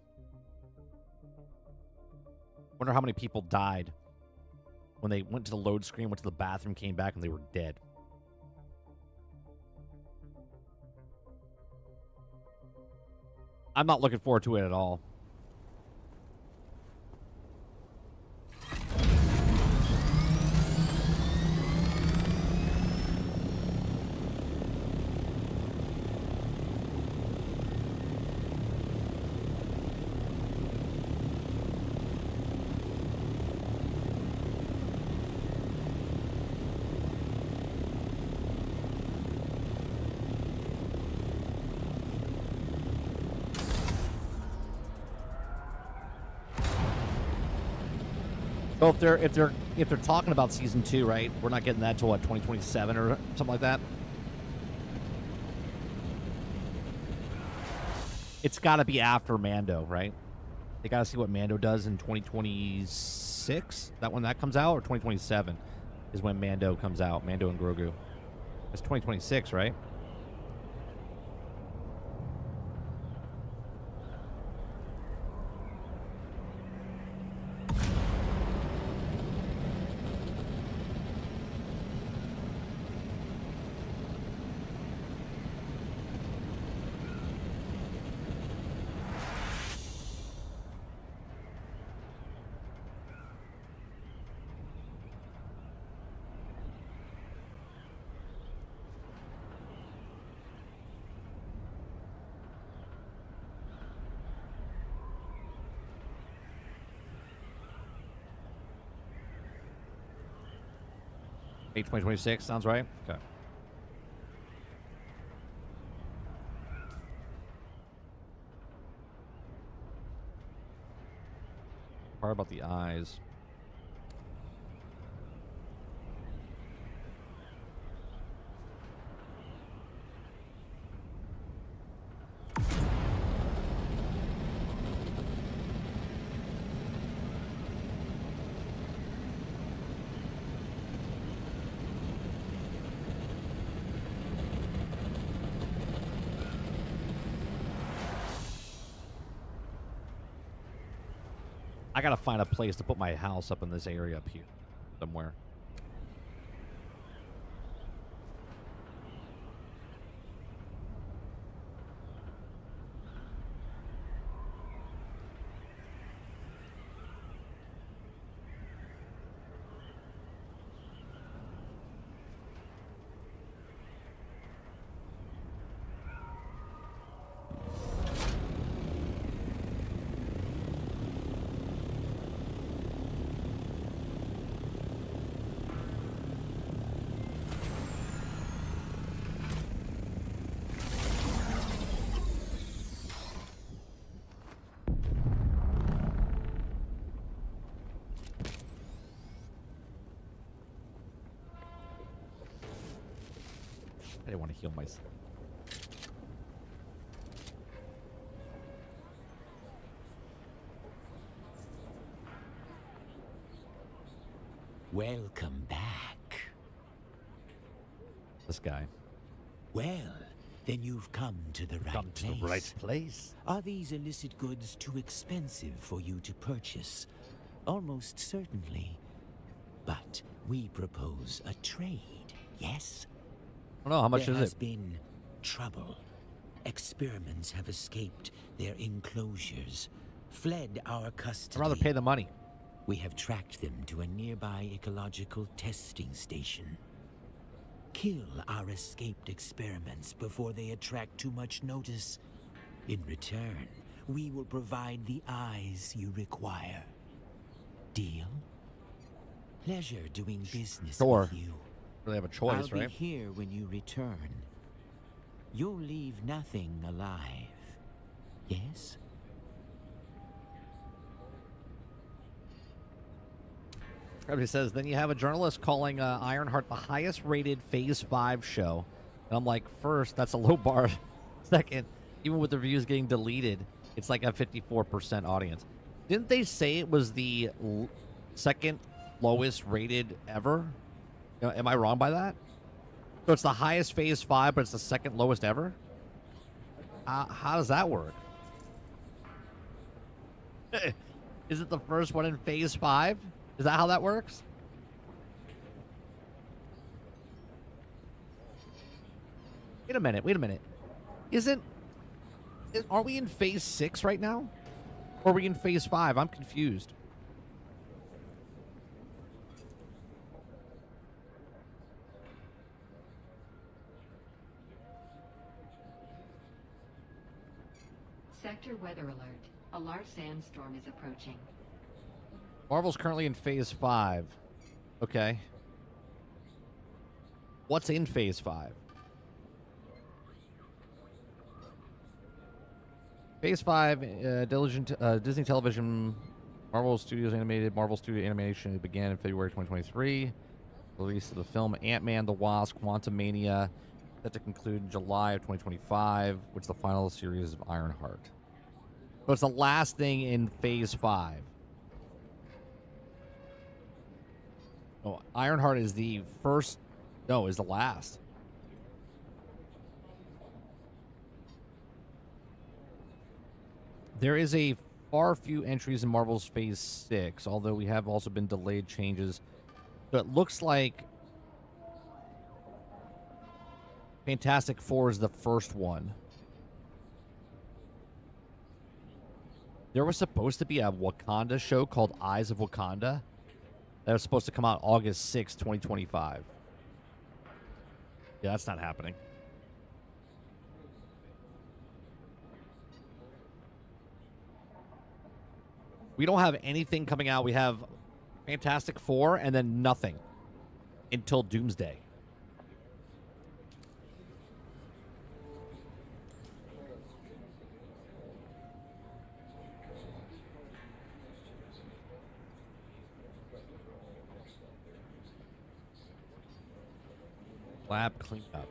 Wonder how many people died when they went to the load screen, went to the bathroom, came back, and they were dead. I'm not looking forward to it at all. So if they're talking about season 2, right? We're not getting that till what, 2027 or something like that. It's got to be after Mando, right? They got to see what Mando does in 2026. That when that comes out, or 2027 is when Mando comes out. Mando and Grogu. It's 2026, right? May 2026 sounds right. Okay. Part about the eyes. I gotta find a place to put my house up in this area up here somewhere. I didn't want to heal myself. Welcome back. This guy. Well, then you've come to the right place. Are these illicit goods too expensive for you to purchase? Almost certainly. But we propose a trade, yes? I don't know, how much There is has it? been trouble. Experiments have escaped their enclosures, fled our custody. I'd rather pay the money. We have tracked them to a nearby ecological testing station. Kill our escaped experiments before they attract too much notice. In return, we will provide the eyes you require. Deal? Pleasure doing business Sure. with you. Really have a choice, I'll right? be here when you return. You'll leave nothing alive. Yes? Everybody says, then you have a journalist calling Ironheart the highest rated Phase 5 show. And I'm like, first, that's a low bar. Second, even with the reviews getting deleted, it's like a 54% audience. Didn't they say it was the second lowest rated ever? You know, am I wrong by that? So it's the highest Phase 5, but it's the second lowest ever? How does that work? Is it the first one in Phase 5? Is that how that works? Wait a minute. Aren't we in Phase 6 right now? Or are we in Phase 5? I'm confused. Sector weather alert. A large sandstorm is approaching. Marvel's currently in Phase 5. Okay. What's in Phase 5? Phase 5, Disney Television, Marvel Studios Animated, Marvel Studio Animation began in February 2023. Release of the film Ant-Man the Wasp, Quantumania, set to conclude in July of 2025, which is the final series of Ironheart. So it's the last thing in Phase 5. Oh, Ironheart is the first. No, is the last. There is a far few entries in Marvel's Phase 6, although we have also been delayed changes. So it looks like Fantastic Four is the first one. There was supposed to be a Wakanda show called Eyes of Wakanda that was supposed to come out August 6, 2025. Yeah, that's not happening. We don't have anything coming out. We have Fantastic Four and then nothing until Doomsday. Lab cleanup.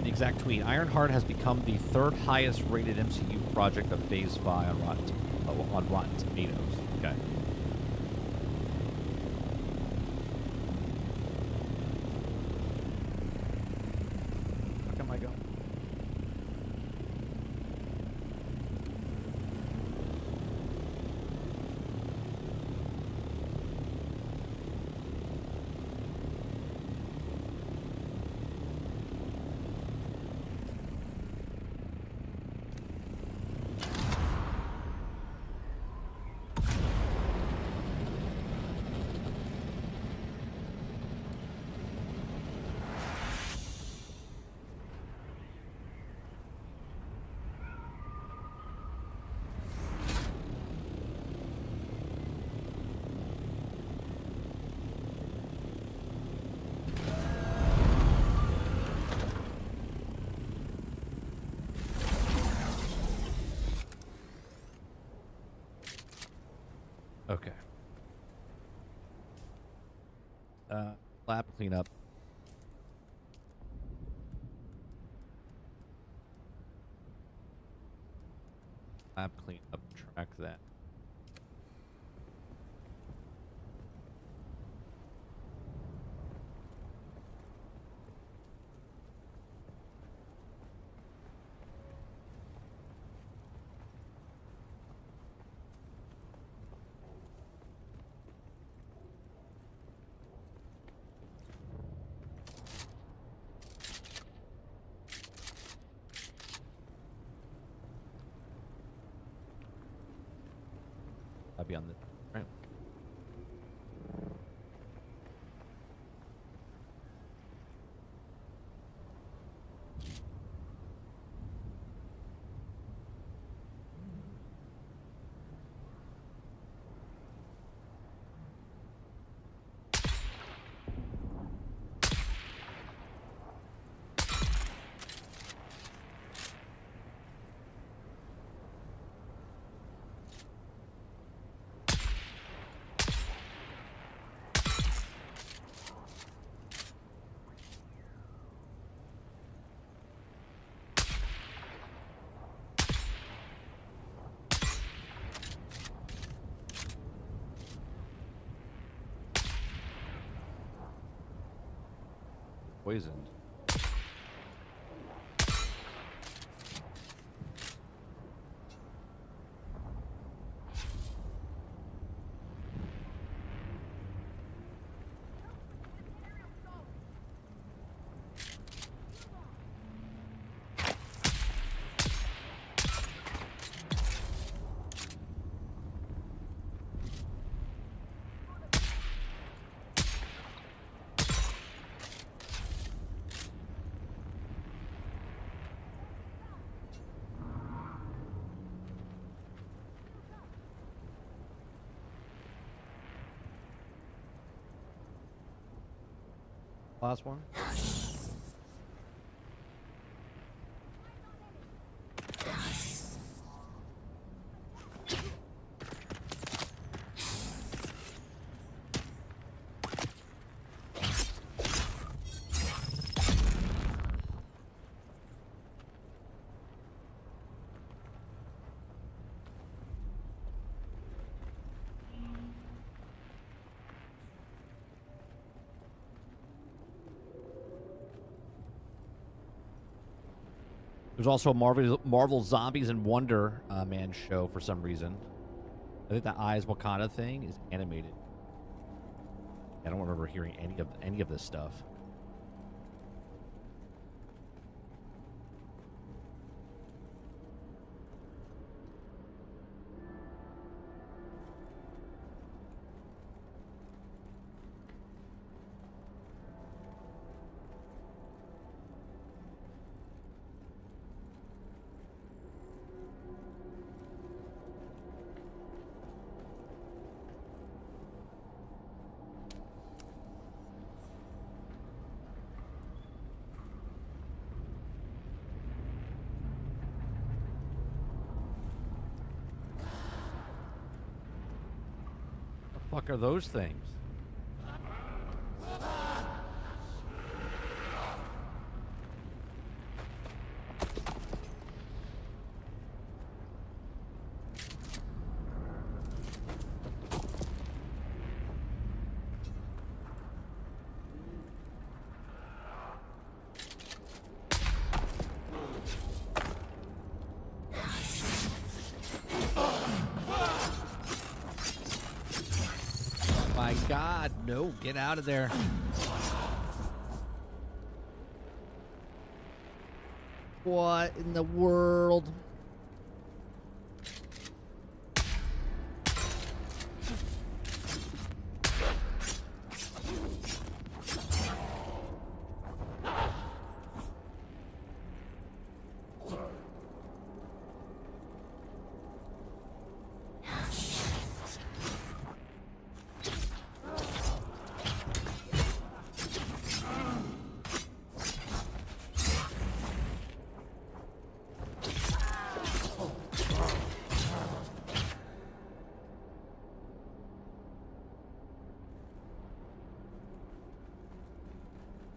Exact tweet. Ironheart has become the third highest rated MCU project of Phase 5 on Rotten Tomatoes. Okay. How come I go? Okay. Lab cleanup. Lab cleanup. Track that. be on this, right? Poisoned. Last one. There's also a Marvel Zombies and Wonder Man show for some reason. I think the Eyes Wakanda thing is animated. I don't remember hearing any of this stuff. What the fuck are those things? My God, no, get out of there. What in the world?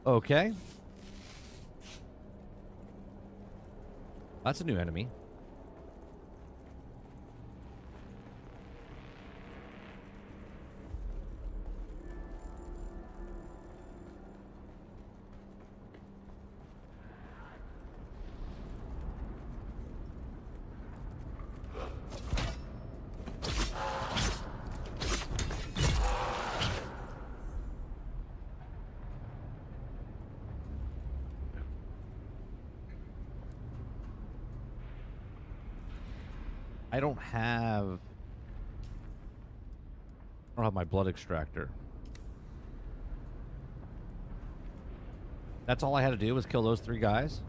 Okay. That's a new enemy. I don't have don't have my blood extractor. That's all I had to do was kill those 3 guys?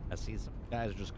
I see some guys just...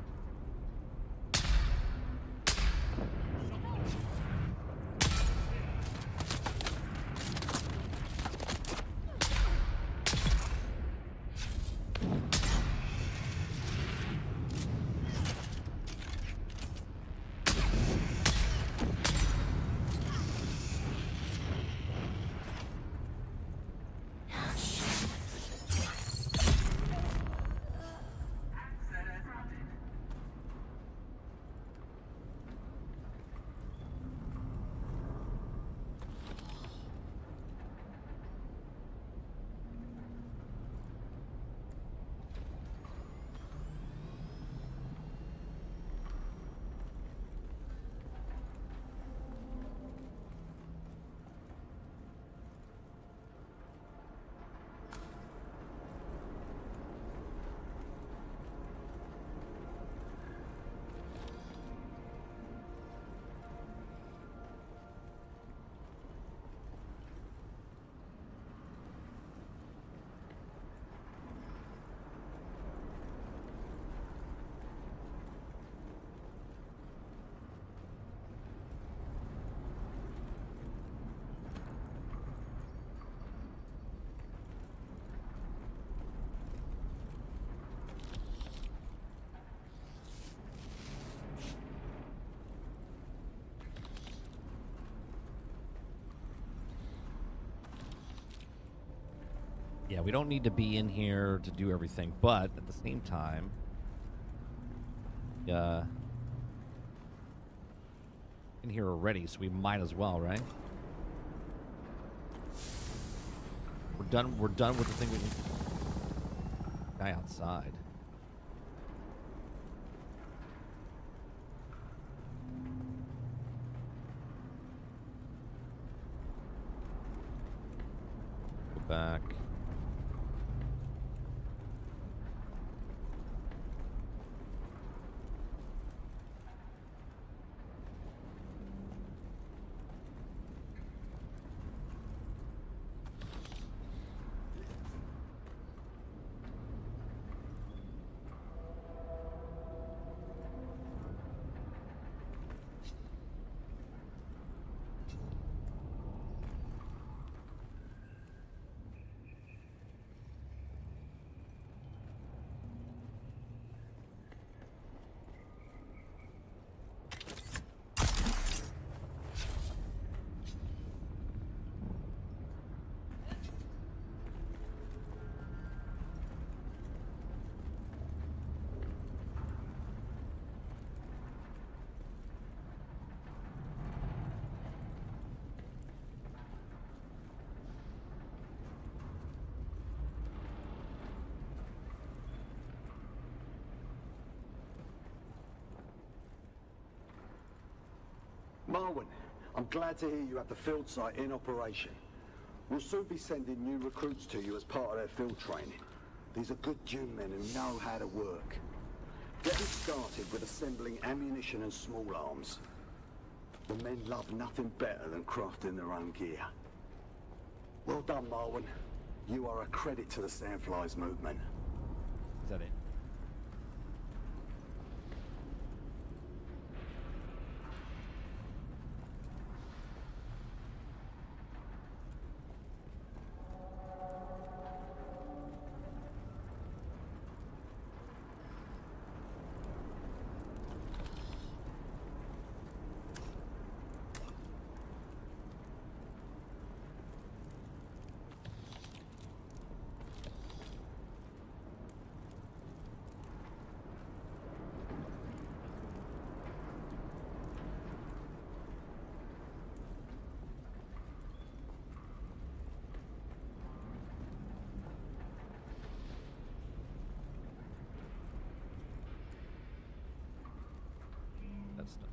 Yeah, we don't need to be in here to do everything, but at the same time, in here already, so we might as well, right? We're done with the thing we need. Guy outside. Go back. Marwin, I'm glad to hear you have the field site in operation. We'll soon be sending new recruits to you as part of their field training. These are good Dune men who know how to work. Getting started with assembling ammunition and small arms. The men love nothing better than crafting their own gear. Well done, Marwin. You are a credit to the Sandflies movement. Is that it? That's done.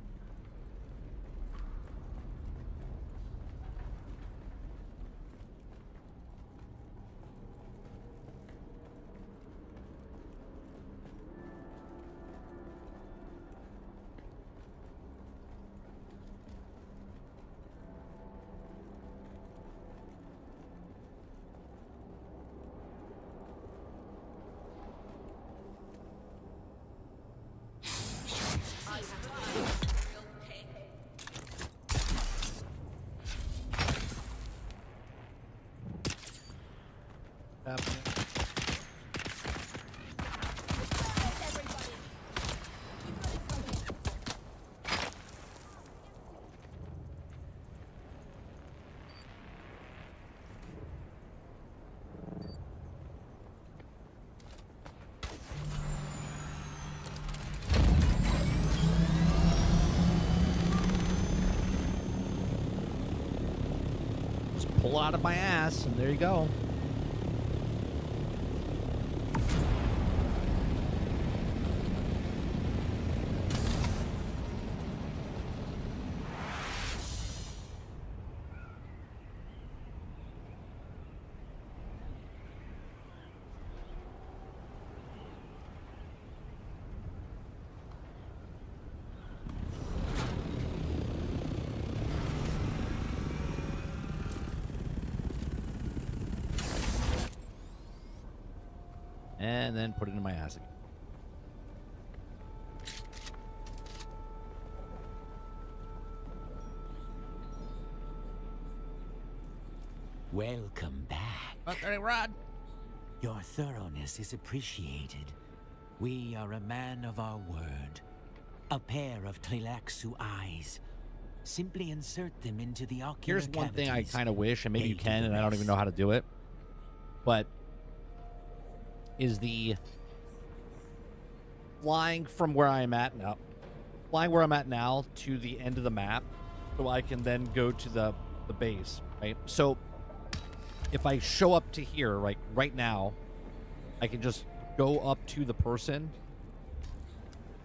Pull out of my ass, and there you go. And then put it in my ass again. Welcome back. Okay, Rod. Your thoroughness is appreciated. We are a man of our word. A pair of Tleilaxu eyes. Simply insert them into the ocular Here's one thing I cavities. kind of wish, and maybe you They do can, the and I don't even rest. know how to do it. But is the flying from where I'm at now, to the end of the map, so I can then go to the base, right? So if I show up to here, like right now, I can just go up to the person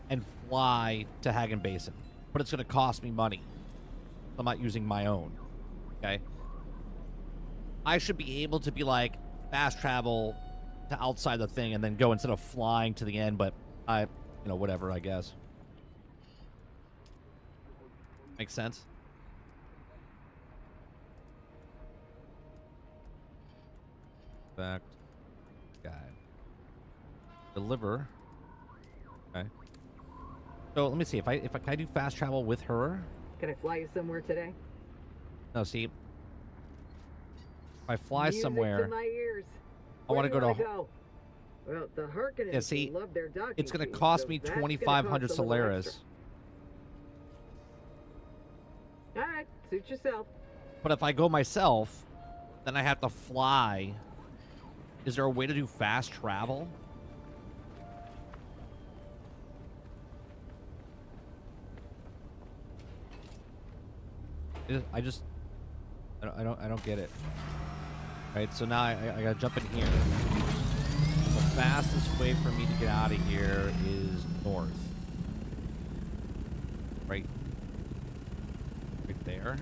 and fly to Hagen Basin, but it's going to cost me money. I'm not using my own. Okay, I should be able to be like fast travel to outside the thing and then go instead of flying to the end, but I, whatever, I guess. Makes sense? Fact. Guy. Deliver. Okay. So let me see if I can I do fast travel with her? Can I fly you somewhere today? No, see. If I fly Music somewhere, to my ears. I want to Where go do to. you wanna go? Well, the Harkonnens Yeah, see, love their docking it's going to fees, cost so me that's gonna 2,500 cost a little Solaris. extra. All right, suit yourself. But if I go myself, then I have to fly. Is there a way to do fast travel? I don't get it. Right, so now I gotta jump in here. The fastest way for me to get out of here is north. Right. there.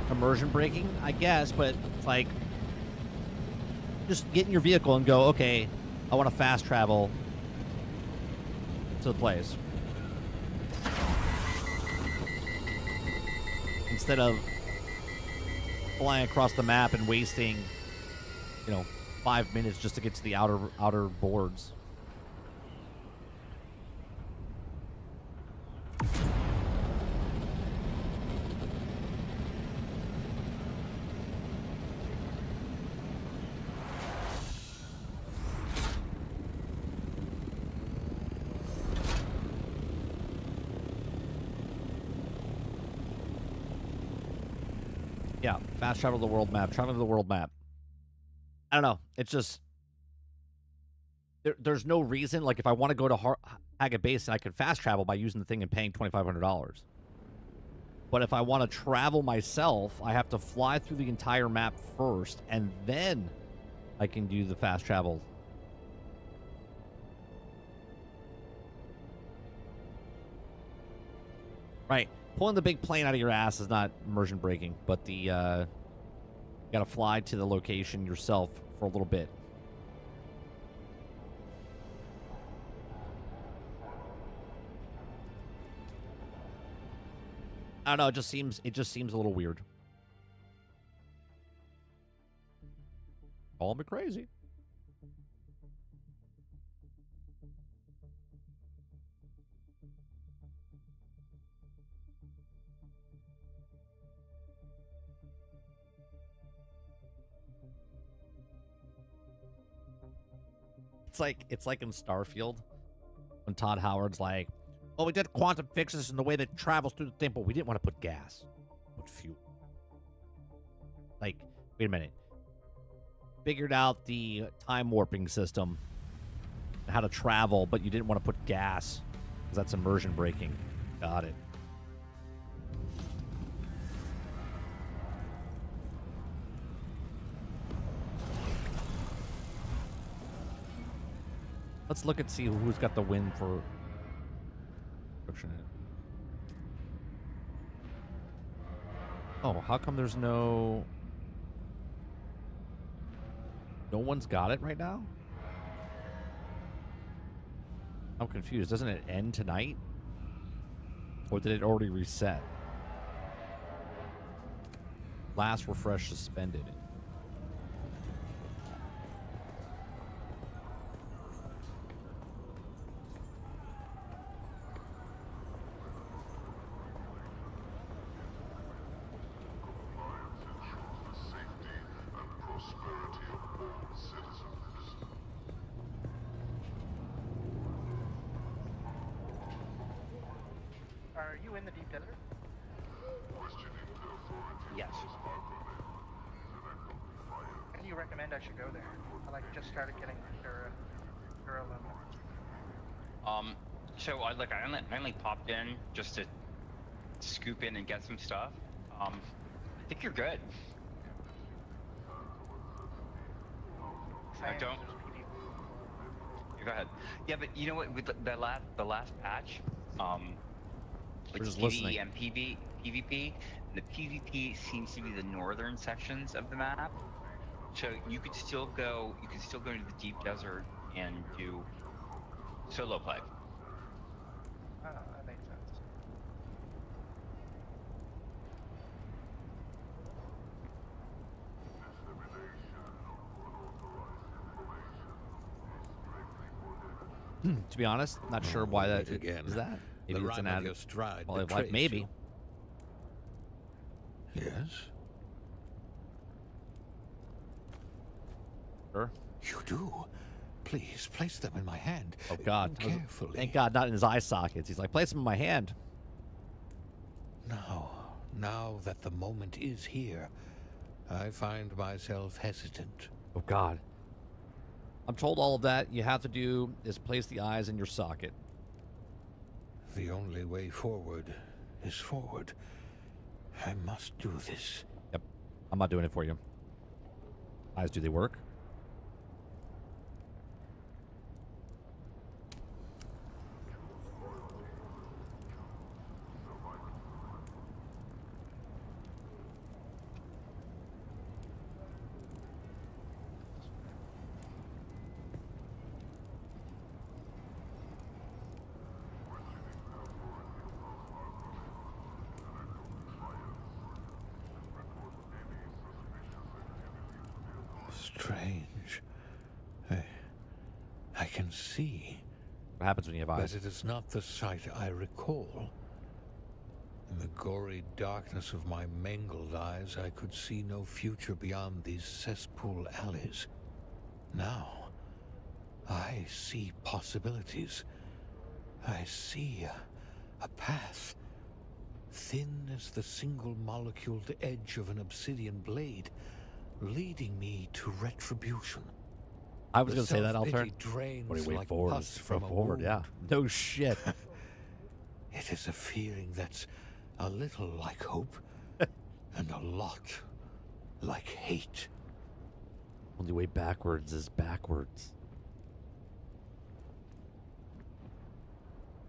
Immersion braking, I guess, but it's like just get in your vehicle and go, okay, I want to fast travel to the place. Instead of flying across the map and wasting, 5 minutes just to get to the outer boards. Yeah, fast travel to the world map. Travel to the world map. I don't know. It's just there's no reason. Like if I want to go to Haggett Basin, I can fast travel by using the thing and paying $2,500. But if I want to travel myself, I have to fly through the entire map first, and then I can do the fast travel. Right. Pulling the big plane out of your ass is not immersion braking, but the you gotta fly to the location yourself for a little bit. I don't know, it just seems a little weird. Call me crazy. It's like in Starfield when Todd Howard's like, "Oh, we did quantum fixes in the way that it travels through the thing, but we didn't want to put gas, put fuel." Like, wait a minute. Figured out the time warping system, how to travel, but you didn't want to put gas because that's immersion braking. Got it. Let's look and see who's got the win for construction. Oh, how come there's no one's got it right now? I'm confused. Doesn't it end tonight? Or did it already reset? Last refresh suspended. Are you in the deep desert? Yes. When do you recommend I should go there? I just started getting Dura aluminum. So I only popped in just to scoop in and get some stuff. I think you're good. I don't. Go ahead. Yeah, but you know what? With the last patch, We're just PvE listening. and PvP. The PvP seems to be the northern sections of the map, so you could still go. You could still go to the deep desert and do solo play. Oh, that makes sense. To be honest, not sure why that again. is that. Maybe The it's an rhyme of ad. your stride Well, like betrays maybe. you. Yes? Sure. You do. Please, place them in my hand. Oh, God. Carefully. Thank God, not in his eye sockets. He's like, place them in my hand. Now that the moment is here, I find myself hesitant. Oh, God. I'm told all of that you have to do is place the eyes in your socket. The only way forward is forward. I must do this. Yep. I'm not doing it for you. Eyes, do they work? Strange. I can see. What happens when you have eyes? But it is not the sight I recall. In the gory darkness of my mangled eyes, I could see no future beyond these cesspool alleys. Now, I see possibilities. I see a path, thin as the single-moleculed edge of an obsidian blade, leading me to retribution. I was going to say that, I'll turn. What do you wait forward? Forward, yeah. No shit. It is a feeling that's a little like hope, and a lot like hate. Only way backwards is backwards.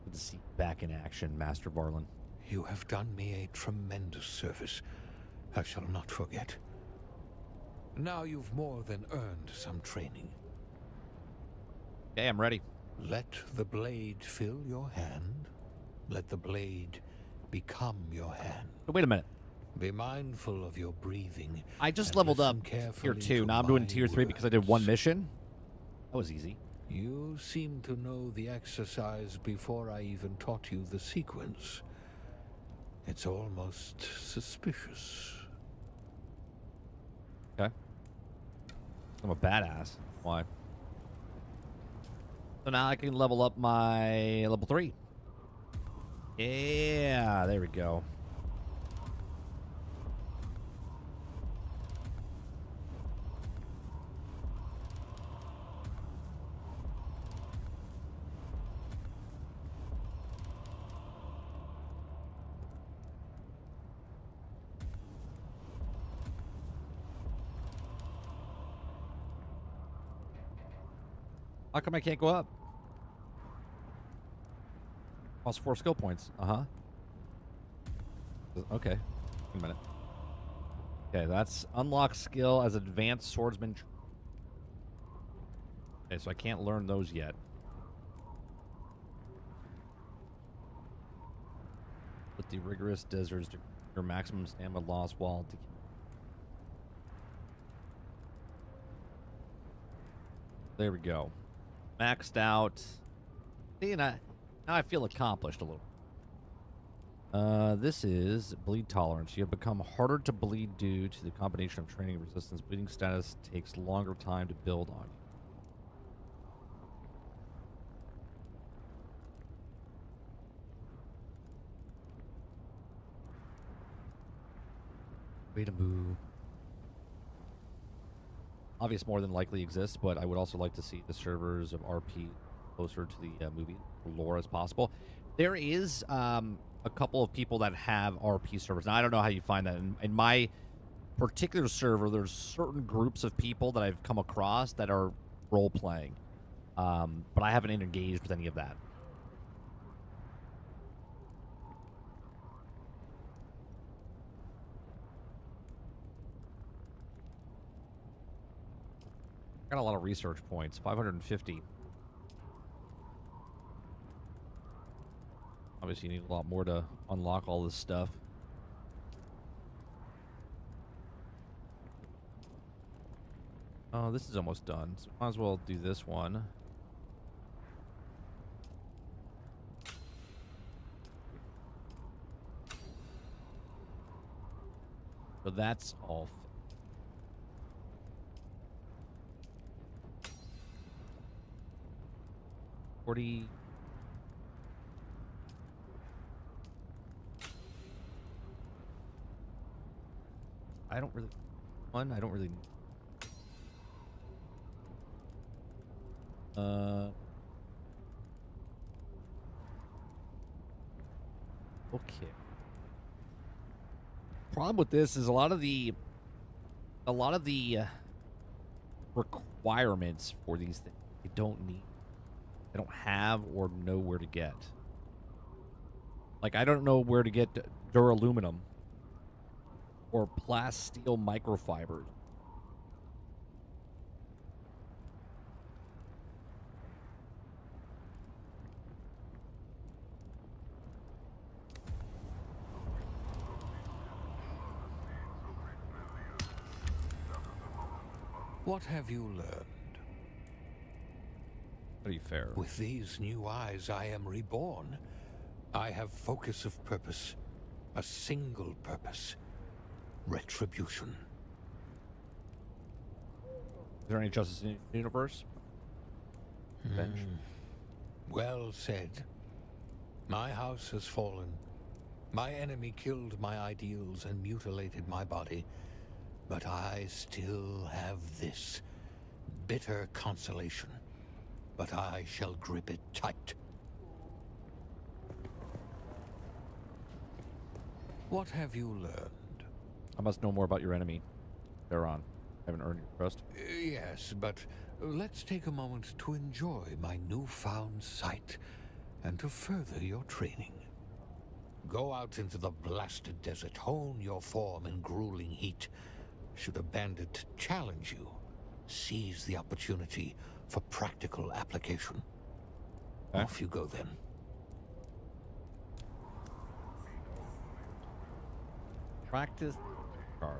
Good to see you back in action, Master Varlin. You have done me a tremendous service. I shall not forget. Now you've more than earned some training. Okay, I'm ready. Let the blade fill your hand. Let the blade become your hand. Wait a minute. Be mindful of your breathing. I just leveled up tier 2. Now I'm doing tier 3 because I did one mission. That was easy. You seem to know the exercise before I even taught you the sequence. It's almost suspicious. Okay. I'm a badass. Why? So now I can level up my level 3. Yeah, there we go. How come I can't go up? Cost 4 skill points. Uh-huh. Okay. Wait a minute. Okay, that's unlock skill as advanced swordsman. Okay, so I can't learn those yet. With the rigorous deserts, your maximum stamina loss while... There we go. Maxed out. See, now I feel accomplished a little. This is bleed tolerance. You have become harder to bleed due to the combination of training and resistance. Bleeding status takes longer time to build on. Way to move. Obvious more than likely exists, but I would also like to see the servers of RP closer to the movie lore as possible. There is a couple of people that have RP servers. Now, I don't know how you find that. In my particular server, there's certain groups of people that I've come across that are role-playing. But I haven't engaged with any of that. Got a lot of research points. 550. Obviously, you need a lot more to unlock all this stuff. Oh, this is almost done. So might as well do this one. So that's all. 40. I don't really. I don't really. Okay. Problem with this is a lot of the requirements for these things you don't need. I don't have or know where to get. Like, I don't know where to get duraluminum or plasteel microfibers. What have you learned? Pretty fair. With these new eyes, I am reborn. I have focus of purpose. A single purpose. Retribution. Is there any justice in the universe? Bench. Well said. My house has fallen. My enemy killed my ideals and mutilated my body. But I still have this bitter consolation. But I shall grip it tight. What have you learned? I must know more about your enemy. Theron. I haven't earned your trust. Yes, but let's take a moment to enjoy my newfound sight and to further your training. Go out into the blasted desert, hone your form in grueling heat. Should a bandit challenge you, seize the opportunity for practical application. Okay. Off you go then. Practice charge.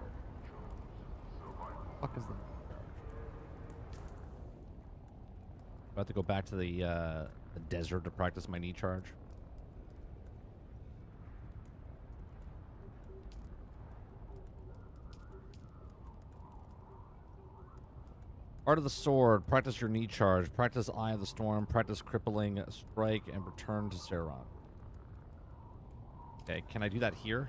What the fuck is the charge? About to go back to the desert to practice my knee charge. Art of the Sword. Practice your knee charge. Practice Eye of the Storm. Practice Crippling Strike and return to Saron. Okay, can I do that here?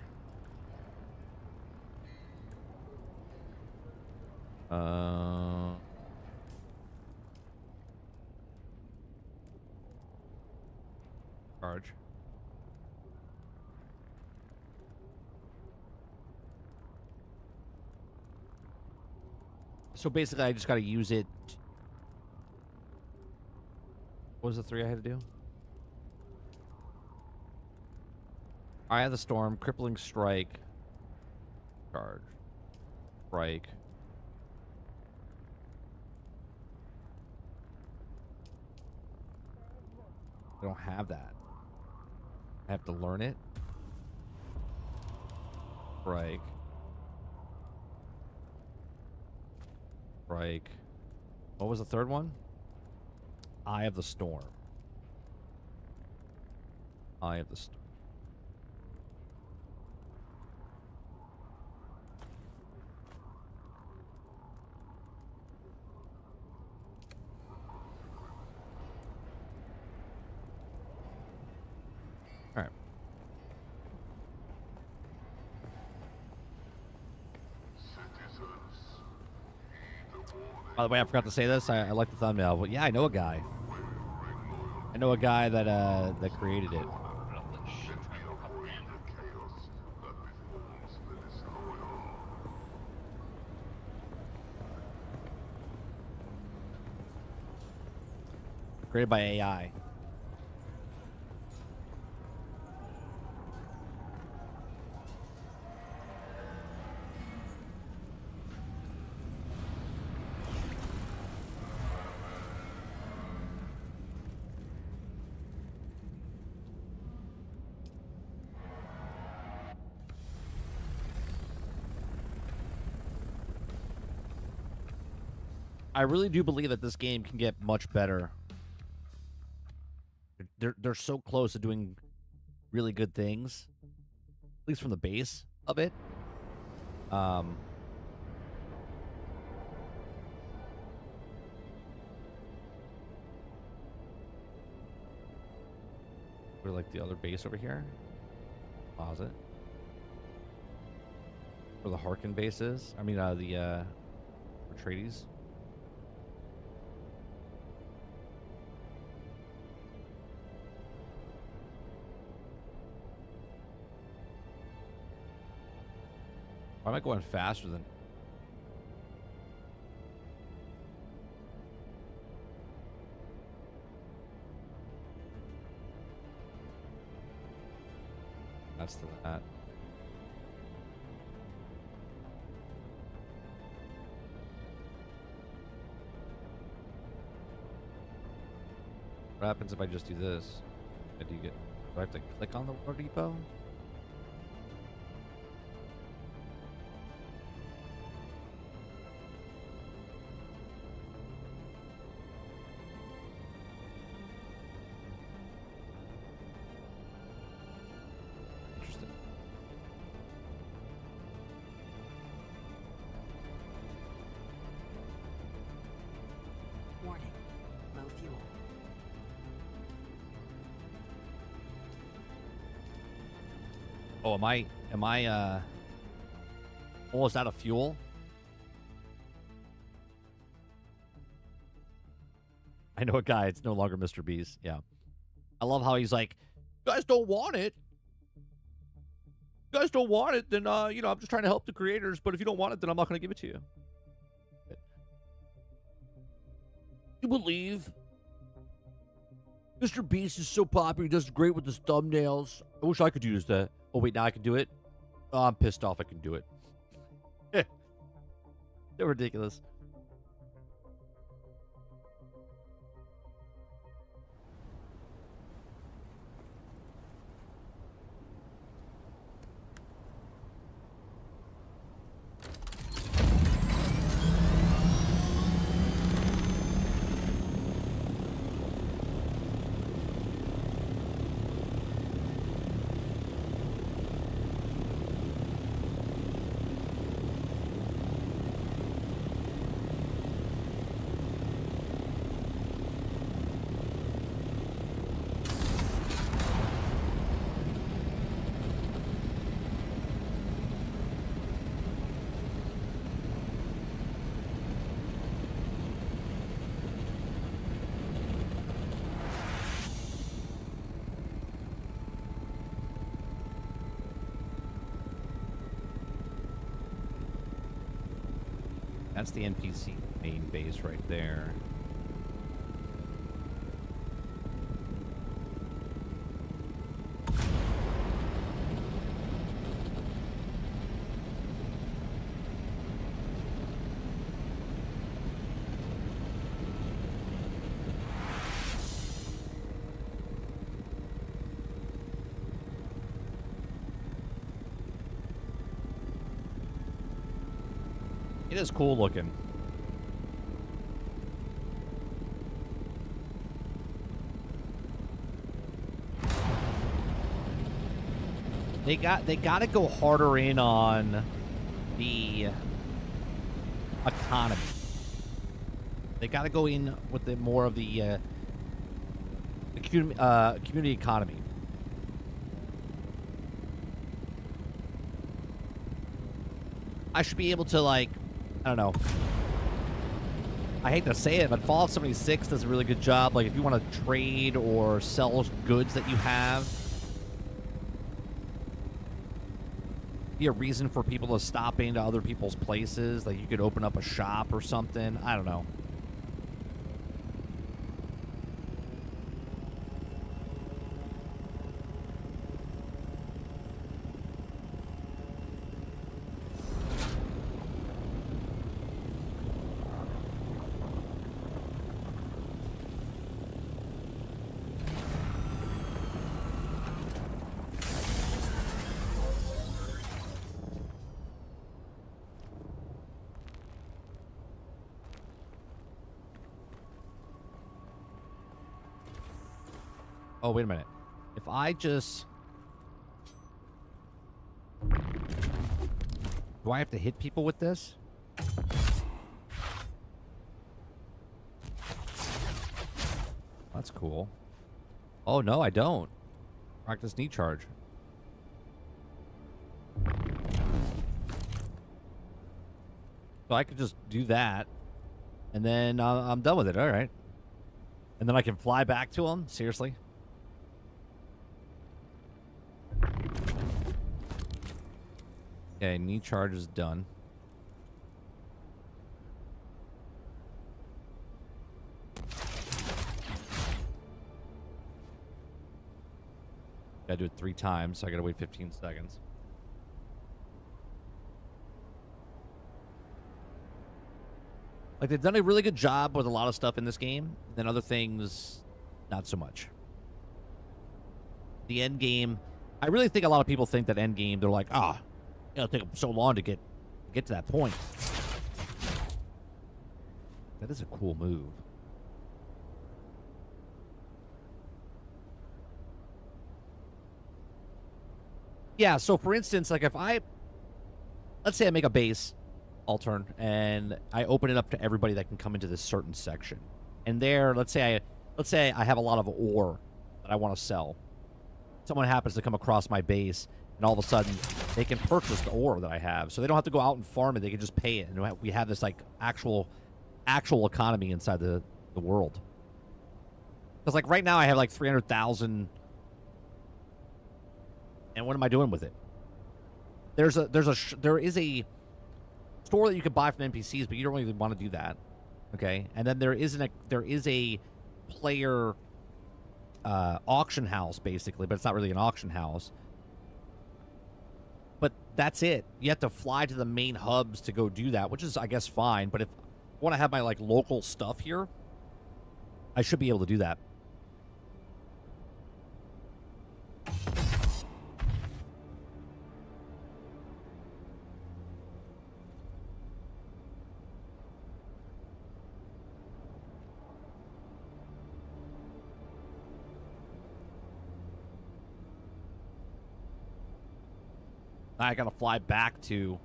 Charge. So basically, I just got to use it. What was the 3 I had to do? Eye of the Storm, Crippling Strike, Charge, Strike. I don't have that. I have to learn it. Strike. Strike. What was the third one? Eye of the Storm. Eye of the Storm. All right. By the way, I forgot to say this. I like the thumbnail, but yeah, I know a guy. I know a guy that that created it. Created by AI. I really do believe that this game can get much better. They're so close to doing really good things, at least from the base of it. We're like the other base over here. Pause it. Where the Harkin base is. I mean, the Atreides. Why am I going faster than... That's that. What happens if I just do this? Do I have to click on the water depot? Interesting. Warning. Low fuel. Oh, am I almost out of fuel? I know a guy, it's no longer Mr. Beast. Yeah. I love how he's like, you guys don't want it. You guys don't want it, then, you know, I'm just trying to help the creators, but if you don't want it, then I'm not going to give it to you. You believe? Mr. Beast is so popular, he does great with his thumbnails. I wish I could use that. Oh, wait, now I can do it? Oh, I'm pissed off I can do it. They're ridiculous. That's the NPC main base right there. It is cool looking. They got to go harder in on the economy. They got to go in with the more of the community economy. I should be able to, like, I don't know. I hate to say it, but Fallout 76 does a really good job. Like, if you want to trade or sell goods that you have, be a reason for people to stop into other people's places. Like, you could open up a shop or something. I don't know. Oh, wait a minute. If I just... Do I have to hit people with this? That's cool. Oh, no, I don't. Practice knee charge. So I could just do that, and then I'm done with it. All right. And then I can fly back to him? Seriously? Okay, knee charge is done. Gotta do it 3 times, so I gotta wait 15 seconds. Like, they've done a really good job with a lot of stuff in this game, then other things, not so much. The end game, I really think a lot of people think that end game, they're like, it'll take them so long to get to that point. That is a cool move. Yeah, so for instance, like if let's say I make a base, all turn, and I open it up to everybody that can come into this certain section. And there, let's say I have a lot of ore that I want to sell. Someone happens to come across my base, and all of a sudden, they can purchase the ore that I have. So they don't have to go out and farm it. They can just pay it. And we have this, like, actual economy inside the world. Because, like, right now I have, like, 300,000. And what am I doing with it? There is a store that you can buy from NPCs, but you don't really want to do that. Okay? And then there is a player auction house, basically, but it's not really an auction house. But that's it. You have to fly to the main hubs to go do that, which is, I guess, fine. But if I want to have my, like, local stuff here, I should be able to do that. I gotta fly back to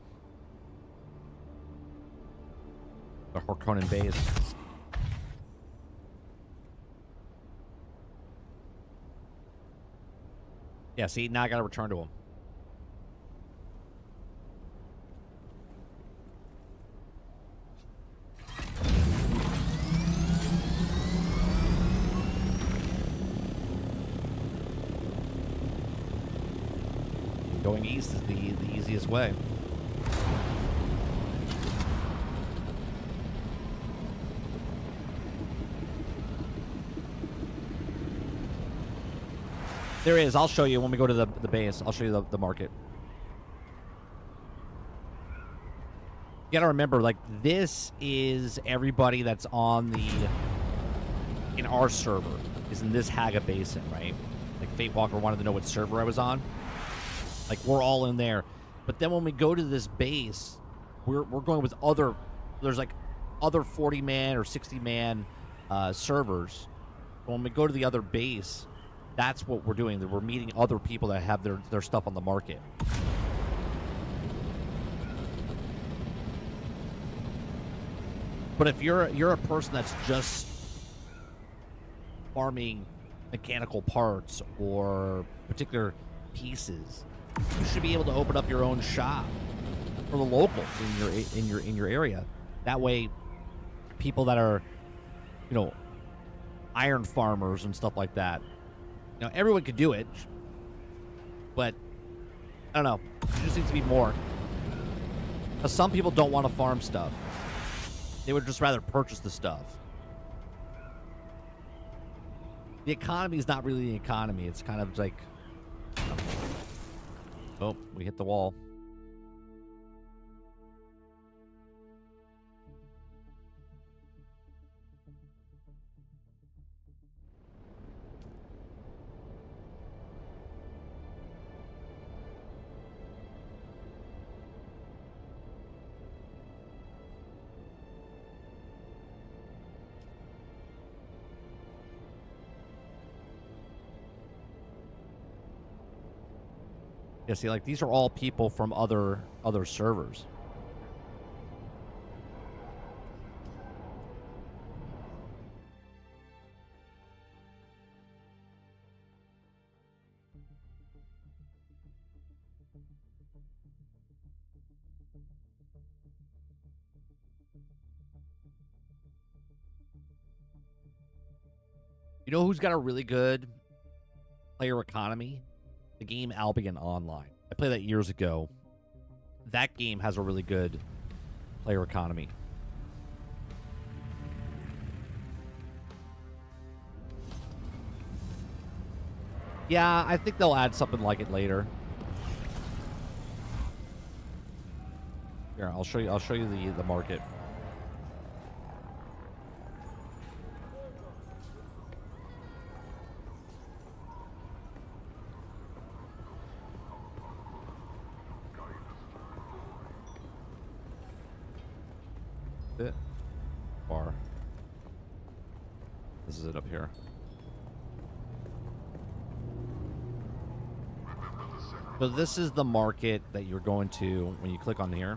the Harkonnen base. Yeah, see, now I gotta return to him. Going east is the easiest way. There is. I'll show you when we go to the base. I'll show you the market. You gotta remember, like, this is everybody that's in our server is in this Haga Basin, right? Like, Fate Walker wanted to know what server I was on. Like, we're all in there. But then when we go to this base, we're going with there's like other 40-man or 60-man servers. When we go to the other base, that's what we're doing. We're meeting other people that have their stuff on the market. But if you're a person that's just farming mechanical parts or particular pieces, you should be able to open up your own shop for the locals in your area. That way, people that are, iron farmers and stuff like that, everyone could do it. But I don't know. There just needs to be more. Because some people don't want to farm stuff. They would just rather purchase the stuff. The economy is not really the economy. It's kind of like... Oh, we hit the wall. Yeah, see, like, these are all people from other servers. You know who's got a really good player economy? The game Albion Online. I played that years ago. that game has a really good player economy. Yeah, I think they'll add something like it later. Here, I'll show you the market. Bit far. This is it up here. So this is the market that you're going to when you click on here.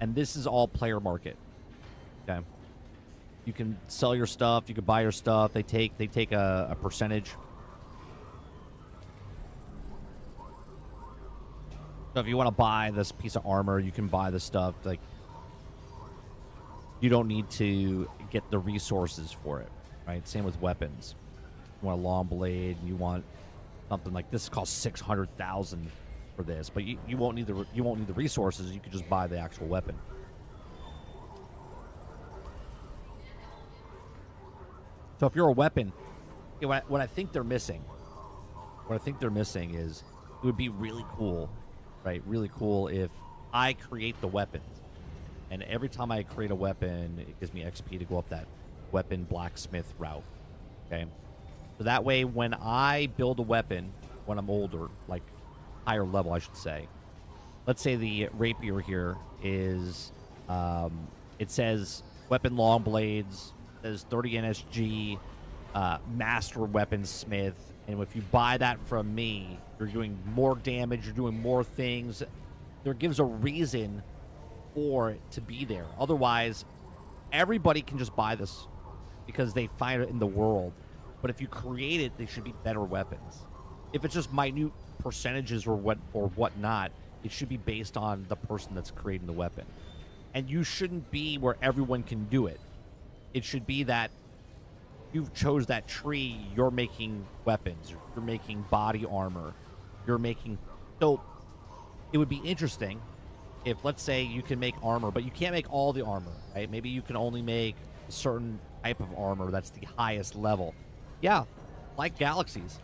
And this is all player market. Okay. You can sell your stuff, you can buy your stuff. They take a percentage. So if you want to buy this piece of armor, you can buy the stuff. Like, you don't need to get the resources for it, right? Same with weapons. You want a long blade, you want something like this costs 600,000 for this, but you won't need the resources. You could just buy the actual weapon. So if you're a weapon, you know, what I think they're missing, is it would be really cool, right? Really cool if I create the weapons, and every time I create a weapon, it gives me XP to go up that weapon blacksmith route. Okay, so that way when I build a weapon when I'm older, like higher level, I should say. Let's say the rapier here is, it says weapon long blades, says 30 NSG, master weaponsmith, and if you buy that from me, you're doing more damage, you're doing more things. There gives a reason for it to be there. Otherwise, everybody can just buy this because they find it in the world. But if you create it, they should be better weapons. If it's just minute percentages or whatnot, it should be based on the person that's creating the weapon. And you shouldn't be where everyone can do it. It should be that you've chose that tree, you're making weapons, you're making body armor, you're making... So it would be interesting if, let's say, you can make armor, but you can't make all the armor, right? Maybe you can only make a certain type of armor that's the highest level. Yeah, like galaxies.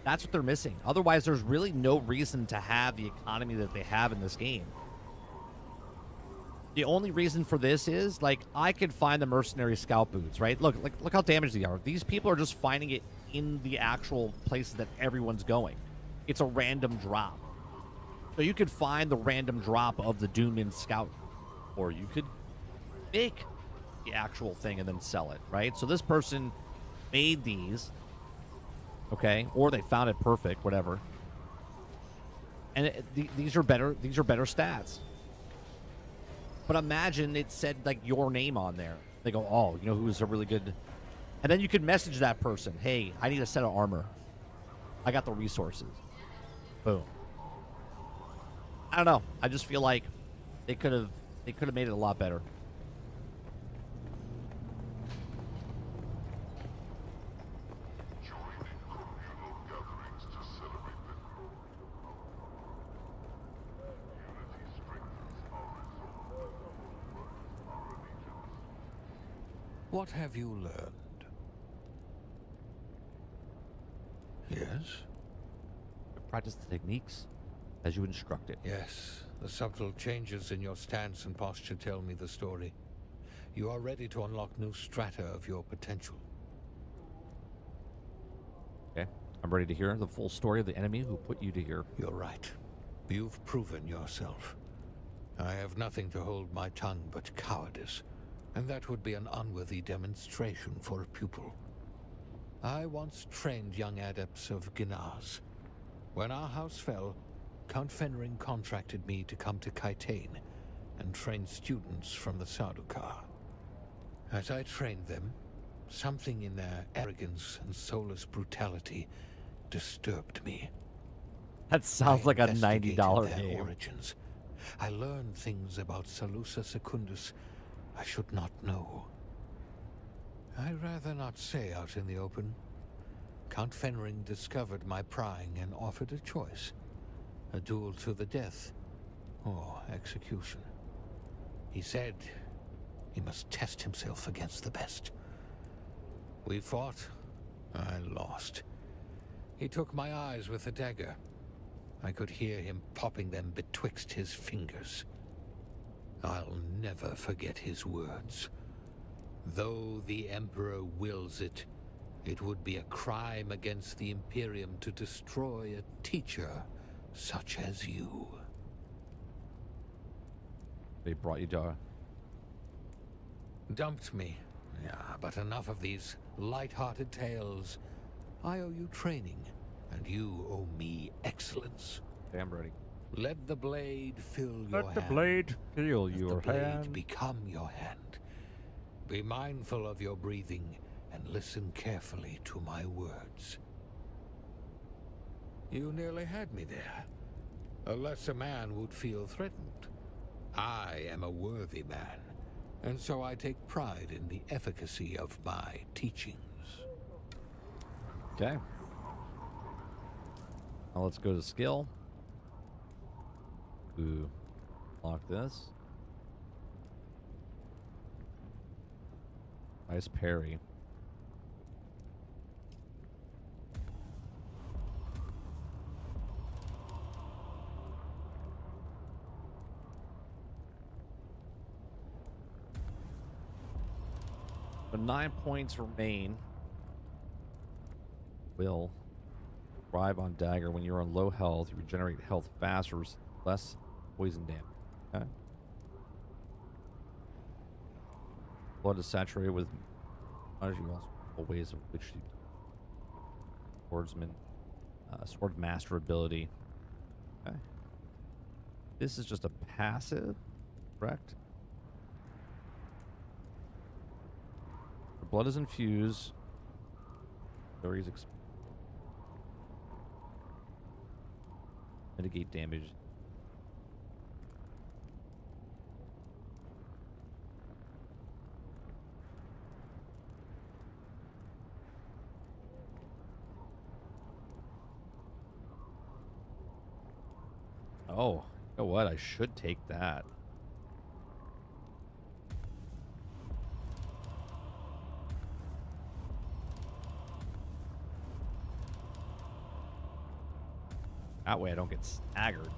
That's what they're missing. Otherwise, there's really no reason to have the economy that they have in this game. The only reason for this is, like, I could find the mercenary scout boots, right? Look how damaged they are. These people are just finding it in the actual places that everyone's going. It's a random drop. So you could find the random drop of the Dune scout, or you could make the actual thing and then sell it, right? So this person made these, okay, or they found it perfect, whatever. And these are better stats. But imagine it said, like, your name on there. They go, oh, you know who's a really good... And then you could message that person, hey, I need a set of armor. I got the resources. Boom. I don't know. I just feel like they could have made it a lot better. What have you learned? Yes? Practice the techniques as you instructed. Yes. The subtle changes in your stance and posture tell me the story. You are ready to unlock new strata of your potential. Okay. I'm ready to hear the full story of the enemy who put you to here. You're right. You've proven yourself. I have nothing to hold my tongue but cowardice. And that would be an unworthy demonstration for a pupil. I once trained young adepts of Ginaz. When our house fell, Count Fenring contracted me to come to Kaitane and train students from the Sardaukar. As I trained them, something in their arrogance and soulless brutality disturbed me. That sounds like a $90 their game. Origins. I learned things about Salusa Secundus I should not know. I'd rather not say out in the open. Count Fenring discovered my prying and offered a choice. A duel to the death, or execution. He said he must test himself against the best. We fought. I lost. He took my eyes with a dagger. I could hear him popping them betwixt his fingers. I'll never forget his words. Though the Emperor wills it, it would be a crime against the Imperium to destroy a teacher such as you. They brought you to... Dumped me. Yeah, but enough of these light-hearted tales. I owe you training, and you owe me excellence. Damn ready. Let the blade fill your hand. Let the blade fill your Let the blade hand. become your hand. Be mindful of your breathing and listen carefully to my words. You nearly had me there. A lesser man would feel threatened. I am a worthy man, and so I take pride in the efficacy of my teachings. Okay. Now let's go to skill. Ooh. Lock this. Nice parry. So 9 points remain. Will thrive on dagger. When you're on low health, you regenerate health faster, less poison damage. Okay. Blood is saturated with you also ways of which you swordsman sword master ability. Okay. This is just a passive, correct? The blood is infused. Mitigate damage. Oh, you know what? I should take that. That way I don't get staggered.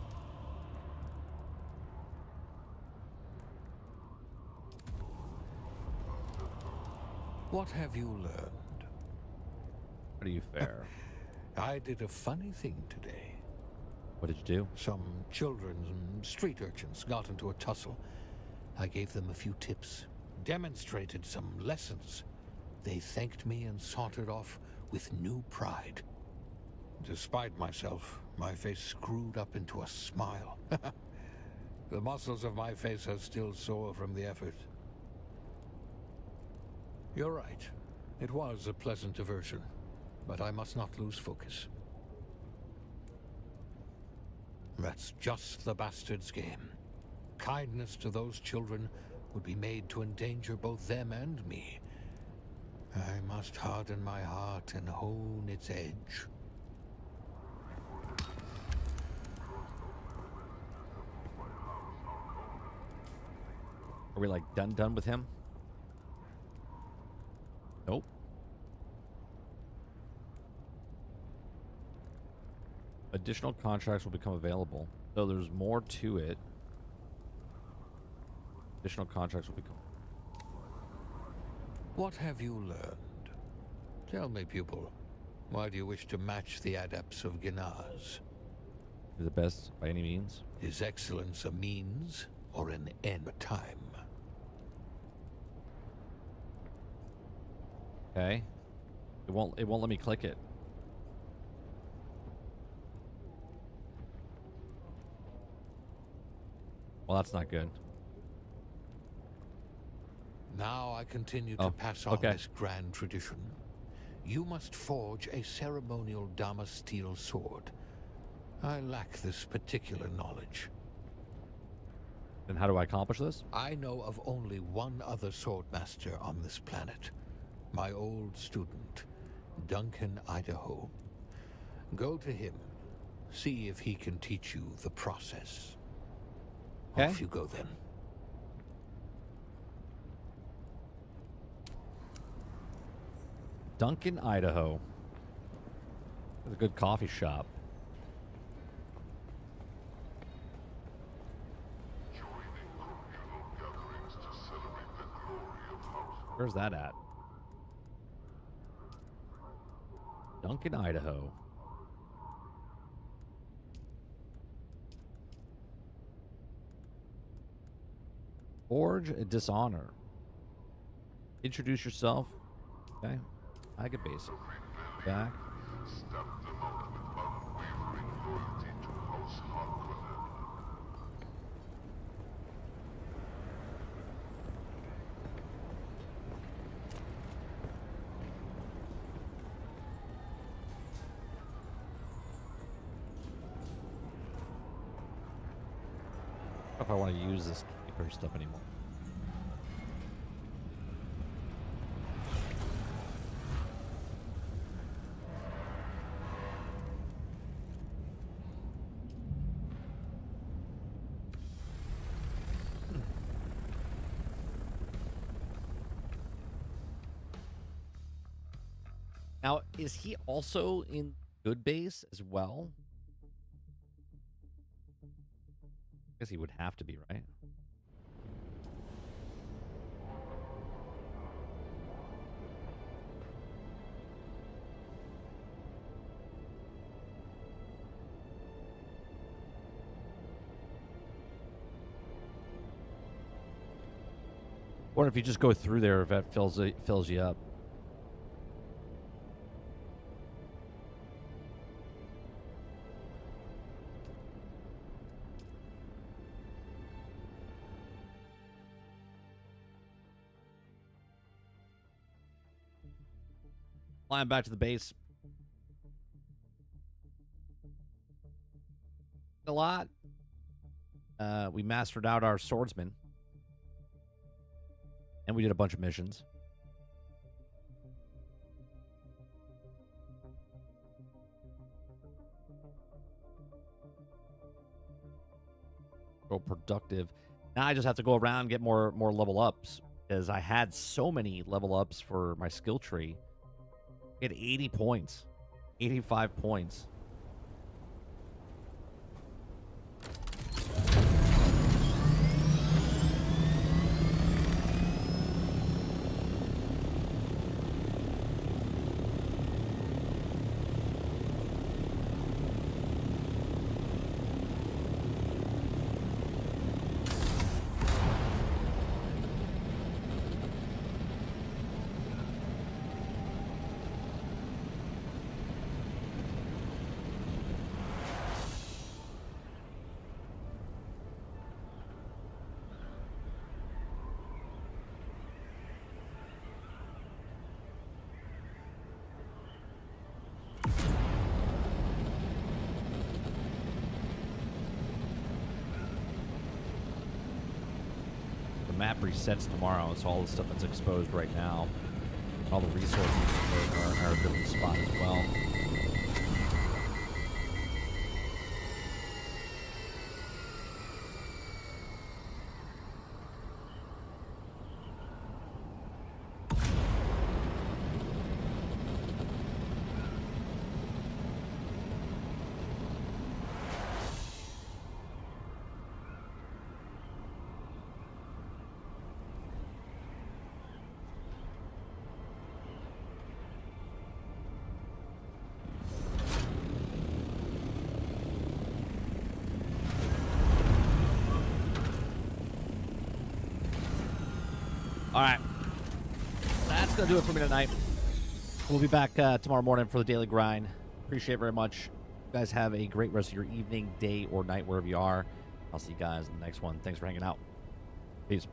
What have you learned? How do you fare? I did a funny thing today. What did you do? Some children and street urchins got into a tussle. I gave them a few tips, demonstrated some lessons. They thanked me and sauntered off with new pride. Despite myself, my face screwed up into a smile. The muscles of my face are still sore from the effort. You're right. It was a pleasant diversion, but I must not lose focus. That's just the bastard's game. Kindness to those children would be made to endanger both them and me. I must harden my heart and hone its edge. Are we like done with him? Nope. Additional contracts will become available. So there's more to it. Additional contracts will become... What have you learned? Tell me, pupil. Why do you wish to match the adepts of Ginaz? You're the best by any means. Is excellence a means or an end time? Okay. It won't let me click it. Well, that's not good. Now I continue to pass on this grand tradition. You must forge a ceremonial Damasteel sword. I lack this particular knowledge. Then how do I accomplish this? I know of only one other swordmaster on this planet. My old student, Duncan Idaho. Go to him. See if he can teach you the process. Okay. Off you go then. Duncan, Idaho. There's a good coffee shop. Where's that at? Duncan, Idaho. Forge a dishonor. Introduce yourself. Okay. I get basic. Back. If I want to use this keeper stuff anymore. Now, is he also in good base as well? I guess he would have to be, right? Or if you just go through there, if that fills you up. Flying back to the base. A lot. We mastered out our swordsman. And we did a bunch of missions. So productive. Now I just have to go around and get more level ups. Because I had so many level ups for my skill tree. I had 80 points. 85 points. Map resets tomorrow, so all the stuff that's exposed right now, all the resources are a different spot as well. All right. That's going to do it for me tonight. We'll be back tomorrow morning for the daily grind. Appreciate it very much. You guys have a great rest of your evening, day, or night, wherever you are. I'll see you guys in the next one. Thanks for hanging out. Peace.